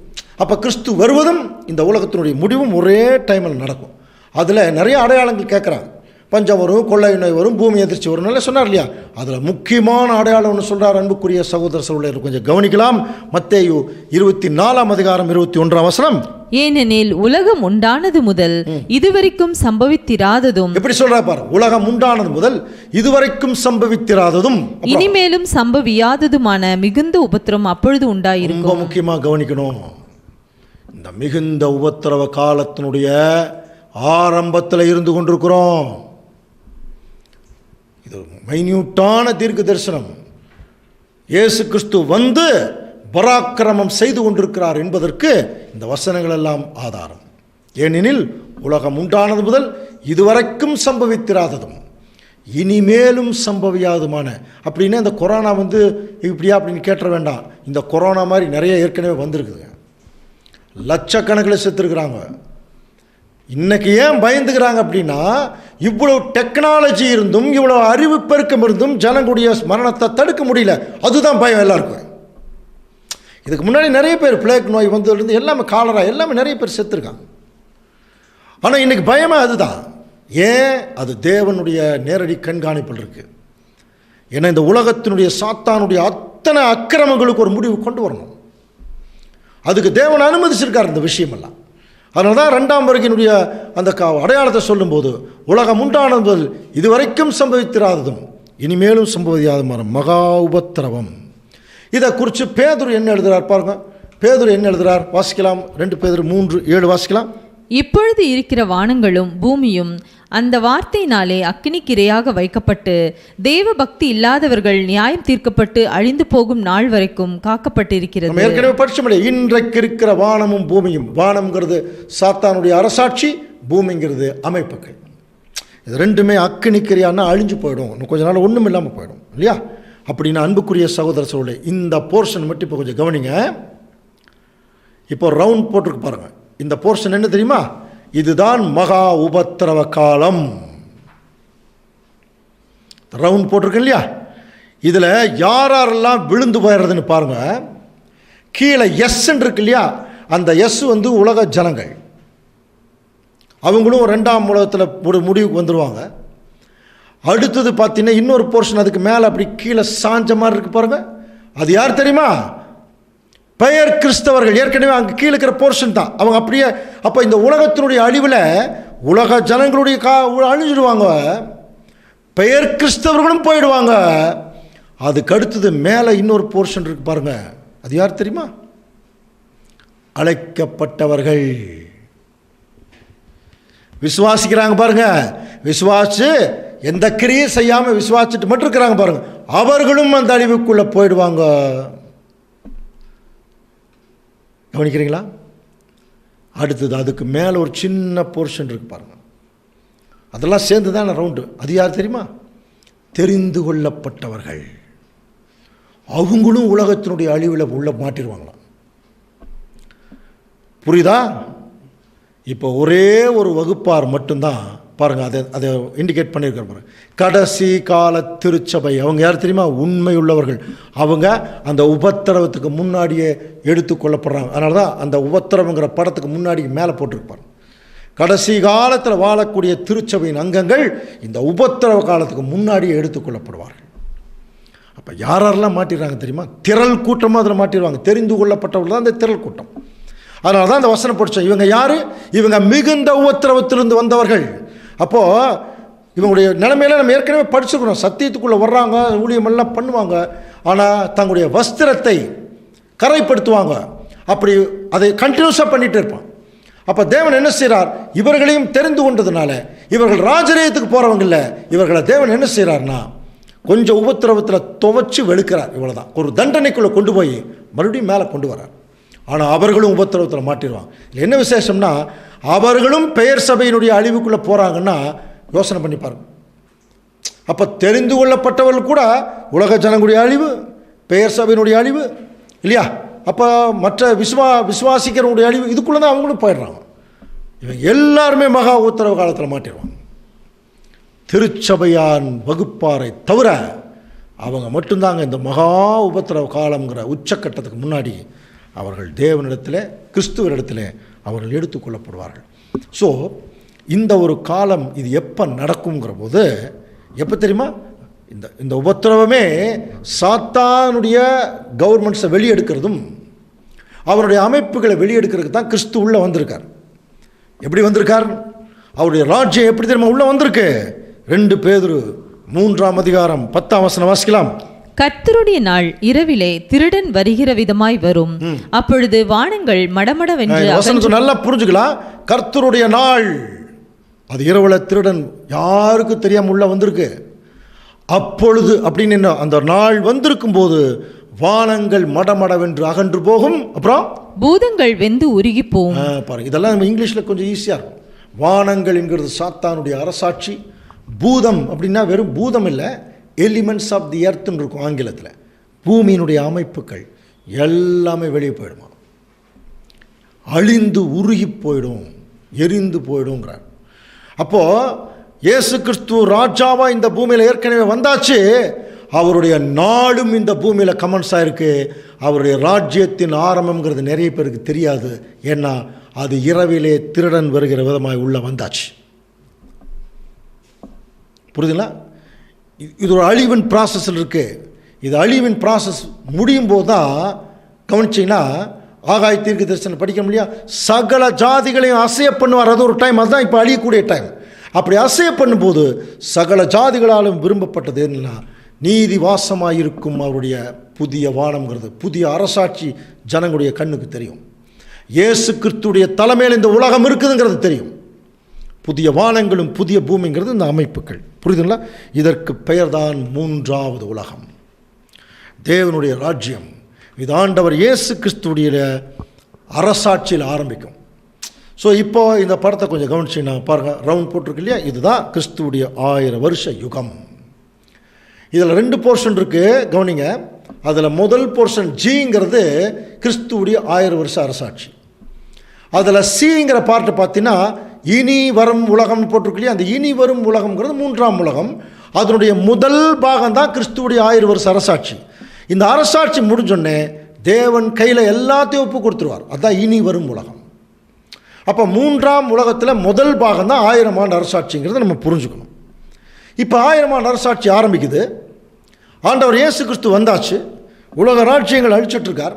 அப்போ கிறிஸ்து வருவதும் இந்த உலகத்தினுடைய முடிவும் ஒரே டைமில் நடக்கும். அதில் நிறைய அடையாளங்கள் கேட்குறாங்க. பஞ்சம் வரும், கொள்ளை நோய் வரும், பூமி எதிர்ச்சி வரும், நல்லா சொன்னார் இல்லையா? அதில் முக்கியமான அடையாளம் ஒன்று சொல்கிறார். அன்புக்குரிய சகோதர சகோதரர் கொஞ்சம் கவனிக்கலாம். மத்தேயு 24ஆம் அதிகாரம் 21ஆம் வசனம். ஏனெனில் உலகம் உண்டானது முதல் இதுவரைக்கும் சம்பவித்திராததும். எப்படி சொல்றா பாரு, உலகம் உண்டானது முதல் இதுவரைக்கும் சம்பவித்திராததும் இனிமேலும் சம்பவியாததுமான மிகுந்த உபத்திரம் அப்பொழுது உண்டாயிருக்கும். ரொம்ப முக்கியமாக கவனிக்கணும். இந்த மிகுந்த உபத்திரவ காலத்தினுடைய ஆரம்பத்தில் இருந்து கொண்டிருக்கிறோம். இது மைன்யூட்டான தீர்க்க தரிசனம். இயேசு கிறிஸ்து வந்து பராக்கிரமம் செய்து கொண்டிருக்கிறார் என்பதற்கு இந்த வசனங்கள் எல்லாம் ஆதாரம். ஏனெனில் உலகம் உண்டானது முதல் இதுவரைக்கும் சம்பவித்திராததும் இனிமேலும் சம்பவியாதுமான. அப்படின்னா இந்த கொரோனா வந்து இப்படியா அப்படின்னு கேட்ட வேண்டாம். இந்த கொரோனா மாதிரி நிறைய ஏற்கனவே வந்திருக்குதுங்க. லட்சக்கணக்கில் செத்துருக்குறாங்க. இன்னைக்கு ஏன் பயந்துக்கிறாங்க அப்படின்னா, இவ்வளவு டெக்னாலஜி இருந்தும் இவ்வளவு அறிவு பெருக்கம் இருந்தும் ஜனங்களுடைய மரணத்தை தடுக்க முடியல. அதுதான் பயம் எல்லாருக்கும். இதுக்கு முன்னாடி நிறைய பேர் பிளேக் நோய் வந்ததுலேருந்து எல்லாமே காலரா எல்லாமே நிறைய பேர் செத்துருக்காங்க. ஆனால் இன்னைக்கு பயமே அதுதான். ஏன்? அது தேவனுடைய நேரடி கண்காணிப்பில் இருக்குது. ஏன்னா இந்த உலகத்தினுடைய சாத்தானுடைய அத்தனை அக்கிரமங்களுக்கு ஒரு முடிவு கொண்டு வரணும். அதுக்கு தேவன் அனுமதிச்சிருக்கார் இந்த விஷயமெல்லாம். அதனால தான் 2ஆம் வருகையினுடைய அந்த அடையாளத்தை சொல்லும்போது உலகம் உண்டானது இதுவரைக்கும் சம்பவித்திராததும் இனிமேலும் சம்பவியாதமான மகா உபத்திரவம். இதை குறித்து பேதுரு என்ன எழுதுகிறார் பாருங்க. பேதுரு என்ன எழுதுகிறார் வாசிக்கலாம். 2 பேதுரு 3:7 வாசிக்கலாம். இப்பொழுது இருக்கிற வானங்களும் பூமியும் அந்த வார்த்தையினாலே அக்கினிக்கிரையாக வைக்கப்பட்டு தேவ பக்தி இல்லாதவர்கள் நியாயம் தீர்க்கப்பட்டு அழிந்து போகும் நாள் வரைக்கும் காக்கப்பட்டிருக்கிறது. ஏற்கனவே படிச்சோம். இன்றைக்கு இருக்கிற வானமும் பூமியும், வானம்ங்கிறது சாத்தானுடைய அரசாட்சி, பூமிங்கிறது அமைப்புகள். இது ரெண்டுமே அக்கினிக்கிரையானா அழிஞ்சு போயிடும். இன்னும் கொஞ்ச நாள் ஒன்றும் இல்லாமல் போயிடும் இல்லையா? அப்படின்னா அன்புக்குரிய சகோதர சகோதரி, இந்த போர்ஷன் மட்டும் இப்போ கொஞ்சம் கவனிங்க. இப்போ ரவுண்ட் போட்டிருக்கு பாருங்க. இந்த போர்ஷன் என்ன தெரியுமா? இதுதான் மகா உபத்திரவ காலம். ரவுண்ட் போட்டிருக்கு இல்லையா? இதில் யாரெல்லாம் விழுந்து போயிடுறதுன்னு பாருங்க. கீழே எஸ் இருக்கு இல்லையா? அந்த எஸ் வந்து உலக ஜனங்கள். அவங்களும் 2ஆம் உலகத்தில் ஒரு முடிவுக்கு வந்துடுவாங்க. அடுத்தது பார்த்தீங்கன்னா இன்னொரு போர்ஷன் அதுக்கு மேலே அப்படி கீழே சாஞ்ச மாதிரி இருக்கு பாருங்க. அது யார் தெரியுமா? பெயர் கிறிஸ்தவர்கள். ஏற்கனவே அங்கே கீழே இருக்கிற போர்ஷன் தான் அவங்க. அப்படியே அப்போ இந்த உலகத்தினுடைய அழிவில் உலக ஜனங்களுடைய அழிஞ்சிடுவாங்க, பெயர் கிறிஸ்தவர்களும் போயிடுவாங்க. அதுக்கு அடுத்தது மேலே இன்னொரு போர்ஷன் இருக்கு பாருங்க. அது யார் தெரியுமா? அழைக்கப்பட்டவர்கள். விசுவாசிக்கிறாங்க பாருங்க. விசுவாசி எந்த கிரியை செய்யாமல் விசுவாசிட்டு மட்டும் இருக்கிறாங்க பாருங்க. அவர்களும் அந்த அழிவுக்குள்ளே போயிடுவாங்க. கவனிக்கிறீங்களா? அடுத்தது அதுக்கு மேலே ஒரு சின்ன போர்ஷன் இருக்கு பாருங்க. அதெல்லாம் சேர்ந்து தான் ரவுண்டு. அது யார் தெரியுமா? தெரிந்து கொள்ளப்பட்டவர்கள். அவங்களும் உலகத்தினுடைய அழிவில் உள்ள மாட்டிடுவாங்களாம். புரியுதா? இப்போ ஒரே ஒரு வகுப்பார் மட்டும்தான் பாருங்கள், அதை இண்டிகேட் பண்ணியிருக்கிற பாருங்க. கடைசி கால திருச்சபை அவங்க யார் தெரியுமா? உண்மை உள்ளவர்கள். அவங்க அந்த உபத்திரவத்துக்கு முன்னாடியே எடுத்துக்கொள்ளப்படுறாங்க. அதனால தான் அந்த உபத்திரவங்கிற படத்துக்கு முன்னாடி மேலே போட்டிருப்பார். கடைசி காலத்தில் வாழக்கூடிய திருச்சபையின் அங்கங்கள் இந்த உபத்திரவ காலத்துக்கு முன்னாடியே எடுத்துக்கொள்ளப்படுவார்கள். அப்போ யாரெல்லாம் மாட்டிடுறாங்க தெரியுமா? திரள் கூட்டமாக அதில் மாட்டிடுவாங்க. தெரிந்து கொள்ளப்பட்டவர்கள் தான் அந்த திரள் கூட்டம். அதனால தான் அந்த வசனம் படித்தோம். இவங்க யார்? இவங்க மிகுந்த உபத்திரவத்திலிருந்து வந்தவர்கள். அப்போது இவங்களுடைய நிலைமையில நம்ம ஏற்கனவே படிச்சுக்கிறோம். சத்தியத்துக்குள்ளே வர்றாங்க, ஊழியமெல்லாம் பண்ணுவாங்க, ஆனால் தங்களுடைய வஸ்திரத்தை கரைப்படுத்துவாங்க. அப்படி அதை கண்டினியூஸாக பண்ணிகிட்டு இருப்பான். அப்போ தேவன் என்ன செய்கிறார்? இவர்களையும் தெரிந்து கொண்டதுனால இவர்கள் ராஜரீகத்துக்கு போகிறவங்க இல்லை. இவர்களை தேவன் என்ன செய்கிறார்னா கொஞ்சம் உபத்திரவத்தில் துவைச்சு வெளுக்கிறார். இவ்வளோதான். ஒரு தண்டனைக்குள்ளே கொண்டு போய் மறுபடியும் மேலே கொண்டு வரார். ஆனால் அவர்களும் உபத்திரவத்தில் மாட்டிடுவாங்க. என்ன விசேஷம்னா அவர்களும் பெயர் சபையினுடைய அழிவுக்குள்ளே போகிறாங்கன்னா யோசனை பண்ணி பாருங்க. அப்போ தெரிந்து கொள்ளப்பட்டவர்கள் கூட உலக ஜனங்களுடைய அழிவு, பெயர் சபையினுடைய அழிவு இல்லையா? அப்போ மற்ற விசுவாசிக்கிறவங்களுடைய அழிவு, இதுக்குள்ளே தான் அவங்களும் போயிடுறாங்க. இவங்க எல்லாருமே மகா உத்தரவு காலத்தில் மாட்டிடுவாங்க. திருச்சபையான் வகுப்பாரை தவிர அவங்க மட்டும்தாங்க இந்த மகா உபத்திரவ காலங்கிற உச்சக்கட்டத்துக்கு முன்னாடி அவர்கள் தேவனிடத்தில், கிறிஸ்துவரிடத்தில் அவர்கள் எடுத்துக்கொள்ளப்படுவார்கள். ஸோ இந்த ஒரு காலம் இது எப்போ நடக்குங்கிற போது எப்போ தெரியுமா? இந்த உபத்திரவமே சாத்தானுடைய கவர்மெண்ட்ஸை வெளியெடுக்கிறதும் அவருடைய அமைப்புகளை வெளியெடுக்கிறதுக்கு தான் கிறிஸ்து உள்ளே வந்திருக்கார். எப்படி வந்திருக்கார்? அவருடைய ராஜ்யம் எப்படி தெரியுமா உள்ளே வந்திருக்கு? 2 பேதுரு 3ஆம் அதிகாரம் 10ஆம் வசனம் வாசிக்கலாம். கர்த்தருடைய நாள் இரவிலே திருடன் வருகிற விதமாய் வரும். அப்பொழுது வானங்கள் மடமடவென்று வசனத்தை நல்லா புரிஞ்சுக்கலாம். கர்த்தருடைய நாள் அது இரவுல திருடன் யாருக்கு தெரியாம உள்ள வந்திருக்கு. அப்பொழுது அப்படின்னு அந்த நாள் வந்திருக்கும் போது வானங்கள் மடமடவென்று அகன்று போகும். அப்புறம் பூதங்கள் வெந்து உருகி போகும். பாருங்க, இதெல்லாம் நம்ம இங்கிலீஷில் கொஞ்சம் ஈஸியாக இருக்கும். வானங்கள் என்கிறது சாத்தானுடைய அரசாட்சி. பூதம் அப்படின்னா வெறும் பூதம் இல்லை, எலிமெண்ட்ஸ் ஆஃப் தி எர்த்துன்னு இருக்கும் ஆங்கிலத்தில். பூமியினுடைய அமைப்புகள் எல்லாமே வெளியே போயிடுமா, அழிந்து உருகி போயிடும், எரிந்து போயிடுங்கிறார். அப்போது இயேசு கிறிஸ்து ராஜாவாக இந்த பூமியில் ஏற்கனவே வந்தாச்சு. அவருடைய நாடும் இந்த பூமியில் கமெண்ட்ஸ் ஆகிருக்கு. அவருடைய ராஜ்யத்தின் ஆரம்பங்கிறது நிறைய பேருக்கு தெரியாது. ஏன்னா அது இரவிலே திருடன் வருகிற விதமாக உள்ள வந்தாச்சு. புரியுதுங்களா? இது ஒரு அழிவின் ப்ராசஸில் இருக்குது. இது அழிவின் ப்ராசஸ் முடியும் போது தான் கவனிச்சிங்கன்னா ஆகாய தீர்க்க தரிசனம் படிக்க முடியாது. சகல ஜாதிகளையும் அசைய பண்ணுவார். அது ஒரு டைம், அதுதான் இப்போ அழியக்கூடிய டைம். அப்படி அசைய பண்ணும்போது சகல ஜாதிகளாலும் விரும்பப்பட்டது என்னன்னா நீதி வாசமாக இருக்கும் அவருடைய புதிய வானம்ங்கிறது, புதிய அரசாட்சி ஜனங்களுடைய கண்ணுக்கு தெரியும். இயேசு கிறிஸ்துடைய தலைமையில் இந்த உலகம் இருக்குதுங்கிறது தெரியும். புதிய வானங்களும் புதிய பூமிங்கிறது இந்த அமைப்புகள். புரியுதுங்களா? இதற்கு பெயர்தான் 3வது உலகம், தேவனுடைய ராஜ்யம். இது ஆண்டவர் இயேசு கிறிஸ்துடைய அரசாட்சியில் ஆரம்பிக்கும். ஸோ இப்போ இந்த படத்தை கொஞ்சம் கவனிச்சிங்கன்னா பாருங்கள், ரவுண்ட் போட்டிருக்கு இல்லையா? இதுதான் கிறிஸ்துவுடைய 1000 வருஷ யுகம். இதில் 2 போர்ஷன் இருக்குது, கவனிங்க. அதில் முதல் போர்ஷன் ஜிங்கிறது கிறிஸ்துவுடைய 1000 வருஷ அரசாட்சி. அதில் சிங்கிற பார்ட்டு பார்த்தீங்கன்னா இனி வரும் உலகம்னு போட்டிருக்கு இல்லையா? அந்த இனி வரும் உலகம்ங்கிறது 3ஆம் உலகம். அதனுடைய முதல் பாகம் தான் கிறிஸ்துவுடைய 1000 வருஷ அரசாட்சி. இந்த அரசாட்சி முடிஞ்சோடனே தேவன் கையில் எல்லாத்தையும் ஒப்பு கொடுத்துருவார். அதுதான் இனி வரும் உலகம். அப்போ 3ஆம் உலகத்தில் முதல் பாகம் தான் 1000 ஆண்டு அரசாட்சிங்கிறத நம்ம புரிஞ்சுக்கணும். இப்போ 1000 ஆண்டு அரசாட்சி ஆரம்பிக்குது. ஆண்டவர் இயேசு கிறிஸ்து வந்தாச்சு, உலக ராஜ்யங்கள் அழிச்சிட்ருக்கார்.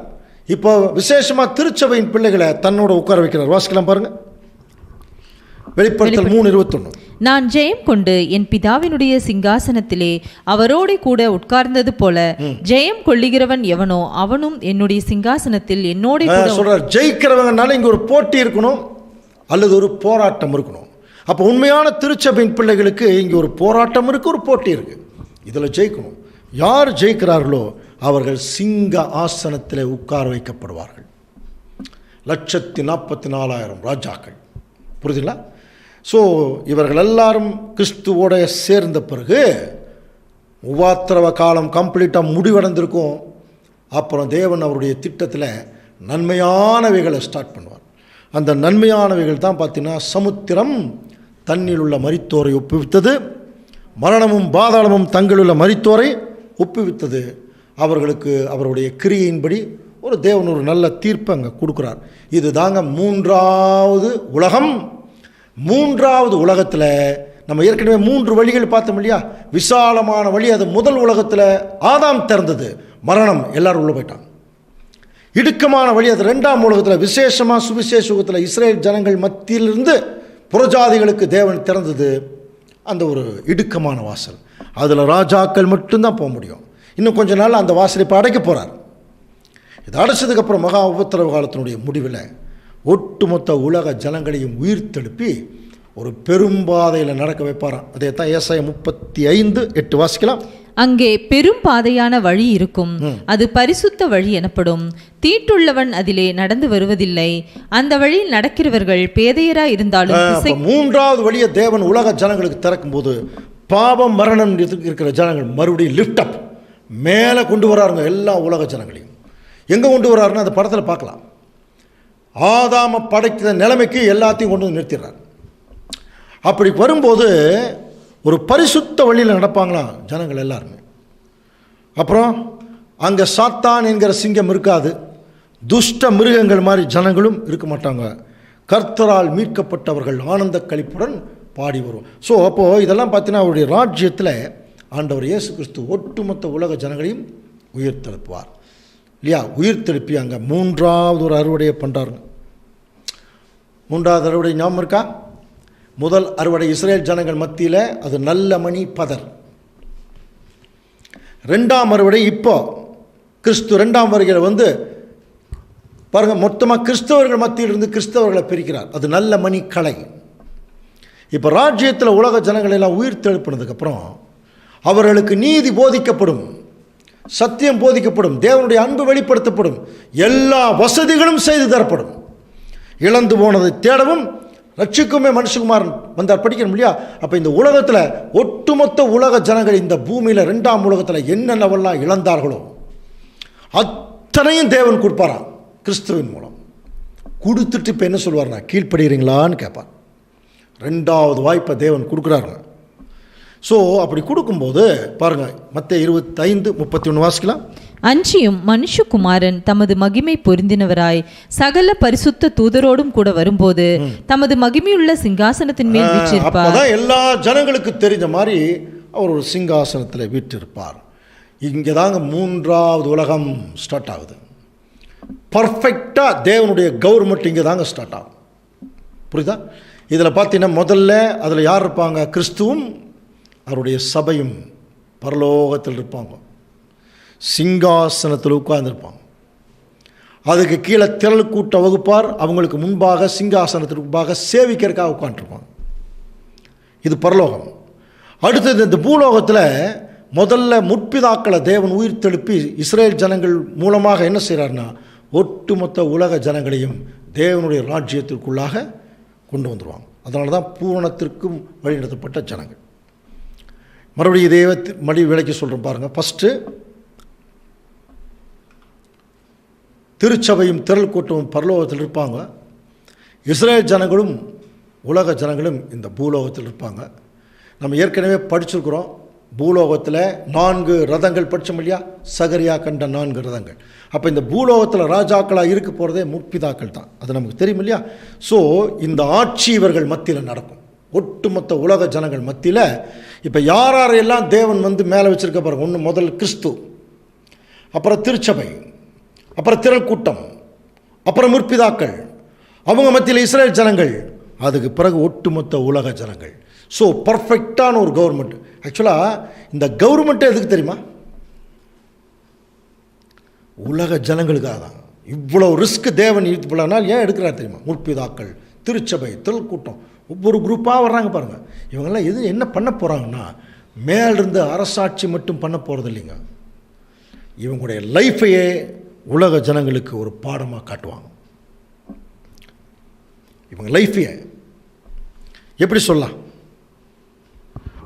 இப்போ விசேஷமாக திருச்சபையின் பிள்ளைகளை தன்னோட உட்கார வைக்கிறார். வாசிக்கலாம் பாருங்கள், வெளிப்படுத்தல் 3:21. நான் ஜெயம் கொண்டு என் பிதாவினுடைய சிங்காசனத்திலே அவரோட கூட உட்கார்ந்தது போல ஜெயம் கொள்ளுகிறவன் எவனோ அவனும் என்னுடைய சிங்காசனத்தில் என்னோட கூட சொல்றார். ஜெயிக்கிறவங்கனால இங்கே ஒரு போட்டி இருக்கணும் அல்லது ஒரு போராட்டம் இருக்கணும். அப்போ உண்மையான திருச்சபையின் பிள்ளைகளுக்கு இங்கே ஒரு போராட்டம் இருக்குது, ஒரு போட்டி இருக்குது. இதில் ஜெயிக்கணும். யார் ஜெயிக்கிறார்களோ அவர்கள் சிங்க ஆசனத்தில் உட்கார வைக்கப்படுவார்கள். 144,000 ராஜாக்கள். புரியுதுங்களா? ஸோ இவர்கள் எல்லாரும் கிறிஸ்துவோட சேர்ந்த பிறகு உபத்திரவ காலம் கம்ப்ளீட்டாக முடிவடைந்திருக்கும். அப்புறம் தேவன் அவருடைய திட்டத்தில் நன்மையானவைகளை ஸ்டார்ட் பண்ணுவார். அந்த நன்மையானவைகள் தான் பார்த்தீங்கன்னா, சமுத்திரம் தண்ணில் உள்ள மரித்தோரை ஒப்புவித்தது, மரணமும் பாதாளமும் தங்களுள்ள மரித்தோரை ஒப்புவித்தது. அவர்களுக்கு அவருடைய கிரியையின்படி ஒரு தேவன் ஒரு நல்ல தீர்ப்பை அங்கே கொடுக்குறார். இது தாங்க மூன்றாவது உலகம். மூன்றாவது உலகத்தில் நம்ம ஏற்கனவே 3 வழிகள் பார்த்தோம் இல்லையா? விசாலமான வழி, அது முதல் உலகத்தில் ஆதாம் திறந்தது, மரணம், எல்லாரும் உள்ள போயிட்டாங்க. இடுக்கமான வழி, அது 2ஆம் உலகத்தில் விசேஷமாக சுவிசேஷ யுகத்தில் இஸ்ரேல் ஜனங்கள் மத்தியிலிருந்து புறஜாதிகளுக்கு தேவன் திறந்தது அந்த ஒரு இடுக்கமான வாசல். அதில் ராஜாக்கள் மட்டும்தான் போக முடியும். இன்னும் கொஞ்ச நாள் அந்த வாசலை இப்போ அடைக்க போகிறார். இது அடைச்சதுக்கப்புறம் மகா உபத்திரவ காலத்தினுடைய முடிவில் ஒட்டுமொத்த உலக ஜனங்களையும் உயிர்த்தெழுப்பி ஒரு பெரும்பாதையில் நடக்க வைப்பாராம். அதே தான் ஏசாயா 35:8 வாசிக்கலாம். அங்கே பெரும் பாதையான வழி இருக்கும், அது பரிசுத்த வழி எனப்படும். தீட்டுள்ளவன் அதிலே நடந்து வருவதில்லை, அந்த வழியில் நடக்கிறவர்கள் பேதையராய் இருந்தாலும். 3வது வழியை தேவன் உலக ஜனங்களுக்கு திறக்கும் போது பாவம் மரணம் இருக்கிற ஜனங்கள் மறுபடியும் லிஃப்ட் அப் மேலே கொண்டு வராருங்க. எல்லா உலக ஜனங்களையும் எங்கே கொண்டு வராருன்னு அந்த படத்தில் பார்க்கலாம். ஆதாம படைக்கிற நிலைமைக்கு எல்லாத்தையும் கொண்டு வந்து நிறுத்திடுறார். அப்படி வரும்போது ஒரு பரிசுத்த வழியில் நடப்பாங்களாம் ஜனங்கள் எல்லாருமே. அப்புறம் அங்கே சாத்தான் என்கிற சிங்கம் இருக்காது, துஷ்ட மிருகங்கள் மாதிரி ஜனங்களும் இருக்க மாட்டாங்க. கர்த்தரால் மீட்கப்பட்டவர்கள் ஆனந்த களிப்புடன் பாடி வரும். ஸோ அப்போது இதெல்லாம் பார்த்தீங்கன்னா அவருடைய ராஜ்யத்தில் ஆண்டவர் இயேசு கிறிஸ்து ஒட்டுமொத்த உலக ஜனங்களையும் உயிர்த்தெழுப்புவார் இல்லையா? உயிர்த்தெழுப்பி அங்கே 3வது ஒரு அறுவடையை பண்ணுறாருங்க. 3வது அறுவடை ஞாபகம் இருக்கா? முதல் அறுவடை இஸ்ரேல் ஜனங்கள் மத்தியில் அது நல்ல மணி பதர். 2ஆம் அறுவடை இப்போ கிறிஸ்து 2ஆம் வருகையில் வந்து பாருங்கள், மொத்தமாக கிறிஸ்தவர்கள் மத்தியிலிருந்து கிறிஸ்தவர்களை பிரிக்கிறார். அது நல்ல மணி களை. இப்போ ராஜ்யத்தில் உலக ஜனங்கள் எல்லாம் உயிர் தெழுப்பினதுக்கப்புறம் அவர்களுக்கு நீதி போதிக்கப்படும், சத்தியம் போதிக்கப்படும், தேவனுடைய அன்பு வெளிப்படுத்தப்படும், எல்லா வசதிகளும் செய்து தரப்படும். இழந்து போனதை தேடவும் ரட்சிக்குமே மனுஷகுமாரன் வந்தார், படிக்கணும் இல்லையா? அப்போ இந்த உலகத்தில் ஒட்டுமொத்த உலக ஜனங்கள் இந்த பூமியில் 2ஆம் உலகத்தில் என்னென்னவெல்லாம் இழந்தார்களோ அத்தனையும் தேவன் கொடுப்பாராம் கிறிஸ்துவின் மூலம். கொடுத்துட்டு இப்போ என்ன சொல்வார்னா, கீழ்ப்படுகிறீங்களான்னு கேட்பார். 2வது வாய்ப்பை தேவன் கொடுக்குறாருங்க. ஸோ அப்படி கொடுக்கும்போது பாருங்கள், மத்தேயு 25:31 வாசிக்கலாம். அஞ்சியும் மனுஷகுமாரன் தமது மகிமை பொருந்தினவராய் சகல பரிசுத்த தூதரோடும் கூட வரும்போது தமது மகிமையுள்ள சிங்காசனத்தின் மேல் வீற்றிருப்பார். அப்பதான் எல்லா ஜனங்களுக்கு தெரிஞ்ச மாதிரி அவர் ஒரு சிங்காசனத்தில் வீற்றிருப்பார். இங்கே தாங்க 3வது உலகம் ஸ்டார்ட் ஆகுது. பர்ஃபெக்டாக தேவனுடைய கவர்மெண்ட் இங்கே தாங்க ஸ்டார்ட் ஆகும். புரியுதா? இதில் பார்த்தீங்கன்னா முதல்ல அதில் யார் இருப்பாங்க? கிறிஸ்துவும் அவருடைய சபையும் பரலோகத்தில் இருப்பாங்க, சிங்காசனத்தில் உட்கார்ந்துருப்பாங்க. அதுக்கு கீழே திரள் கூட்ட வகுப்பார், அவங்களுக்கு முன்பாக சிங்காசனத்துக்கு முன்பாக சேவிக்கிறதுக்காக உட்காந்துருப்பாங்க. இது பரலோகம். அடுத்தது இந்த பூலோகத்தில் முதல்ல முற்பிதாக்களை தேவன் உயிர் தெழுப்பி இஸ்ரேல் ஜனங்கள் மூலமாக என்ன செய்கிறார்னா, ஒட்டுமொத்த உலக ஜனங்களையும் தேவனுடைய ராஜ்யத்திற்குள்ளாக கொண்டு வந்துடுவாங்க. அதனால தான் பூரணத்திற்கும் வழிநடத்தப்பட்ட ஜனங்கள். மறுபடியும் இதே விலைக்கு சொல்கிறோம் பாருங்கள். ஃபஸ்ட்டு திருச்சபையும் திரள் கூட்டமும் பரலோகத்தில் இருப்பாங்க. இஸ்ரேல் ஜனங்களும் உலக ஜனங்களும் இந்த பூலோகத்தில் இருப்பாங்க. நம்ம ஏற்கனவே படிச்சிருக்கிறோம். பூலோகத்தில் 4 ரதங்கள் படித்தோம் இல்லையா? சகரியா கண்ட 4 ரதங்கள். அப்போ இந்த பூலோகத்தில் ராஜாக்களாக இருக்க போகிறதே முற்பிதாக்கள் தான், அது நமக்கு தெரியும் இல்லையா? ஸோ இந்த ஆட்சி இவர்கள் மத்தியில் நடக்கும், ஒட்டுமொத்த உலக ஜனங்கள் மத்தியில். இப்போ யாரெல்லாம் தேவன் வந்து மேலே வச்சுருக்க பாருங்க. ஒன்று முதல் கிறிஸ்து, அப்புறம் திருச்சபை, அப்புறம் திரள் கூட்டம், அப்புறம் முற்பிதாக்கள், அவங்க மத்தியில் இஸ்ரேல் ஜனங்கள், அதுக்கு பிறகு ஒட்டுமொத்த உலக ஜனங்கள். ஸோ பர்ஃபெக்டான ஒரு கவர்மெண்ட். ஆக்சுவலாக இந்த கவர்மெண்ட்டே எதுக்கு தெரியுமா? உலக ஜனங்களுக்காக தான். இவ்வளோ ரிஸ்க் தேவன் இவ்வளோ நாள் ஏன் எடுக்கிறார் தெரியுமா? முற்பிதாக்கள், திருச்சபை, திரள் கூட்டம், ஒவ்வொரு குரூப்பாக வர்றாங்க பாருங்கள். இவங்கெல்லாம் என்ன பண்ண போகிறாங்கன்னா, மேலிருந்து அரசாட்சி மட்டும் பண்ண போகிறது இல்லைங்க. இவங்களுடைய லைஃபையே உலக ஜனங்களுக்கு ஒரு பாடமாக காட்டுவாங்க. இவங்க லைஃபையே எப்படி சொல்லலாம்?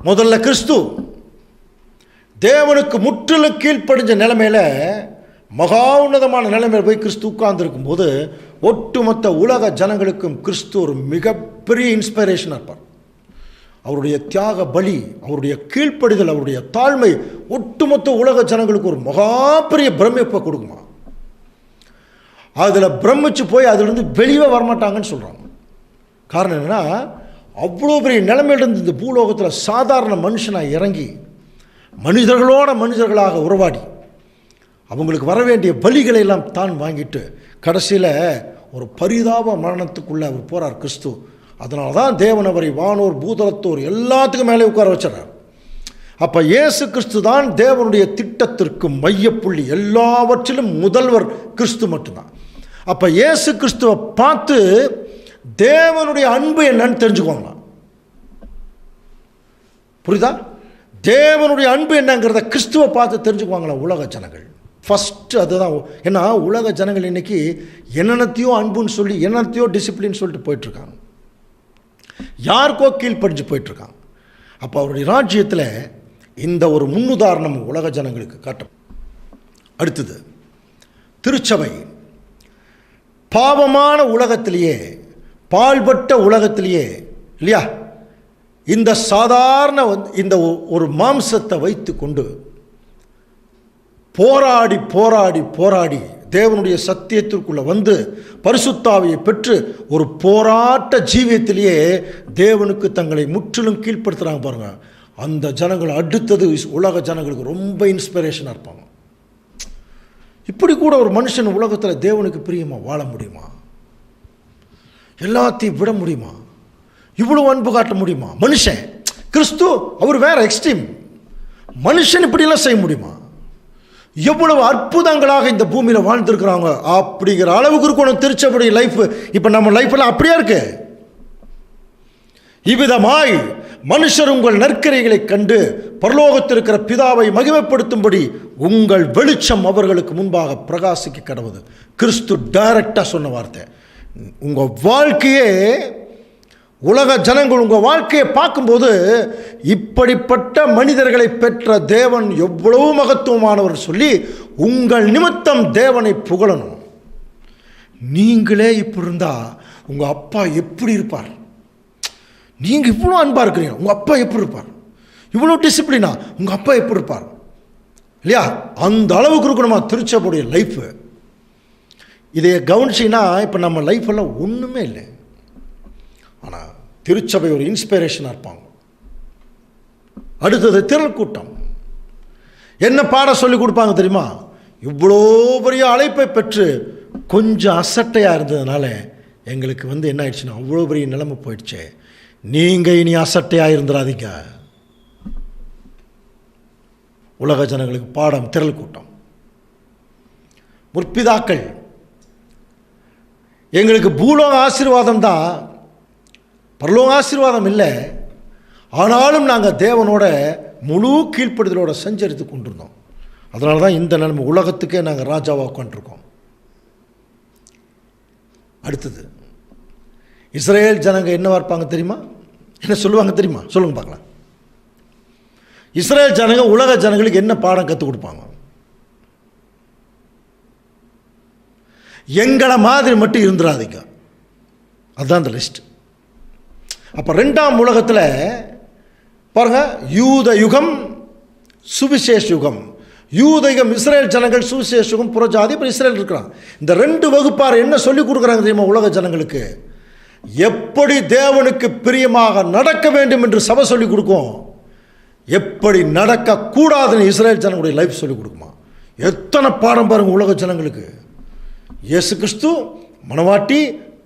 முதல்ல கிறிஸ்து, தேவனுக்கு முற்றிலும் கீழ்ப்படிஞ்ச நிலைமையில் மகா உன்னதமான நிலைமையில் போய் கிறிஸ்து உட்கார்ந்துருக்கும் போது ஒட்டுமொத்த உலக ஜனங்களுக்கும் கிறிஸ்து ஒரு மிகப்பெரிய இன்ஸ்பிரேஷனாக இருப்பார். அவருடைய தியாக பலி, அவருடைய கீழ்ப்படிதல், அவருடைய தாழ்மை ஒட்டுமொத்த உலக ஜனங்களுக்கு ஒரு மகா பெரிய பிரமிப்பை கொடுக்குமா. அதில் பிரமிச்சு போய் அதிலிருந்து வெளியே வரமாட்டாங்கன்னு சொல்கிறாங்க. காரணம் என்னென்னா, அவ்வளோ பெரிய நிலைமையிலிருந்து இந்த பூலோகத்தில் சாதாரண மனுஷனாக இறங்கி மனிதர்களோட மனிதர்களாக உறவாடி அவங்களுக்கு வர வேண்டிய பலிகளை எல்லாம் தான் வாங்கிட்டு கடைசியில் ஒரு பரிதாப மரணத்துக்குள்ளே அவர் போகிறார் கிறிஸ்து. அதனால தான் தேவன் அவரை வானோர் பூதலத்தோர் எல்லாத்துக்கும் மேலே உட்கார வச்சிடறார். அப்போ இயேசு கிறிஸ்து தான் தேவனுடைய திட்டத்திற்கு மையப்புள்ளி, எல்லாவற்றிலும் முதல்வர் கிறிஸ்து மட்டும்தான். அப்போ இயேசு கிறிஸ்துவை பார்த்து தேவனுடைய அன்பு என்னன்னு தெரிஞ்சுக்கோங்க. புரியுதா? தேவனுடைய அன்பு என்னங்கிறத கிறிஸ்துவை பார்த்து தெரிஞ்சுக்குவாங்களா உலக ஜனங்கள். ஃபஸ்ட்டு அதுதான். ஏன்னா உலக ஜனங்கள் இன்றைக்கி என்னென்னத்தையோ அன்புன்னு சொல்லி என்னத்தையோ டிசிப்ளின் சொல்லிட்டு போயிட்டுருக்காங்க, யாருக்கோ கீழ்ப்படிஞ்சு போயிட்டுருக்காங்க. அப்போ அவருடைய ராஜ்யத்தில் இந்த ஒரு முன்னுதாரணம் உலக ஜனங்களுக்கு காட்டும். அடுத்தது திருச்சபை. பாவமான உலகத்திலேயே, பாழ்பட்ட உலகத்திலேயே இல்லையா, இந்த சாதாரண இந்த ஒரு மாம்சத்தை வைத்து கொண்டு போராடி போராடி போராடி தேவனுடைய சத்தியத்திற்குள்ளே வந்து பரிசுத்தாவியை பெற்று ஒரு போராட்ட ஜீவியத்திலேயே தேவனுக்கு தங்களை முற்றிலும் கீழ்ப்படுத்துகிறாங்க பாருங்க. அந்த ஜனங்கள் அடுத்தது உலக ஜனங்களுக்கு ரொம்ப இன்ஸ்பிரேஷனாக இருப்பாங்க. இப்படி கூட ஒரு மனுஷன் உலகத்தில் தேவனுக்கு பிரியமாக வாழ முடியுமா? எல்லாத்தையும் விட முடியுமா? இவ்வளவு அன்பு காட்ட முடியுமா? மனுஷன். கிறிஸ்து அவர் வேற எக்ஸ்ட்ரீம். மனுஷன் இப்படியெல்லாம் செய்ய முடியுமா? எவ்வளவு அற்புதங்களாக இந்த பூமியில் வாழ்ந்துருக்கிறாங்க அப்படிங்கிற அளவுக்கு இருக்கணும் திருச்சபடி லைஃப். இப்போ நம்ம லைஃப்லாம் அப்படியே இருக்கு. இவ்விதமாய் மனுஷர் உங்கள் நற்கரைகளை கண்டு பரலோகத்தில் இருக்கிற பிதாவை மகிமைப்படுத்தும்படி உங்கள் வெளிச்சம் அவர்களுக்கு முன்பாக பிரகாசிக்க கடவுது. கிறிஸ்து டைரக்டாக சொன்ன வார்த்தை. உங்கள் வாழ்க்கையே, உலக ஜனங்கள் உங்கள் வாழ்க்கையை பார்க்கும்போது இப்படிப்பட்ட மனிதர்களை பெற்ற தேவன் எவ்வளவு மகத்துவமானவர் சொல்லி உங்கள் நிமித்தம் தேவனை புகழணும். நீங்களே இப்படி இருந்தால் உங்கள் அப்பா எப்படி இருப்பார்? நீங்கள் இவ்வளோ அன்பாக இருக்கிறீங்க, உங்கள் அப்பா எப்படி இருப்பார்? இவ்வளோ டிசிப்ளினா உங்கள் அப்பா எப்படி இருப்பார்? இல்லையா? அந்த அளவுக்கு இருக்கணுமா திருச்சபையுடைய லைஃபு. இதை கவனிச்சிங்கன்னா இப்போ நம்ம லைஃப்பெல்லாம் ஒன்றுமே இல்லை. ஆனால் திருச்சபை ஒரு இன்ஸ்பிரேஷனாக இருப்பாங்க. அடுத்தது திரள் கூட்டம். என்ன பாடம் சொல்லி கொடுப்பாங்க தெரியுமா? இவ்வளோ பெரிய அழைப்பை பெற்று கொஞ்சம் அசட்டையாக இருந்ததுனால எங்களுக்கு என்ன ஆயிடுச்சுன்னா அவ்வளோ பெரிய நிலைமை போயிடுச்சு. நீங்கள் இனி அசட்டையாக இருந்துடாதீங்க. உலக ஜனங்களுக்கு பாடம் திரள் கூட்டம். முற்பிதாக்கள் எங்களுக்கு பூலோக ஆசீர்வாதம் தான், பரலோக ஆசீர்வாதம் இல்லை. ஆனாலும் நாங்கள் தேவனோட முழு கீழ்ப்படுதலோட சஞ்சரித்து கொண்டிருந்தோம். அதனால தான் இந்த நிலைமை, உலகத்துக்கே நாங்கள் ராஜாவாக உட்காந்துருக்கோம். அடுத்தது இஸ்ரேல் ஜனங்க என்னவா இருப்பாங்க தெரியுமா? என்ன சொல்லுவாங்க தெரியுமா? சொல்லுங்க பார்க்கலாம். இஸ்ரேல் ஜனங்க உலக ஜனங்களுக்கு என்ன பாடம் கற்றுக் கொடுப்பாங்க? எங்களை மாதிரி மட்டும் இருந்துடாதீங்க, அதுதான் அந்த லிஸ்ட். அப்போ 2ஆம் உலகத்தில் பாருங்க, யூத யுகம் சுவிசேஷ யுகம். யூதகம் இஸ்ரேல் ஜனங்கள், சுவிசேஷ யுகம் புறஜாதி. இப்போ இஸ்ரேல் இருக்கிறாங்க. இந்த 2 வகுப்பார் என்ன சொல்லி கொடுக்குறாங்க தெரியுமா உலக ஜனங்களுக்கு? எப்படி தேவனுக்கு பிரியமாக நடக்க வேண்டும் என்று சபை சொல்லிக் கொடுக்கும், எப்படி நடக்கக்கூடாதுன்னு இஸ்ரேல் ஜனங்களுடைய லைஃப் சொல்லிக் கொடுக்குமா. எத்தனை பாடம் பாருங்க உலக ஜனங்களுக்கு. இயேசு கிறிஸ்து, மணவாட்டி,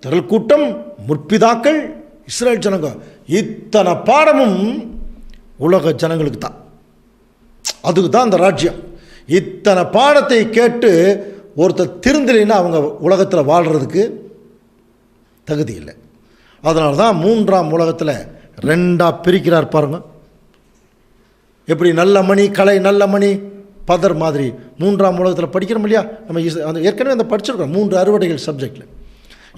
திரள் கூட்டம், முற்பிதாக்கள், இஸ்ரேல் ஜனங்க, இத்தனை பாடமும் உலக ஜனங்களுக்கு தான். அதுக்கு தான் அந்த ராஜ்யம். இத்தனை பாடத்தை கேட்டு ஒருத்தர் திருந்தலைன்னா அவங்க உலகத்தில் வாழ்கிறதுக்கு தகுதி இல்லை. அதனால தான் 3ஆம் உலகத்தில் 2ஆக பிரிக்கிறார் பாருங்க. எப்படி நல்ல மணி, கலை, நல்ல மணி, பதர் மாதிரி 3ஆம் உலகத்தில் படிக்கிறோம் இல்லையா? நம்ம ஏற்கனவே அந்த படிச்சிருக்கோம் 3 அறுவடைகள் சப்ஜெக்டில்.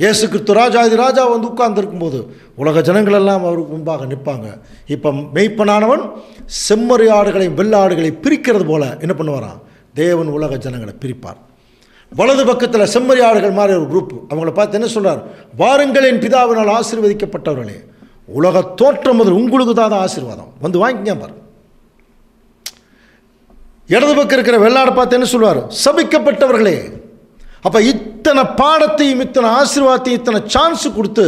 இயேசு கிறிஸ்து ராஜாதி ராஜா வந்து உட்கார்ந்துருக்கும்போது உலக ஜனங்கள் எல்லாம் அவருக்கு முன்பாக நிற்பாங்க. இப்போ மெய்ப்பனானவன் செம்மறி ஆடுகளையும் வெள்ளாடுகளை பிரிக்கிறது போல என்ன பண்ணுவாராம், தேவன் உலக ஜனங்களை பிரிப்பார். வலது பக்கத்தில் செம்மறி ஆடுகள் மாதிரி ஒரு குரூப், அவங்கள பார்த்து என்ன சொல்றார், வாருங்கள் என் பிதாவினால் ஆசீர்வதிக்கப்பட்டவர்களே, உலக தோற்றம் முதல் உங்களுக்கு தான் ஆசீர்வாதம், வந்து வாங்கிக்க பாரு. இடது பக்கம் இருக்கிற வெள்ளாடை பார்த்து என்ன சொல்வார், சபிக்கப்பட்டவர்களே. அப்போ இத்தனை பாடத்தையும் இத்தனை ஆசீர்வாதத்தையும் இத்தனை சான்ஸ் கொடுத்து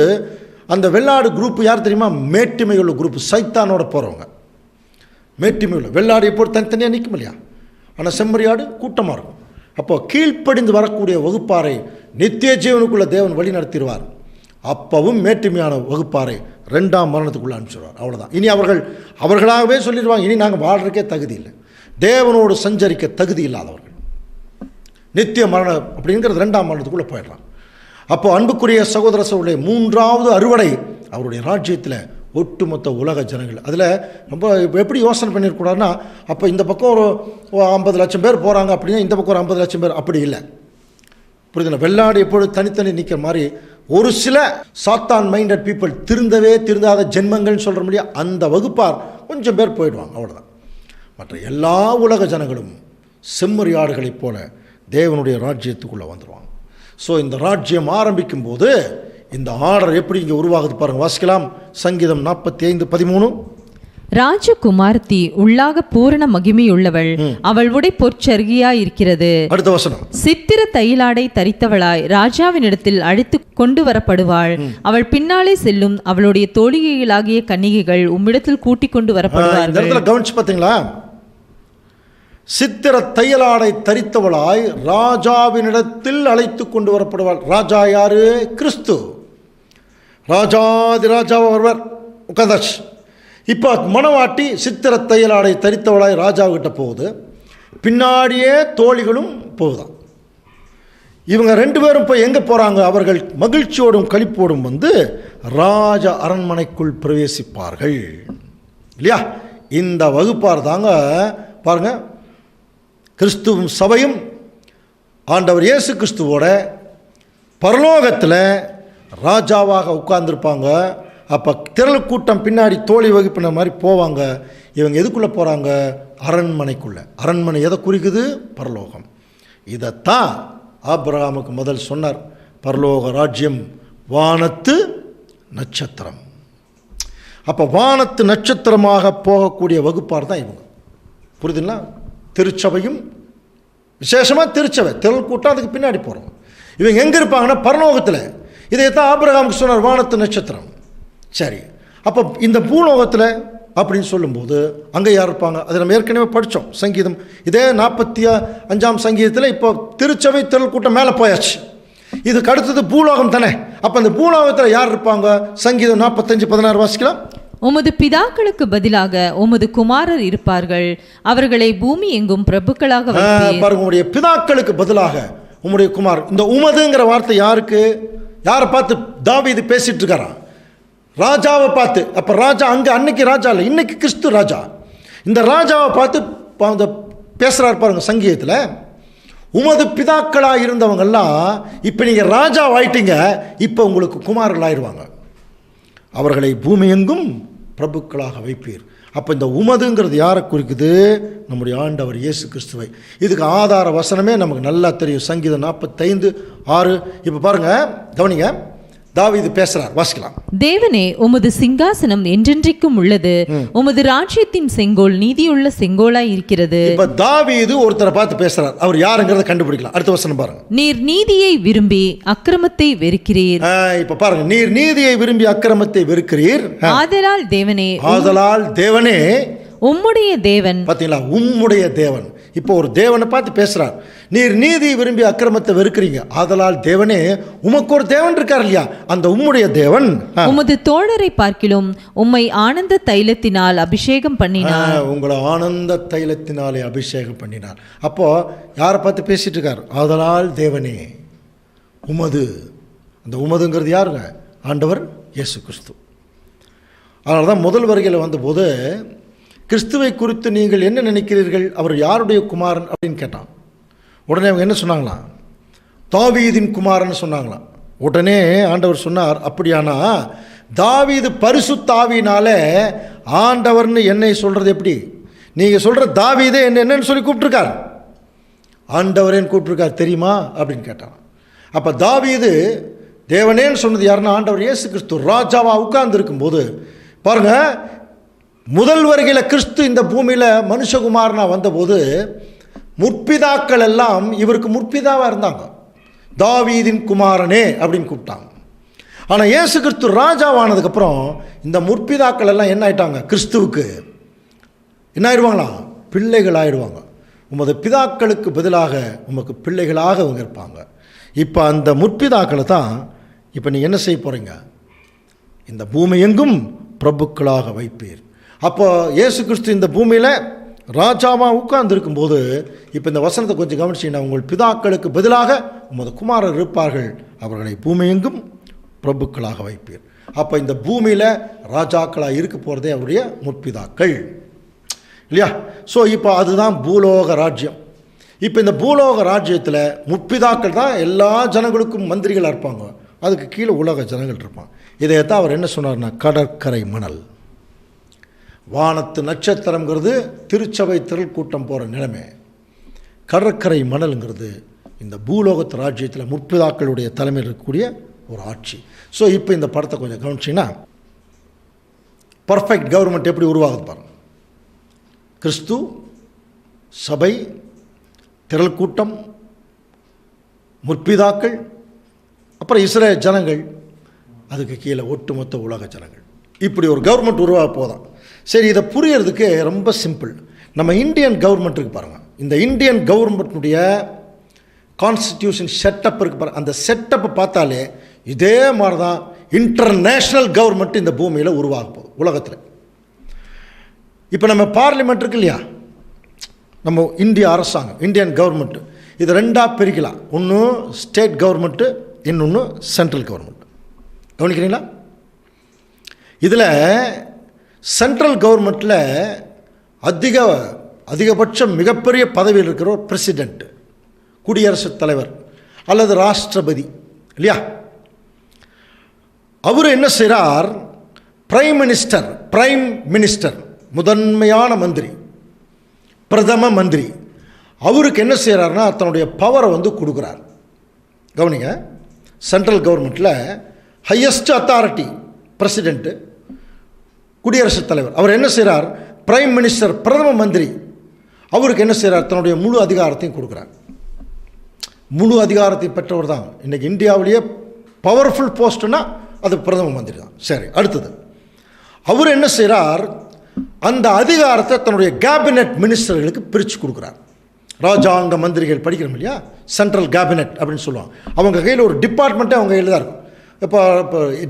அந்த வெள்ளாடு குரூப் யார் தெரியுமா, மேட்டிமை உள்ள குரூப், சைத்தானோட போகிறவங்க. மேட்டிமை உள்ள வெள்ளாடு எப்போ தனித்தனியாக நிற்கும் இல்லையா, ஆனால் செம்மறியாடு கூட்டமாக இருக்கும். அப்போ கீழ்ப்படிந்து வரக்கூடிய வகுப்பாரை நித்திய ஜீவனுக்குள்ள தேவன் வழி நடத்திடுவார். அப்பவும் மேட்டிமையான வகுப்பாரை 2ஆம் மரணத்துக்குள்ளே அனுப்பிச்சிடுவார். அவ்வளோதான். இனி அவர்களாகவே சொல்லிடுவாங்க, இனி நாங்கள் வாழ்றதுக்கே தகுதி இல்லை, தேவனோடு சஞ்சரிக்க தகுதி இல்லாதவர்கள், நித்திய மரணம் அப்படிங்கிறது 2ஆம் மரணத்துக்குள்ளே போயிடுறான். அப்போ அன்புக்குரிய சகோதர சகோதரர்களே, 3வது அறுவடை அவருடைய ராஜ்யத்தில் ஒட்டுமொத்த உலக ஜனங்கள். அதில் ரொம்ப எப்படி யோசனை பண்ணியிருக்கூடாதுன்னா, அப்போ இந்த பக்கம் ஒரு 50 லட்சம் பேர் போகிறாங்க அப்படின்னா இந்த பக்கம் ஒரு 50 லட்சம் பேர், அப்படி இல்லை. புரியுதுல, வெள்ளாடு எப்பொழுது தனித்தனி நிற்கிற மாதிரி ஒரு சில சாத்தான் மைண்டட் பீப்புள், திருந்தாத ஜென்மங்கள்னு சொல்கிற முடியாது, அந்த வகுப்பார் கொஞ்சம் பேர் போயிடுவாங்க, அவ்வளோதான். மற்ற எல்லா உலக ஜனங்களும் செம்மறி ஆடுகளைப் போல தேவனுடைய ராஜ்யத்துக்குள்ளே வந்துடுவாங்க. ஸோ இந்த ராஜ்யம் ஆரம்பிக்கும் போது இந்த ஆர்டர் எப்படி இங்கே உருவாகுது பாருங்கள். வாசிக்கலாம், சங்கீதம் 45:13. ராஜகுமார்த்தி உள்ளாக பூரண மகிமையுள்ளவள், அவள் உடை பொற்சருகியாயிருக்கிறது. அடுத்த வசனம், சித்திர தைலாடை தரித்தவளாய் ராஜாவினிடத்தில் அழைத்து கொண்டு வரப்படுவாள். அவள் பின்னாலே செல்லும் அவளுடைய தோழிகைகளாகிய கன்னிகைகள் உம்மிடத்தில் கூட்டிக் கொண்டு வரப்படுவார்கள். கவனிச்சு பார்த்தீங்களா, சித்திர தையலாடை தரித்தவளாய் ராஜாவினிடத்தில் அழைத்து கொண்டு வரப்படுவாள். ராஜா யாரு, கிறிஸ்து. ராஜாதி ராஜாவை வருவார், உட்காந்தாச்சு. இப்போ மணவாட்டி சித்திர தையலாடை தரித்தவளாய் ராஜாவுக்கிட்ட போகுது, பின்னாடியே தோழிகளும் போகுதான். இவங்க 2 பேரும் போய் எங்கே போகிறாங்க, அவர்கள் மகிழ்ச்சியோடும் களிப்போடும் வந்து ராஜ அரண்மனைக்குள் பிரவேசிப்பார்கள் இல்லையா. இந்த வகுப்பார் தாங்க பாருங்க, கிறிஸ்துவும் சபையும் ஆண்டவர் இயேசு கிறிஸ்துவோட பரலோகத்தில் ராஜாவாக உட்கார்ந்துருப்பாங்க. அப்போ திரள் கூட்டம் பின்னாடி தோழி வகுப்பின மாதிரி போவாங்க. இவங்க எதுக்குள்ளே போகிறாங்க, அரண்மனைக்குள்ளே. அரண்மனை எதை குறிக்குது, பரலோகம். இதைத்தான் ஆபிரகாமுக்கு முதல் சொன்னார், பரலோக ராஜ்யம் வானத்து நட்சத்திரம். அப்போ வானத்து நட்சத்திரமாக போகக்கூடிய வகுப்பார் தான் இவங்க. புரியுதுங்களா, திருச்சபையும் விசேஷமாக திருச்சபை திரள் கூட்டம் அதுக்கு பின்னாடி போகிறோம். இவங்க எங்கே இருப்பாங்கன்னா பரலோகத்தில். இதைத்தான் ஆபிரகாமுக்கு சொன்னார், வானத்து நட்சத்திரம். சரி, அப்போ இந்த பூலோகத்தில் அப்படின்னு சொல்லும்போது அங்கே யார் இருப்பாங்க, அதை நம்ம ஏற்கனவே படித்தோம். சங்கீதம் இதே 45ஆம் சங்கீதத்தில் இப்போ திருச்சபை திரள் கூட்டம் மேலே போயாச்சு. இதுக்கு அடுத்தது பூலோகம் தானே. அப்போ அந்த பூலோகத்தில் யார் இருப்பாங்க, சங்கீதம் 45:16 வாசிக்கலாம். உமது பிதாக்களுக்கு பதிலாக உமது குமாரர் இருப்பார்கள், அவர்களை பூமி எங்கும் பிரபுக்களாக வைப்பீர். பாருங்க, உங்களுடைய பிதாக்களுக்கு பதிலாக உம்முடைய குமார். இந்த உமதுங்கிற வார்த்தை யாருக்கு, யாரை பார்த்து தாவீது பேசிட்டு இருக்காராம், ராஜாவை பார்த்து. அப்போ ராஜா அங்கே அன்னைக்கு ராஜா இல்லை, இன்னைக்கு கிறிஸ்து ராஜா. இந்த ராஜாவை பார்த்து பேசுகிறார் பாருங்க சங்கீதத்தில். உமது பிதாக்களாக இருந்தவங்கெல்லாம் இப்போ நீங்கள் ராஜா ஆயிட்டீங்க, இப்போ உங்களுக்கு குமாரர்கள் ஆயிடுவாங்க, அவர்களை பூமி எங்கும் பிரபுக்களாக வைப்பீர். அப்போ இந்த உமதுங்கிறது யாரை குறிக்குது, நம்முடைய ஆண்டவர் இயேசு கிறிஸ்துவை. இதுக்கு ஆதார வசனமே நமக்கு நல்லா தெரியும், சங்கீதம் 45:6. இப்போ பாருங்கள், கவனிங்க, தாவீது பேசுறார், வாசிக்கலாம். தேவனே, உமது சிங்காசனம் என்றென்றைக்கும் உள்ளது, உமது ராஜ்யத்தின் செங்கோல் நீதியுள்ள செங்கோலாய் இருக்கிறது. இப்ப தாவீது ஒருத்தரை பார்த்து பேசுறார், அவர் யாருங்கிறத கண்டுபிடிக்கலாம். அடுத்த வசனம் பாருங்க. நீர் நீதியை விரும்பி அக்கிரமத்தை வெறுக்கிறீர். இப்ப பாருங்க, நீர் நீதியை விரும்பி அக்கிரமத்தை வெறுக்கிறீர். ஆதலால் தேவனே உம்முடைய தேவன். பார்த்தீங்களா, உம்முடைய தேவன். இப்போ ஒரு தேவனை பார்த்து பேசுறார், நீர் நீதி விரும்பி அக்கிரமத்தை வெறுக்கிறீங்க, ஆதலால் தேவனே உமக்கு ஒரு தேவன் இருக்கார் இல்லையா, அந்த உம்முடைய தேவன் உமது தோழரை பார்க்கிலும் உம்மை ஆனந்த தைலத்தினால் அபிஷேகம் பண்ணினார். உங்களை ஆனந்த தைலத்தினாலே அபிஷேகம் பண்ணினார். அப்போ யாரை பார்த்து பேசிட்டு இருக்கார், ஆதலால் தேவனே உமது. அந்த உமதுங்கிறது யாருங்க, ஆண்டவர் இயேசு கிறிஸ்து. அதனால தான் முதல் வருகையில் வந்தபோது கிறிஸ்துவை குறித்து நீங்கள் என்ன நினைக்கிறீர்கள், அவர் யாருடைய குமாரன் அப்படின்னு கேட்டான். உடனே அவங்க என்ன சொன்னாங்களாம், தாவீதின் குமாரன் சொன்னாங்களாம். உடனே ஆண்டவர் சொன்னார், அப்படியானா தாவீது பரிசுத்த ஆவியினாலே ஆண்டவர்னு என்னை சொல்கிறது எப்படி? நீங்கள் சொல்கிற தாவீதே என்னன்னு சொல்லி கூப்பிட்ருக்கார், ஆண்டவரேன்னு கூப்பிட்ருக்கார் தெரியுமா அப்படின்னு கேட்டான். அப்போ தாவீது தேவனேன்னு சொன்னது யாருன்னா ஆண்டவர் இயேசு கிறிஸ்து ராஜாவாக உட்கார்ந்து இருக்கும்போது பாருங்கள், முதல் வருகையில் கிறிஸ்து இந்த பூமியில் மனுஷகுமாரனா வந்தபோது முற்பிதாக்கள் எல்லாம் இவருக்கு முற்பிதாவாக இருந்தாங்க. தாவீதின் குமாரனே அப்படின்னு கூப்பிட்டாங்க. ஆனால் இயேசு கிறிஸ்து ராஜாவானதுக்கப்புறம் இந்த முற்பிதாக்கள் எல்லாம் என்ன ஆயிட்டாங்க? கிறிஸ்துவுக்கு என்ன ஆயிடுவாங்களாம்? பிள்ளைகள் ஆயிடுவாங்க. உமது பிதாக்களுக்கு பதிலாக உமக்கு பிள்ளைகளாக அவங்க இருப்பாங்க. இப்போ அந்த முற்பிதாக்களை தான் இப்போ நீங்கள் என்ன செய்ய போகிறீங்க? இந்த பூமி எங்கும் பிரபுக்களாக வைப்பீர். அப்போ இயேசு கிறிஸ்து இந்த பூமியில் ராஜாவாக உட்கார்ந்து இருக்கும்போது இப்போ இந்த வசனத்தை கொஞ்சம் கவனிச்சிங்கன்னா, உங்கள் பிதாக்களுக்கு பதிலாக உமது குமாரர் இருப்பார்கள், அவர்களை பூமி எங்கும் பிரபுக்களாக வைப்பீர். அப்போ இந்த பூமியில் ராஜாக்களாக இருக்க போகிறதே அவருடைய முற்பிதாக்கள் இல்லையா? ஸோ இப்போ அதுதான் பூலோக ராஜ்யம். இப்போ இந்த பூலோக ராஜ்யத்தில் முற்பிதாக்கள் தான் எல்லா ஜனங்களுக்கும் மந்திரிகளாக இருப்பாங்க, அதுக்கு கீழே உலக ஜனங்கள் இருப்பாங்க. இதைத்தான் அவர் என்ன சொன்னார்னா, கடற்கரை மணல், வானத்து நட்சத்திரங்கிறது திருச்சபை திரள் கூட்டம் போகிற நிலைமை, கடற்கரை மணலுங்கிறது இந்த பூலோகத்து ராஜ்யத்தில் முற்பிதாக்களுடைய தலைமையில் இருக்கக்கூடிய ஒரு ஆட்சி. ஸோ இப்போ இந்த படத்தை கொஞ்சம் கவனிச்சிங்கன்னா, பர்ஃபெக்ட் கவர்மெண்ட் எப்படி உருவாகுது பாருங்க. கிறிஸ்து, சபை, திரள் கூட்டம், முற்பிதாக்கள், அப்புறம் இஸ்ரேல் ஜனங்கள், அதுக்கு கீழே ஒட்டுமொத்த உலக ஜனங்கள். இப்படி ஒரு கவர்மெண்ட் உருவாக போதான். சரி, இதை புரியறதுக்கு ரொம்ப சிம்பிள். நம்ம இந்தியன் கவர்மெண்ட் இருக்கு பாருங்கள், இந்த இந்தியன் கவர்மெண்ட்டுடைய கான்ஸ்டிடியூஷன் செட்டப் இருக்கு பாருங்கள், அந்த செட்டப்பை பார்த்தாலே இதே மாதிரி தான் இன்டர்நேஷ்னல் கவர்மெண்ட் இந்த பூமியில் உருவாக போகுது உலகத்தில். இப்போ நம்ம பார்லிமெண்ட் இருக்கு இல்லையா, நம்ம இந்திய அரசாங்கம், இந்தியன் கவர்மெண்ட்டு, இது ரெண்டாக பிரிக்கலாம். ஒன்று ஸ்டேட் கவர்மெண்ட்டு, இன்னொன்று சென்ட்ரல் கவர்மெண்ட். கவனிக்கிறீங்களா? இதில் சென்ட்ரல் கவர்மெண்ட்டில் அதிகபட்சம் மிகப்பெரிய பதவியில் இருக்கிற ஒரு பிரசிடெண்ட், குடியரசுத் தலைவர் அல்லது ராஷ்டிரபதி இல்லையா? அவர் என்ன செய்கிறார்? பிரைம் மினிஸ்டர் முதன்மையான மந்திரி, பிரதம மந்திரி, அவருக்கு என்ன செய்கிறார்னா தன்னுடைய பவரை கொடுக்குறார். கவனிங்க, சென்ட்ரல் கவர்மெண்ட்டில் ஹையஸ்ட் அத்தாரிட்டி பிரசிடெண்ட்டு, குடியரசுத் தலைவர். அவர் என்ன செய்கிறார்? பிரைம் மினிஸ்டர், பிரதம மந்திரி, அவருக்கு என்ன செய்கிறார்? தன்னுடைய முழு அதிகாரத்தையும் கொடுக்குறார். முழு அதிகாரத்தை பெற்றவர் தான் இன்றைக்கி இந்தியாவிலேயே பவர்ஃபுல் போஸ்ட்னா அது பிரதம மந்திரி தான். சரி, அடுத்தது அவர் என்ன செய்கிறார்? அந்த அதிகாரத்தை தன்னுடைய கேபினெட் மினிஸ்டர்களுக்கு பிரித்து கொடுக்குறார். ராஜாங்க மந்திரிகள் படிக்கிறோம் இல்லையா, சென்ட்ரல் கேபினெட் அப்படின்னு சொல்லுவாங்க. அவங்க கையில் ஒரு டிபார்ட்மெண்ட்டே அவங்க கையில் தான் இருக்கும். இப்போ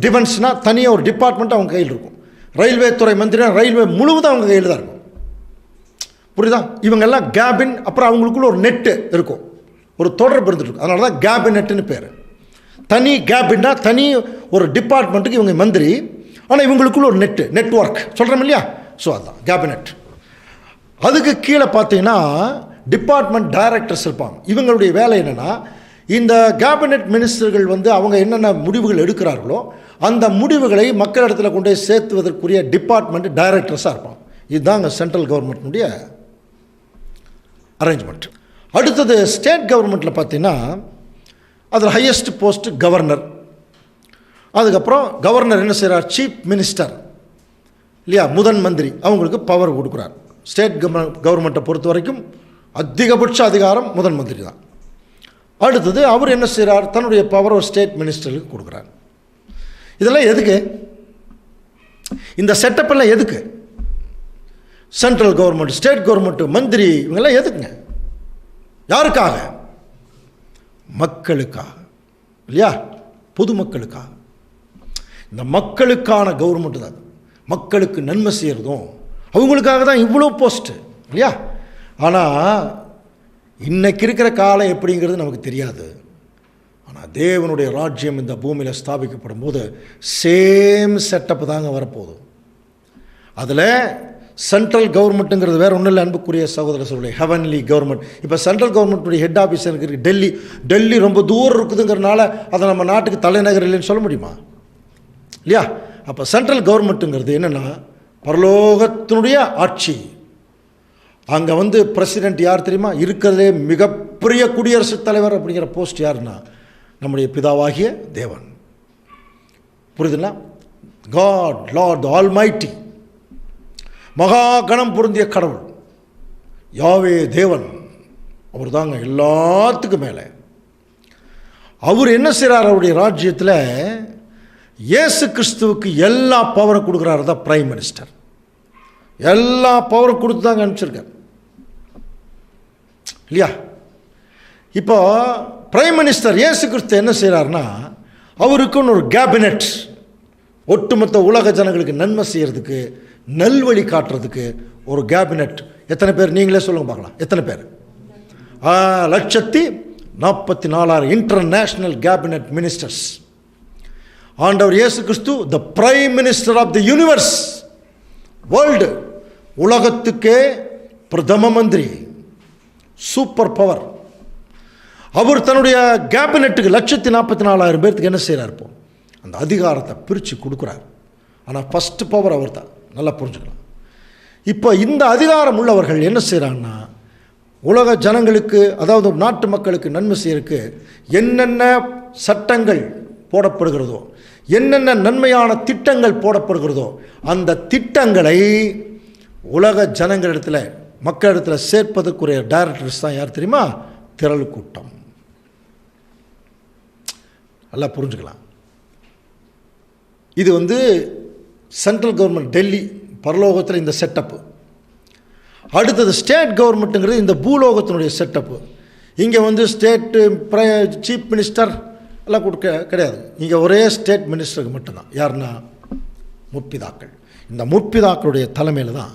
டிஃபென்ஸ்னால் தனியாக ஒரு டிபார்ட்மெண்ட்டு அவங்க கையில் இருக்கும். ரயில்வே துறை மந்திரினா ரயில்வே முழுவதும் அவங்க கையில் தான் இருக்கும். புரியுதா? இவங்கெல்லாம் கேபின், அப்புறம் அவங்களுக்குள்ள ஒரு நெட்டு இருக்கும், ஒரு தொடர்பு இருந்துருக்கு. அதனால தான் கேபினெட்டுன்னு பேர். தனி கேபின்னா தனி ஒரு டிபார்ட்மெண்ட்டுக்கு இவங்க மந்திரி, ஆனால் இவங்களுக்குள்ள ஒரு நெட்வொர்க் சொல்கிறோம் இல்லையா, ஸோ அதுதான் கேபினெட். அதுக்கு கீழே பார்த்தீங்கன்னா டிபார்ட்மெண்ட் டைரக்டர்ஸ் இருப்பாங்க. இவங்களுடைய வேலை என்னென்னா, இந்த கேபினெட் மினிஸ்டர்கள் அவங்க என்னென்ன முடிவுகள் எடுக்கிறார்களோ அந்த முடிவுகளை மக்களிடத்தில் கொண்டு போய் சேர்த்துவதற்குரிய டிபார்ட்மெண்ட் டைரக்டர்ஸாக இருப்பாங்க. இதுதாங்க சென்ட்ரல் கவர்மெண்ட்னுடைய அரேஞ்ச்மெண்ட். அடுத்தது ஸ்டேட் கவர்மெண்ட்டில் பார்த்தீங்கன்னா அதில் ஹையஸ்ட் போஸ்ட் கவர்னர். அதுக்கப்புறம் கவர்னர் என்ன செய்கிறார்? சீஃப் மினிஸ்டர் இல்லையா, முதன் மந்திரி, அவங்களுக்கு பவர் கொடுக்குறார். ஸ்டேட் கவர்மெண்ட்டை பொறுத்த வரைக்கும் அதிகபட்ச அதிகாரம் முதன் மந்திரி தான். அடுத்தது அவர் என்ன செய்கிறார்? தன்னுடைய பவர் ஒரு ஸ்டேட் மினிஸ்டருக்கு கொடுக்குறார். இதெல்லாம் எதுக்கு? இந்த செட்டப்பெல்லாம் எதுக்கு? சென்ட்ரல் கவர்மெண்ட், ஸ்டேட் கவர்மெண்ட், மந்திரி, இவங்கெல்லாம் எதுக்குங்க? யாருக்காக? மக்களுக்காக இல்லையா, பொதுமக்களுக்காக. இந்த மக்களுக்கான கவர்மெண்ட் தான், மக்களுக்கு நன்மை செய்கிறதும் அவங்களுக்காக தான் இவ்வளோ போஸ்ட்டு இல்லையா. ஆனால் இன்றைக்கி இருக்கிற காலம் எப்படிங்கிறது நமக்கு தெரியாது. ஆனால் தேவனுடைய ராஜ்யம் இந்த பூமியில் ஸ்தாபிக்கப்படும் போது சேம் செட்டப்பு தாங்க வரப்போகுது. அதில் சென்ட்ரல் கவர்மெண்ட்டுங்கிறது வேறு ஒன்றும் இல்லை அன்புக்குரிய சகோதர சொல்லுடைய ஹெவன்லி கவர்மெண்ட். இப்போ சென்ட்ரல் கவர்மெண்ட்டுடைய ஹெட் ஆஃபீஸ் இருக்குது டெல்லி ரொம்ப தூரம் இருக்குதுங்கிறனால அதை நம்ம நாட்டுக்கு தலைநகர் இல்லைன்னு சொல்ல முடியுமா? இல்லையா? அப்போ சென்ட்ரல் கவர்மெண்ட்டுங்கிறது என்னென்னா பரலோகத்தினுடைய ஆட்சி. அங்கே பிரசிடெண்ட் யார் தெரியுமா? இருக்கிறதே மிகப்பெரிய குடியரசுத் தலைவர் அப்படிங்கிற போஸ்ட் யாருன்னா நம்முடைய பிதாவாகிய தேவன். புரியுதுங்களா? காட் லார்ட் ஆல்மைட்டி, மகா கணம் பொருந்திய கடவுள் யாவே தேவன். அவர் தாங்க எல்லாத்துக்கும் மேலே. அவர் என்ன செய்கிறார்? அவருடைய ராஜ்யத்தில் இயேசு கிறிஸ்துவுக்கு எல்லா பவரும் கொடுக்குறாரு தான் பிரைம் மினிஸ்டர். எல்லா பவரும் கொடுத்து தாங்க அனுப்பிச்சிருக்கார் இல்லையா? இப்போ பிரைம் மினிஸ்டர் இயேசு கிறிஸ்து என்ன செய்கிறாருன்னா, அவருக்குன்னு ஒரு கேபினெட், ஒட்டுமொத்த உலக ஜனங்களுக்கு நன்மை செய்கிறதுக்கு, நல்வழி காட்டுறதுக்கு ஒரு கேபினெட். எத்தனை பேர் நீங்களே சொல்லுங்க பார்க்கலாம், எத்தனை பேர்? 1,44,000 இன்டர்நேஷ்னல் கேபினெட் மினிஸ்டர்ஸ். ஆண்டவர் இயேசு கிறிஸ்து the prime minister of the universe, world, உலகத்துக்கே பிரதம மந்திரி, சூப்பர் பவர். அவர் தன்னுடைய கேபினெட்டுக்கு 1,44,000 பேர்த்துக்கு என்ன செய்கிறார்? இப்போ அந்த அதிகாரத்தை பிரித்து கொடுக்குறார். ஆனால் ஃபஸ்ட்டு பவர் அவர் தான், நல்லா புரிஞ்சுக்கலாம். இப்போ இந்த அதிகாரம் உள்ளவர்கள் என்ன செய்கிறாங்கன்னா, உலக ஜனங்களுக்கு, அதாவது நாட்டு மக்களுக்கு நன்மை செய்யறதுக்கு என்னென்ன சட்டங்கள் போடப்படுகிறதோ, என்னென்ன நன்மையான திட்டங்கள் போடப்படுகிறதோ, அந்த திட்டங்களை உலக ஜனங்களிடத்தில், மக்களிடத்தில் சேர்ப்பதற்குரிய டைரக்டர்ஸ் தான் யார் தெரியுமா? திரள் கூட்டம். நல்லா புரிஞ்சுக்கலாம். இது சென்ட்ரல் கவர்மெண்ட் டெல்லி பரலோகத்தில் இந்த செட்டப்பு. அடுத்தது ஸ்டேட் கவர்மெண்ட்டுங்கிறது இந்த பூலோகத்தினுடைய செட்டப்பு. இங்கே ஸ்டேட்டு சீஃப் மினிஸ்டர் எல்லாம் கிடையாது. இங்கே ஒரே ஸ்டேட் மினிஸ்டருக்கு மட்டும்தான். யாருன்னா முற்பிதாக்கள். இந்த முற்பிதாக்களுடைய தலைமையில் தான்,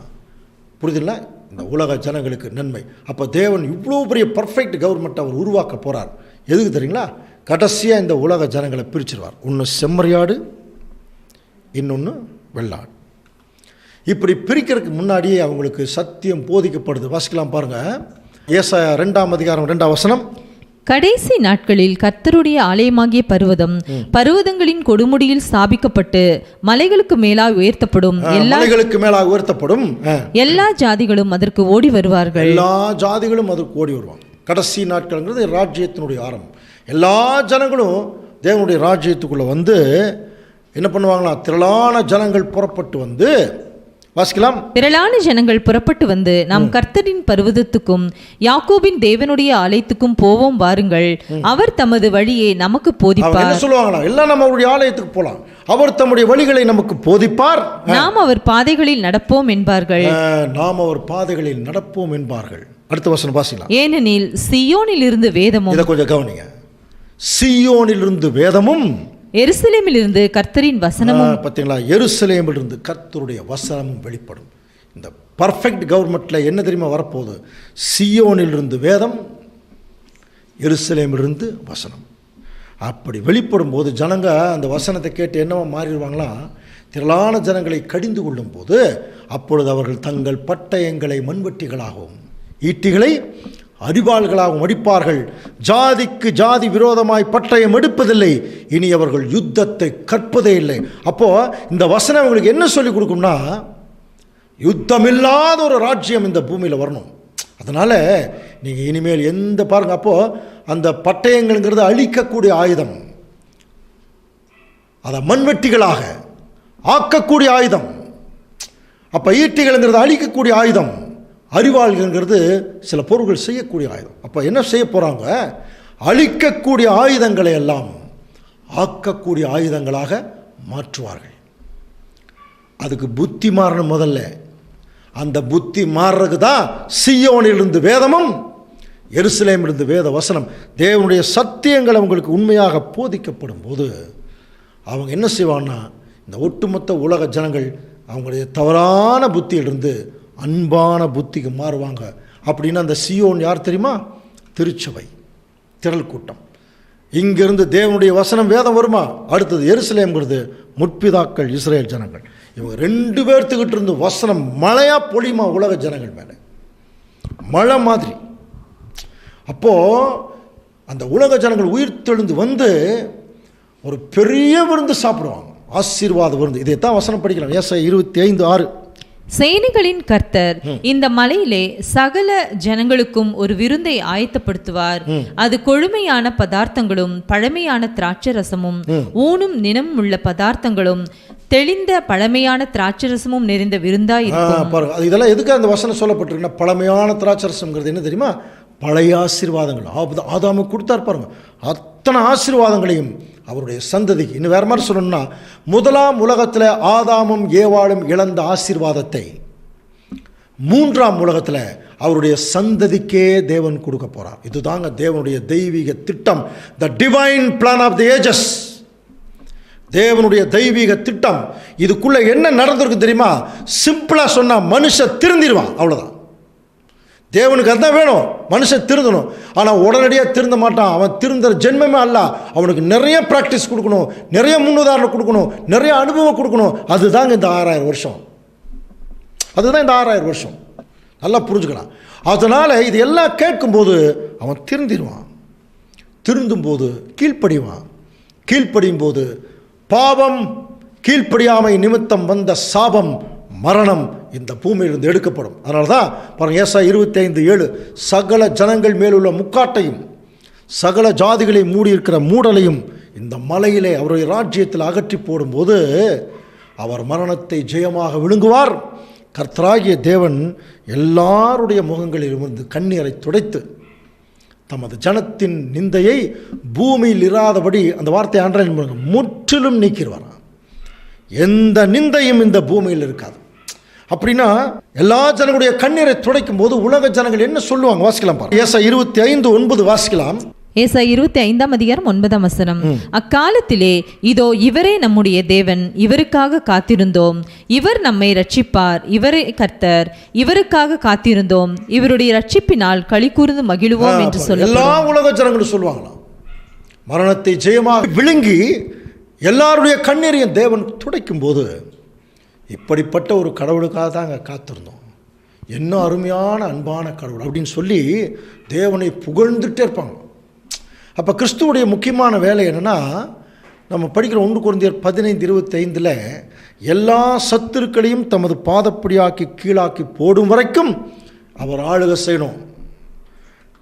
புரியுதுல்ல, இந்த உலக ஜனங்களுக்கு நன்மை. அப்போ தேவன் இவ்வளோ பெரிய பர்ஃபெக்ட் கவர்மெண்ட் அவர் உருவாக்க போகிறார். எதுக்கு தெரியுங்களா? கடைசியாக இந்த உலக ஜனங்களை பிரிச்சிருவார். ஒன்று செம்மறியாடு, இன்னொன்று வெள்ளாடு. இப்படி பிரிக்கிறதுக்கு முன்னாடியே அவங்களுக்கு சத்தியம் போதிக்கப்படுது. வாசிக்கலாம் பாருங்கள், ஏசாயா 2ஆம் அதிகாரம் 2ஆம் வசனம். கடைசி நாட்களில் கர்த்தருடைய ஆலயமாகிய பர்வதங்களின் கொடுமுடியில் ஸ்தாபிக்கப்பட்டு மலைகளுக்கு மேலாக உயர்த்தப்படும். எல்லா ஜாதிகளும் அதற்கு ஓடி வருவார்கள். எல்லா ஜாதிகளும் அதற்கு ஓடி வருவாங்க. கடைசி நாட்கள்ங்கிறது ராஜ்யத்தினுடைய ஆரம்பம். எல்லா ஜனங்களும் தேவனுடைய ராஜ்யத்துக்குள்ளே என்ன பண்ணுவாங்களா? திரளான ஜனங்கள் புறப்பட்டு வாசிக்கலாம். திரளான ஜனங்கள் புறப்பட்டு நாம் கர்த்தரின் பர்வதத்துக்கும் யாக்கோபின் தேவனுடைய ஆலயத்துக்கும் போவோம் வாருங்கள், அவர் தமது வழியை நமக்கு போதிப்பார். என்ன சொல்லுவாங்களா? எல்லாம் நம்ம அவருடைய ஆலயத்துக்கு போலாம், அவர் தம்முடைய வழிகளை நமக்கு போதிப்பார், நாம் அவர் பாதைகளில் நடப்போம் என்பார்கள். அடுத்த வசனம் வாசிக்கலாம். ஏனெனில் சீயோனில் இருந்து வேதமும், இதை கொஞ்சம் கவனிங்க, சீயோனிலிருந்து வேதமும், எருசலேமிலிருந்து கர்த்தரின் வசனமும். பார்த்தீங்களா? எருசலேமிலிருந்து கர்த்தருடைய வசனமும் வெளிப்படும். இந்த பர்ஃபெக்ட் கவர்மெண்ட்டில் என்ன தெரியுமா வரப்போகுது? சீயோனிலிருந்து வேதம், எருசலேமிலிருந்து வசனம். அப்படி வெளிப்படும் போது ஜனங்க அந்த வசனத்தை கேட்டு என்னவா மாறிடுவாங்களா? திரளான ஜனங்களை கடிந்து கொள்ளும் போது அப்பொழுது அவர்கள் தங்கள் பட்டயங்களை மண்வெட்டிகளாகவும் ஈட்டிகளை அரிவாள்களாகவும் அடிப்பார்கள். ஜாதிக்கு ஜாதி விரோதமாய் பட்டயம் எடுப்பதில்லை, இனி அவர்கள் யுத்தத்தை கற்பதே இல்லை. அப்போது இந்த வசனம் அவங்களுக்கு என்ன சொல்லிக் கொடுக்கும்னா, யுத்தமில்லாத ஒரு ராஜ்யம் இந்த பூமியில் வரணும். அதனால் நீங்கள் இனிமேல் எந்த பாருங்கள், அப்போது அந்த பட்டயங்கள்ங்கிறது அழிக்கக்கூடிய ஆயுதம், அதை மண்வெட்டிகளாக ஆக்கக்கூடிய ஆயுதம். அப்போ ஈட்டிகள்ங்கிறது அழிக்கக்கூடிய ஆயுதம், அறிவாள்கள்ங்கிறது சில பொருட்கள் செய்யக்கூடிய ஆயுதம். அப்போ என்ன செய்ய போகிறாங்க? அழிக்கக்கூடிய ஆயுதங்களை எல்லாம் ஆக்கக்கூடிய ஆயுதங்களாக மாற்றுவார்கள். அதுக்கு புத்தி மாறணும். முதல்ல அந்த புத்தி மாறுறதுக்கு தான் சீயோனிலிருந்து வேதமும், எருசலேமிலிருந்து வேத வசனம். தேவனுடைய சத்தியங்கள் அவங்களுக்கு உண்மையாக போதிக்கப்படும் போது அவங்க என்ன செய்வாங்கன்னா, இந்த ஒட்டுமொத்த உலக ஜனங்கள் அவங்களுடைய தவறான புத்தியிலிருந்து அன்பான புத்திக்கு மாறுவாங்க. அப்படின்னு அந்த சீயோன் யார் தெரியுமா? திருச்சபை, திரள் கூட்டம். இங்கிருந்து தேவனுடைய வசனம் வேதம் வருமா? அடுத்தது எருசலேம்ங்கிறது முற்பிதாக்கள், இஸ்ரேல் ஜனங்கள். இவங்க 2 பேர்த்துக்கிட்ட இருந்து வசனம் மழையாக பொழியுமா உலக ஜனங்கள் மேலே, மழை மாதிரி. அப்போது அந்த உலக ஜனங்கள் உயிர் தெழுந்து வந்து ஒரு பெரிய விருந்து சாப்பிடுவாங்க, ஆசீர்வாத விருந்து. இதைத்தான் வசனம் படிக்கலாம். ஏசாயா 25:6. சேனைகளின் கர்த்தர் இந்த மலையிலே சகல ஜனங்களுக்கும் ஒரு விருந்தை ஆயத்தப்படுத்துவார். அது கொழுமையான பதார்த்தங்களும் பழமையான திராட்சரசமும் ஊனும் நினமும் உள்ள பதார்த்தங்களும் தெளிந்த பழமையான திராட்சரசமும் நிறைந்த விருந்தா இருக்கும். பாருங்க, அது இதெல்லாம் எதுக்கு அந்த வசனம் சொல்லப்பட்டிருக்குன்னா, பழமையான திராட்சரசம்ங்கிறது என்ன தெரியுமா? பழைய ஆசீர்வாதங்கள் ஆதாமுக்கு கொடுத்தார் பாருங்க. அத்தனை ஆசீர்வாதங்களையும் அவருடைய சந்ததிக்கு. இன்னும் வேறு மாதிரி சொல்லணும்னா, முதலாம் உலகத்தில் ஆதாமும் ஏவாளும் இழந்த ஆசீர்வாதத்தை 3ஆம் உலகத்தில் அவருடைய சந்ததிக்கே தேவன் கொடுக்க போகிறார். இதுதாங்க தேவனுடைய தெய்வீக திட்டம், the divine plan of the ages. தேவனுடைய தெய்வீக திட்டம். இதுக்குள்ளே என்ன நடந்திருக்கு தெரியுமா? சிம்பிளாக சொன்னால் மனுஷன் திருந்திடுவான், அவ்வளோதான். தேவனுக்கு அதுதான் வேணும், மனுஷன் திருந்தணும். ஆனால் உடனடியாக திருந்த மாட்டான். அவன் திருந்துற ஜென்மமே அல்ல. அவனுக்கு நிறைய ப்ராக்டிஸ் கொடுக்கணும், நிறைய முன்னுதாரணம் கொடுக்கணும், நிறைய அனுபவம் கொடுக்கணும். அதுதாங்க இந்த 6000 வருஷம். அதுதான் இந்த 6000 வருஷம். நல்லா புரிஞ்சுக்கலாம். அதனால் இது எல்லாம் கேட்கும்போது அவன் திருந்திடுவான். திருந்தும்போது கீழ்ப்படிவான். கீழ்ப்படியும் போது பாவம், கீழ்ப்படியாமை நிமித்தம் வந்த சாபம், மரணம் இந்த பூமியிலிருந்து எடுக்கப்படும். அதனால தான் பாருங்கள், ஏசாயா 25:7, சகல ஜனங்கள் மேலுள்ள முக்காட்டையும் சகல ஜாதிகளை மூடியிருக்கிற மூடலையும் இந்த மலையிலே அவருடைய ராஜ்யத்தில் அகற்றி போடும்போது அவர் மரணத்தை ஜெயமாக விழுங்குவார். கர்த்தராகிய தேவன் எல்லாருடைய முகங்களிலிருந்து கண்ணீரை துடைத்து தமது ஜனத்தின் நிந்தையை பூமியில் இராதபடி, அந்த வார்த்தை அண்டர்லைன் பண்ணுங்க, முற்றிலும் நீக்கிடுவார். எந்த நிந்தையும் இந்த பூமியில் இருக்காது. அப்படின்னா எல்லா ஜனங்களுடைய கண்ணீரை துடைக்கும் போது உலக ஜனங்கள் என்ன சொல்லுவாங்க? வாசிக்கலாம் பாருங்க. ஏசாயா 25:9 வாசிக்கலாம். ஏசாயா 25:9. அக்காலத்திலே இதோ இவரே நம்முடைய தேவன், இவருக்காக காத்திருந்தோம், இவர் நம்மை ரட்சிப்பார், இவரே கர்த்தர், இவருக்காக காத்திருந்தோம், இவருடைய ரட்சிப்பினால் களி கூர்ந்து மகிழுவோம் என்று சொல்ல எல்லா உலக ஜனங்களும் சொல்லுவாங்களாம். மரணத்தை ஜெயமாக விழுங்கி எல்லாருடைய கண்ணீரையும் தேவன் துடைக்கும் போது, இப்படிப்பட்ட ஒரு கடவுளுக்காக தான் அங்கே காத்திருந்தோம், என்ன அருமையான அன்பான கடவுள் அப்படின்னு சொல்லி தேவனை புகழ்ந்துட்டே இருப்பாங்க. அப்போ கிறிஸ்துவுடைய முக்கியமான வேலை என்னென்னா, நம்ம படிக்கிற 1 கொரிந்தியர் 15:25 எல்லா சத்துருக்களையும் தமது பாதப்படியாக்கி கீழாக்கி போடும் வரைக்கும் அவர் ஆளுகை செய்யணும்.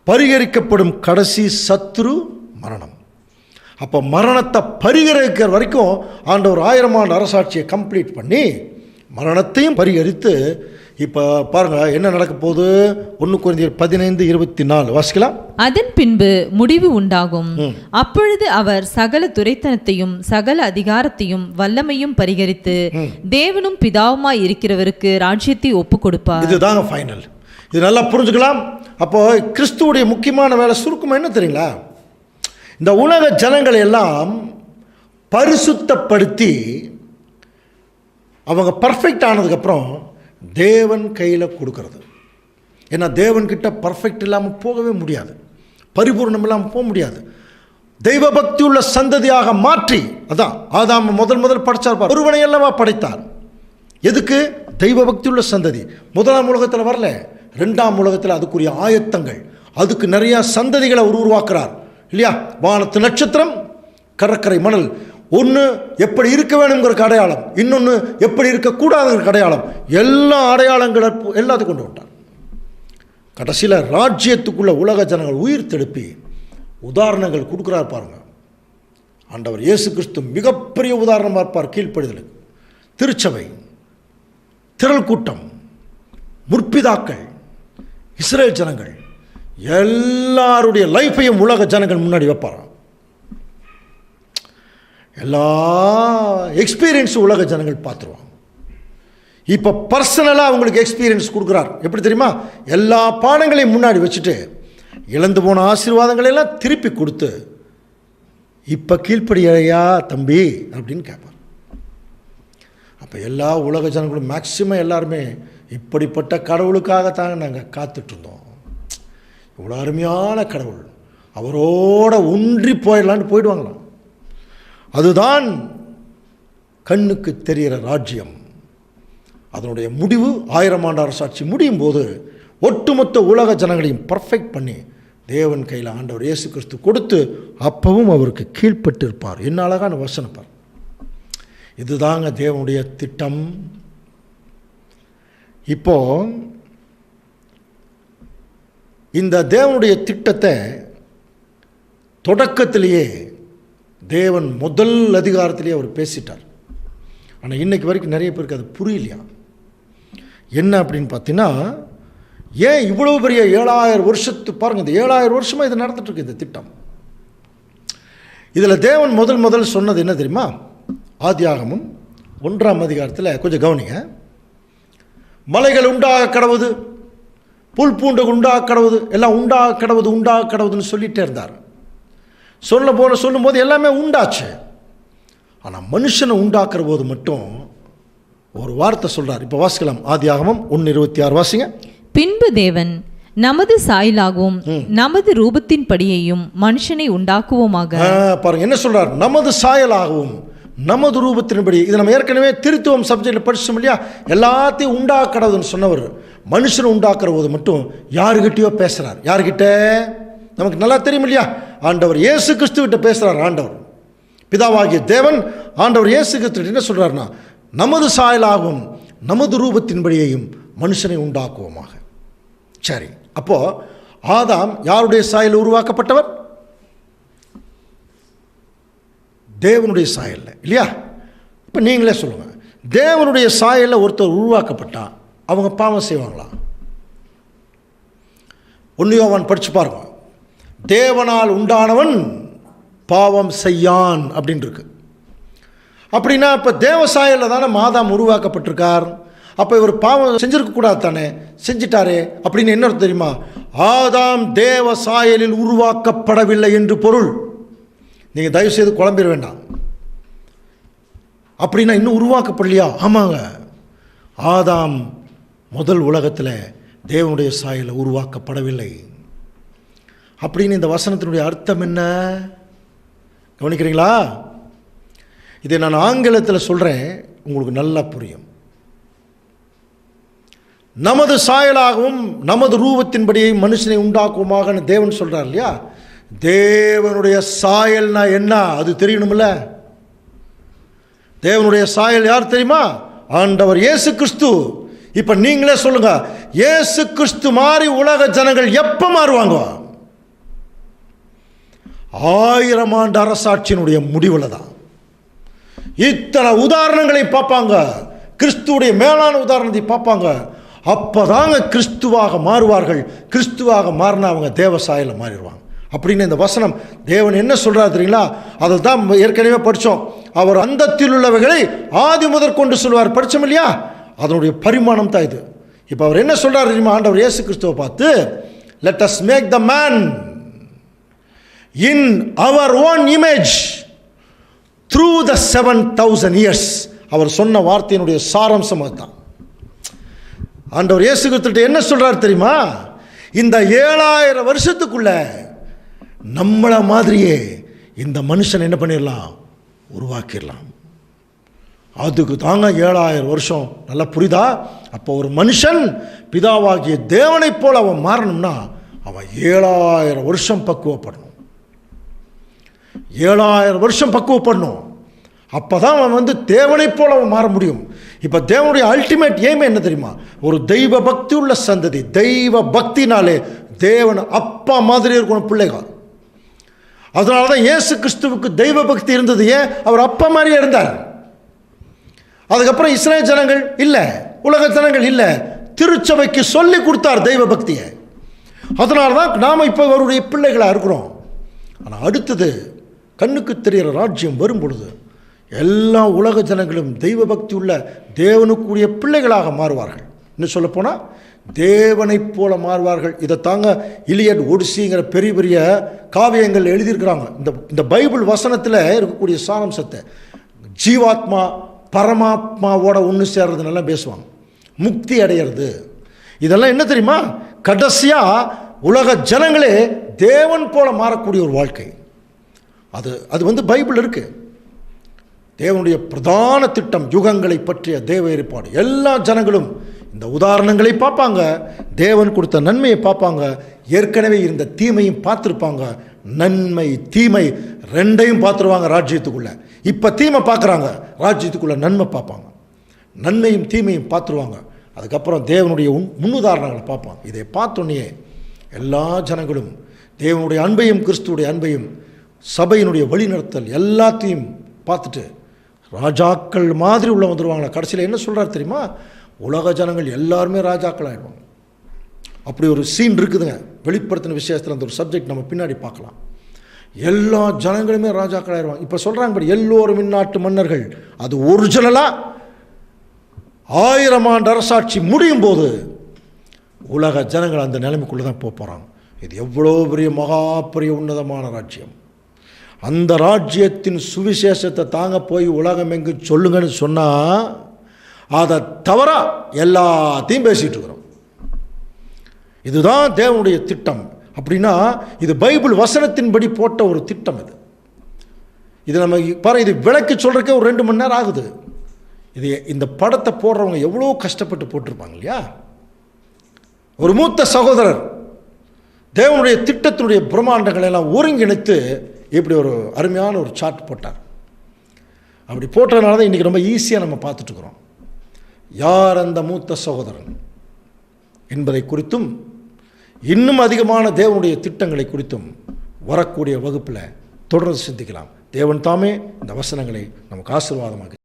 பரிகரிக்கப்படும் கடைசி சத்துரு மரணம். அப்போ மரணத்தை பரிகரிக்கிற வரைக்கும் ஆண்டவர் 1000 ஆண்டு அரசாட்சியை கம்ப்ளீட் பண்ணி மரணத்தையும் பரிகரித்து, இப்போ பாருங்க என்ன நடக்க போகுது. 1 கொரிந்தியர் 15:24 வாசிக்கலாம். அதன் பின்பு முடிவு உண்டாகும். அப்பொழுது அவர் சகல துரைத்தனத்தையும் சகல அதிகாரத்தையும் வல்லமையும் பரிகரித்து தேவனும் பிதாவுமாய் இருக்கிறவருக்கு ராஜ்யத்தை ஒப்பு கொடுப்பார். இதுதாங்க ஃபைனல். இது நல்லா புரிஞ்சுக்கலாம். அப்போ கிறிஸ்துவுடைய முக்கியமான வேலை சுருக்கமாக என்ன தெரியுங்களா? இந்த உலக ஜனங்களை எல்லாம் பரிசுத்தப்படுத்தி அவங்க பர்ஃபெக்ட் ஆனதுக்கப்புறம் தேவன் கையில் கொடுக்கறது. ஏன்னா தேவன்கிட்ட பர்ஃபெக்ட் இல்லாமல் போகவே முடியாது, பரிபூர்ணம் இல்லாமல் போக முடியாது. தெய்வ பக்தி உள்ள சந்ததியாக மாற்றி, அதான் ஆதாம் முதல் படைச்சார், ஒருவனை அல்லவா படைத்தார். எதுக்கு? தெய்வ பக்தி உள்ள சந்ததி. 1ஆம் உலகத்தில் வரல, 2ஆம் உலகத்தில் அதுக்குரிய ஆயத்தங்கள், அதுக்கு நிறையா சந்ததிகளை உருவாக்குறார் இல்லையா? வானத்து நட்சத்திரம், கடற்கரை மணல், ஒன்று எப்படி இருக்க வேணுங்கிறதுக்கு அடையாளம், இன்னொன்று எப்படி இருக்கக்கூடாதுங்கிறதுக்கு அடையாளம், எல்லா அடையாளங்களை எல்லாத்தையும் கொண்டு விட்டார். கடைசியில் ராஜ்யத்துக்குள்ள உலக ஜனங்கள் உயிர் தெழுப்பி உதாரணங்கள் கொடுக்குறார் பாருங்க. ஆண்டவர் இயேசு கிறிஸ்து மிகப்பெரிய உதாரணமாக இருப்பார் கீழ்ப்படிதலுக்கு. திருச்சபை, திரள் கூட்டம், முற்பிதாக்கள், இஸ்ரேல் ஜனங்கள் எல்லாருடைய லைஃப்பையும் உலக ஜனங்கள் முன்னாடி வைப்பார். எல்லா எக்ஸ்பீரியன்ஸும் உலக ஜனங்கள் பார்த்துருவாங்க. இப்போ பர்சனலாக அவங்களுக்கு எக்ஸ்பீரியன்ஸ் கொடுக்குறார். எப்படி தெரியுமா? எல்லா பாடங்களையும் முன்னாடி வச்சுட்டு இழந்து போன ஆசீர்வாதங்களெல்லாம் திருப்பி கொடுத்து, இப்போ கீழ்ப்படியா தம்பி அப்படின்னு கேட்பார். அப்போ எல்லா உலக ஜனங்களும் மேக்சிமம் எல்லாருமே இப்படிப்பட்ட கடவுளுக்காகத்தாங்க நாங்கள் காத்துட்ருந்தோம். இவ்வளோ அருமையான கடவுள், அவரோட ஒன்றி போயிடலான்னு போயிடுவாங்களாம். அதுதான் கண்ணுக்கு தெரிகிற ராஜ்யம். அதனுடைய முடிவு 1000 ஆண்டு அரசாட்சி முடியும் போது ஒட்டுமொத்த உலக ஜனங்களையும் பர்ஃபெக்ட் பண்ணி தேவன் கையில் ஆண்டவர் இயேசு கிறிஸ்து கொடுத்து அப்பவும் அவருக்கு கீழ்ப்பட்டு இருப்பார். என்ன அழகான வசனப்பார். இதுதாங்க தேவனுடைய திட்டம். இப்போ இந்த தேவனுடைய திட்டத்தை தொடக்கத்திலேயே தேவன் முதல் அதிகாரத்திலேயே அவர் பேசிட்டார். ஆனால் இன்னைக்கு வரைக்கும் நிறைய பேருக்கு அது புரியலையா? என்ன அப்படின்னு பார்த்தீங்கன்னா, ஏன் இவ்வளோ பெரிய 7000 வருஷத்து பாருங்கள், இந்த 7000 வருஷமாக இது நடந்துட்டுருக்கு இந்த திட்டம். இதில் தேவன் முதல் சொன்னது என்ன தெரியுமா? ஆதியாகமம் 1ஆம் அதிகாரத்தில் கொஞ்சம் கவனிங்க. மலைகள் உண்டாக கடவுது, புல் பூண்டு உண்டாக கடவுது, எல்லாம் உண்டாக கடவுதுன்னு சொல்லிகிட்டே இருந்தார். சொல்லும்போது எல்லாமே உண்டாச்சு. ஆனால் மனுஷனை உண்டாக்குற போது மட்டும் ஒரு வார்த்தை சொல்கிறார். இப்போ வாசிக்கலாம். ஆதியாகமம் 1:26 வாசிங்க. பின்பு தேவன் நமது சாயலாகவும் நமது ரூபத்தின்படியையும் மனுஷனை உண்டாக்குவோமாக. பாருங்க என்ன சொல்றார்? நமது சாயலாகவும் நமது ரூபத்தின்படி. இது நம்ம ஏற்கனவே திருத்துவம் சப்ஜெக்டில் படிச்சோம் இல்லையா? எல்லாத்தையும் உண்டாக்கடவுதுன்னு சொன்னவர் மனுஷனை உண்டாக்குற போது மட்டும் யாருக்கிட்டையோ பேசுகிறார். யாருக்கிட்ட? நமக்கு நல்லா தெரியும் இல்லையா? ஆண்டவர் இயேசு கிறிஸ்துவிட்ட பேசுகிறார். ஆண்டவர் பிதாவாகிய தேவன் ஆண்டவர் இயேசு கிறிஸ்து என்ன சொல்கிறார்னா, நமது சாயலாகவும் நமது ரூபத்தின்படியையும் மனுஷனை உண்டாக்குவோமாக. சரி, அப்போ ஆதாம் யாருடைய சாயல் உருவாக்கப்பட்டவர்? தேவனுடைய சாயல்ல இல்லையா? இப்போ நீங்களே சொல்லுங்க, தேவனுடைய சாயலில் ஒருத்தர் உருவாக்கப்பட்டா அவங்க பாவம் செய்வாங்களா? 1 யோவான் படிச்சு பாருங்க. தேவனால் உண்டானவன் பாவம் செய்யான் அப்படின்னு இருக்கு. அப்படின்னா இப்போ தேவ சாயலில் தானே ஆதாம் உருவாக்கப்பட்டிருக்கார். அப்போ இவர் பாவம் செஞ்சிருக்க கூடாது தானே? செஞ்சிட்டாரே. அப்படின்னு என்ன தெரியுமா? ஆதாம் தேவ சாயலில் உருவாக்கப்படவில்லை என்று பொருள். நீங்கள் தயவு செய்து குழம்பிட வேண்டாம். அப்படின்னா இன்னும் உருவாக்கப்படலையா? ஆமாங்க, ஆதாம் முதல் உலகத்தில் தேவனுடைய சாயலில் உருவாக்கப்படவில்லை. அப்படின்னு இந்த வசனத்தினுடைய அர்த்தம் என்ன கவனிக்கிறீங்களா? இதை நான் ஆங்கிலத்தில் சொல்கிறேன், உங்களுக்கு நல்லா புரியும். நமது சாயலாகவும் நமது ரூபத்தின்படியை மனுஷனை உண்டாக்குவோமாக தேவன் சொல்கிறார் இல்லையா? தேவனுடைய சாயல்னா என்ன அது தெரியணும்ல. தேவனுடைய சாயல் யார் தெரியுமா? ஆண்டவர் இயேசு கிறிஸ்து. இப்போ நீங்களே சொல்லுங்க, இயேசு கிறிஸ்து மாறி உலக ஜனங்கள் எப்போ மாறுவாங்க? 1000 ஆண்டு அரசாட்சியினுடைய முடிவில் தான். இத்தனை உதாரணங்களை பார்ப்பாங்க, கிறிஸ்துவுடைய மேலான உதாரணத்தை பார்ப்பாங்க. அப்போதாங்க கிறிஸ்துவாக மாறுவார்கள். கிறிஸ்துவாக மாறினா அவங்க தேவ சாயலில் மாறிடுவாங்க. அப்படின்னு இந்த வசனம் தேவன் என்ன சொல்கிறார் தெரியுங்களா? அதை தான் ஏற்கனவே படித்தோம். அவர் அந்தத்தில் உள்ளவைகளை ஆதி முதற் கொண்டு சொல்வார். படித்தோம் இல்லையா? அதனுடைய பரிமாணம் தான் இது. இப்போ அவர் என்ன சொல்கிறார் தெரியுமா? ஆண்டவர் இயேசு கிறிஸ்துவை பார்த்து, let us make the man in our own image through the 7000 years. அவர் சொன்ன வார்த்தையினுடைய சாராம்சம் அதுதான். ஆண்டவர் இயேசு கிறிஸ்து என்ன சொல்றார் தெரியுமா? இந்த 7000 வருஷத்துக்குள்ள நம்மள மாதிரியே இந்த மனுஷன் என்ன பண்ணிடலாம்? உருவாக்கிடலாம். அதுக்கு தாங்க 7000 வருஷம். நல்லா புரியுதா? அப்போ ஒரு மனுஷன் பிதாவாகிய தேவனை போல அவன் மாறணும்னா அவன் 7000 வருஷம் பக்குவப்படணும். 7000 வருஷம் பக்குவப்படணும். அப்போ தான் அவன் தேவனை போல அவன் மாற முடியும். இப்போ தேவனுடைய அல்டிமேட் எய்ம் என்ன தெரியுமா? ஒரு தெய்வ பக்தி உள்ள சந்ததி. தெய்வ பக்தினாலே தேவன் அப்பா மாதிரி இருக்கணும் பிள்ளைகள். அதனால தான் இயேசு கிறிஸ்துவுக்கு தெய்வ பக்தி இருந்தது. ஏன்? அவர் அப்பா மாதிரியே இருந்தார். அதுக்கப்புறம் இஸ்ரேல் ஜனங்கள் இல்லை, உலக ஜனங்கள் இல்லை, திருச்சபைக்கு சொல்லி கொடுத்தார் தெய்வ பக்தியை. அதனால தான் நாம் இப்போ அவருடைய பிள்ளைகளாக இருக்கிறோம். ஆனால் அடுத்தது கண்ணுக்கு தெரிகிற ராஜ்யம் வரும் பொழுது எல்லா உலக ஜனங்களும் தெய்வ பக்தி உள்ள தேவனுக்குரிய பிள்ளைகளாக மாறுவார்கள். இன்னும் சொல்லப்போனால் தேவனை போல மாறுவார்கள். இதை தாங்க இலியட், ஒடிசிங்கிற பெரிய பெரிய காவியங்கள் எழுதியிருக்கிறாங்க. இந்த பைபிள் வசனத்தில் இருக்கக்கூடிய சாராம்சத்தை ஜீவாத்மா பரமாத்மாவோட ஒன்று சேர்றது நல்லா பேசுவாங்க. முக்தி அடையிறது இதெல்லாம் என்ன தெரியுமா? கடைசியாக உலக ஜனங்களே தேவன் போல மாறக்கூடிய ஒரு வாழ்க்கை. அது பைபிள் இருக்குது. தேவனுடைய பிரதான திட்டம், யுகங்களை பற்றிய தேவ ஏற்பாடு. எல்லா ஜனங்களும் இந்த உதாரணங்களை பார்ப்பாங்க, தேவன் கொடுத்த நன்மையை பார்ப்பாங்க, ஏற்கனவே இருந்த தீமையும் பார்த்துருப்பாங்க. நன்மை தீமை ரெண்டையும் பார்த்துருவாங்க ராஜ்யத்துக்குள்ளே. இப்போ தீமை பார்க்குறாங்க, ராஜ்யத்துக்குள்ளே நன்மை பார்ப்பாங்க. நன்மையும் தீமையும் பார்த்துருவாங்க. அதுக்கப்புறம் தேவனுடைய முன்னுதாரணங்களை பார்ப்பாங்க. இதை பார்த்தோன்னே எல்லா ஜனங்களும் தேவனுடைய அன்பையும் கிறிஸ்துவுடைய அன்பையும் சபையினுடைய வழிநடத்தல் எல்லாத்தையும் பார்த்துட்டு ராஜாக்கள் மாதிரி உள்ள வந்துடுவாங்களா. கடைசியில் என்ன சொல்கிறார் தெரியுமா? உலக ஜனங்கள் எல்லாருமே ராஜாக்கள் ஆகிடுவாங்க. அப்படி ஒரு சீன் இருக்குதுங்க வெளிப்படுத்தின விசேஷத்தில். அந்த ஒரு சப்ஜெக்ட் நம்ம பின்னாடி பார்க்கலாம். எல்லா ஜனங்களுமே ராஜாக்கள் ஆகிடுவாங்க. இப்போ சொல்கிறாங்க படி எல்லோரும் இந்நாட்டு மன்னர்கள். அது ஒரிஜினலாக 1000 ஆண்டு அரசாட்சி முடியும் போது உலக ஜனங்கள் அந்த நிலைமைக்குள்ளே தான் போகிறாங்க. இது எவ்வளோ பெரிய மகா பெரிய உன்னதமான ராஜ்யம். அந்த ராஜ்யத்தின் சுவிசேஷத்தை தாங்க போய் உலகம் எங்கு சொல்லுங்கன்னு சொன்னால் அதை தவிர எல்லாத்தையும் பேசிகிட்டு இருக்கிறோம். இதுதான் தேவனுடைய திட்டம். அப்படின்னா இது பைபிள் வசனத்தின்படி போட்ட ஒரு திட்டம். இது நம்ம பாரு, இது விளக்கி சொல்கிறக்கே ஒரு 2 மணி நேரம் ஆகுது. இது இந்த படத்தை போடுறவங்க எவ்வளோ கஷ்டப்பட்டு போட்டிருப்பாங்க இல்லையா. ஒரு மூத்த சகோதரர் தேவனுடைய திட்டத்தினுடைய பிரம்மாண்டங்களை எல்லாம் ஒருங்கிணைத்து இப்படி ஒரு அருமையான ஒரு சார்ட் போட்டார். அப்படி போட்டதுனால தான் இன்றைக்கி ரொம்ப ஈஸியாக நம்ம பார்த்துட்ருக்குறோம். யார் அந்த மூத்த சகோதரன் என்பதை குறித்தும் இன்னும் அதிகமான தேவனுடைய திட்டங்களை குறித்தும் வரக்கூடிய வகுப்பில் தொடர்ந்து சிந்திக்கலாம். தேவன் தாமே இந்த வசனங்களை நமக்கு ஆசீர்வாதமாக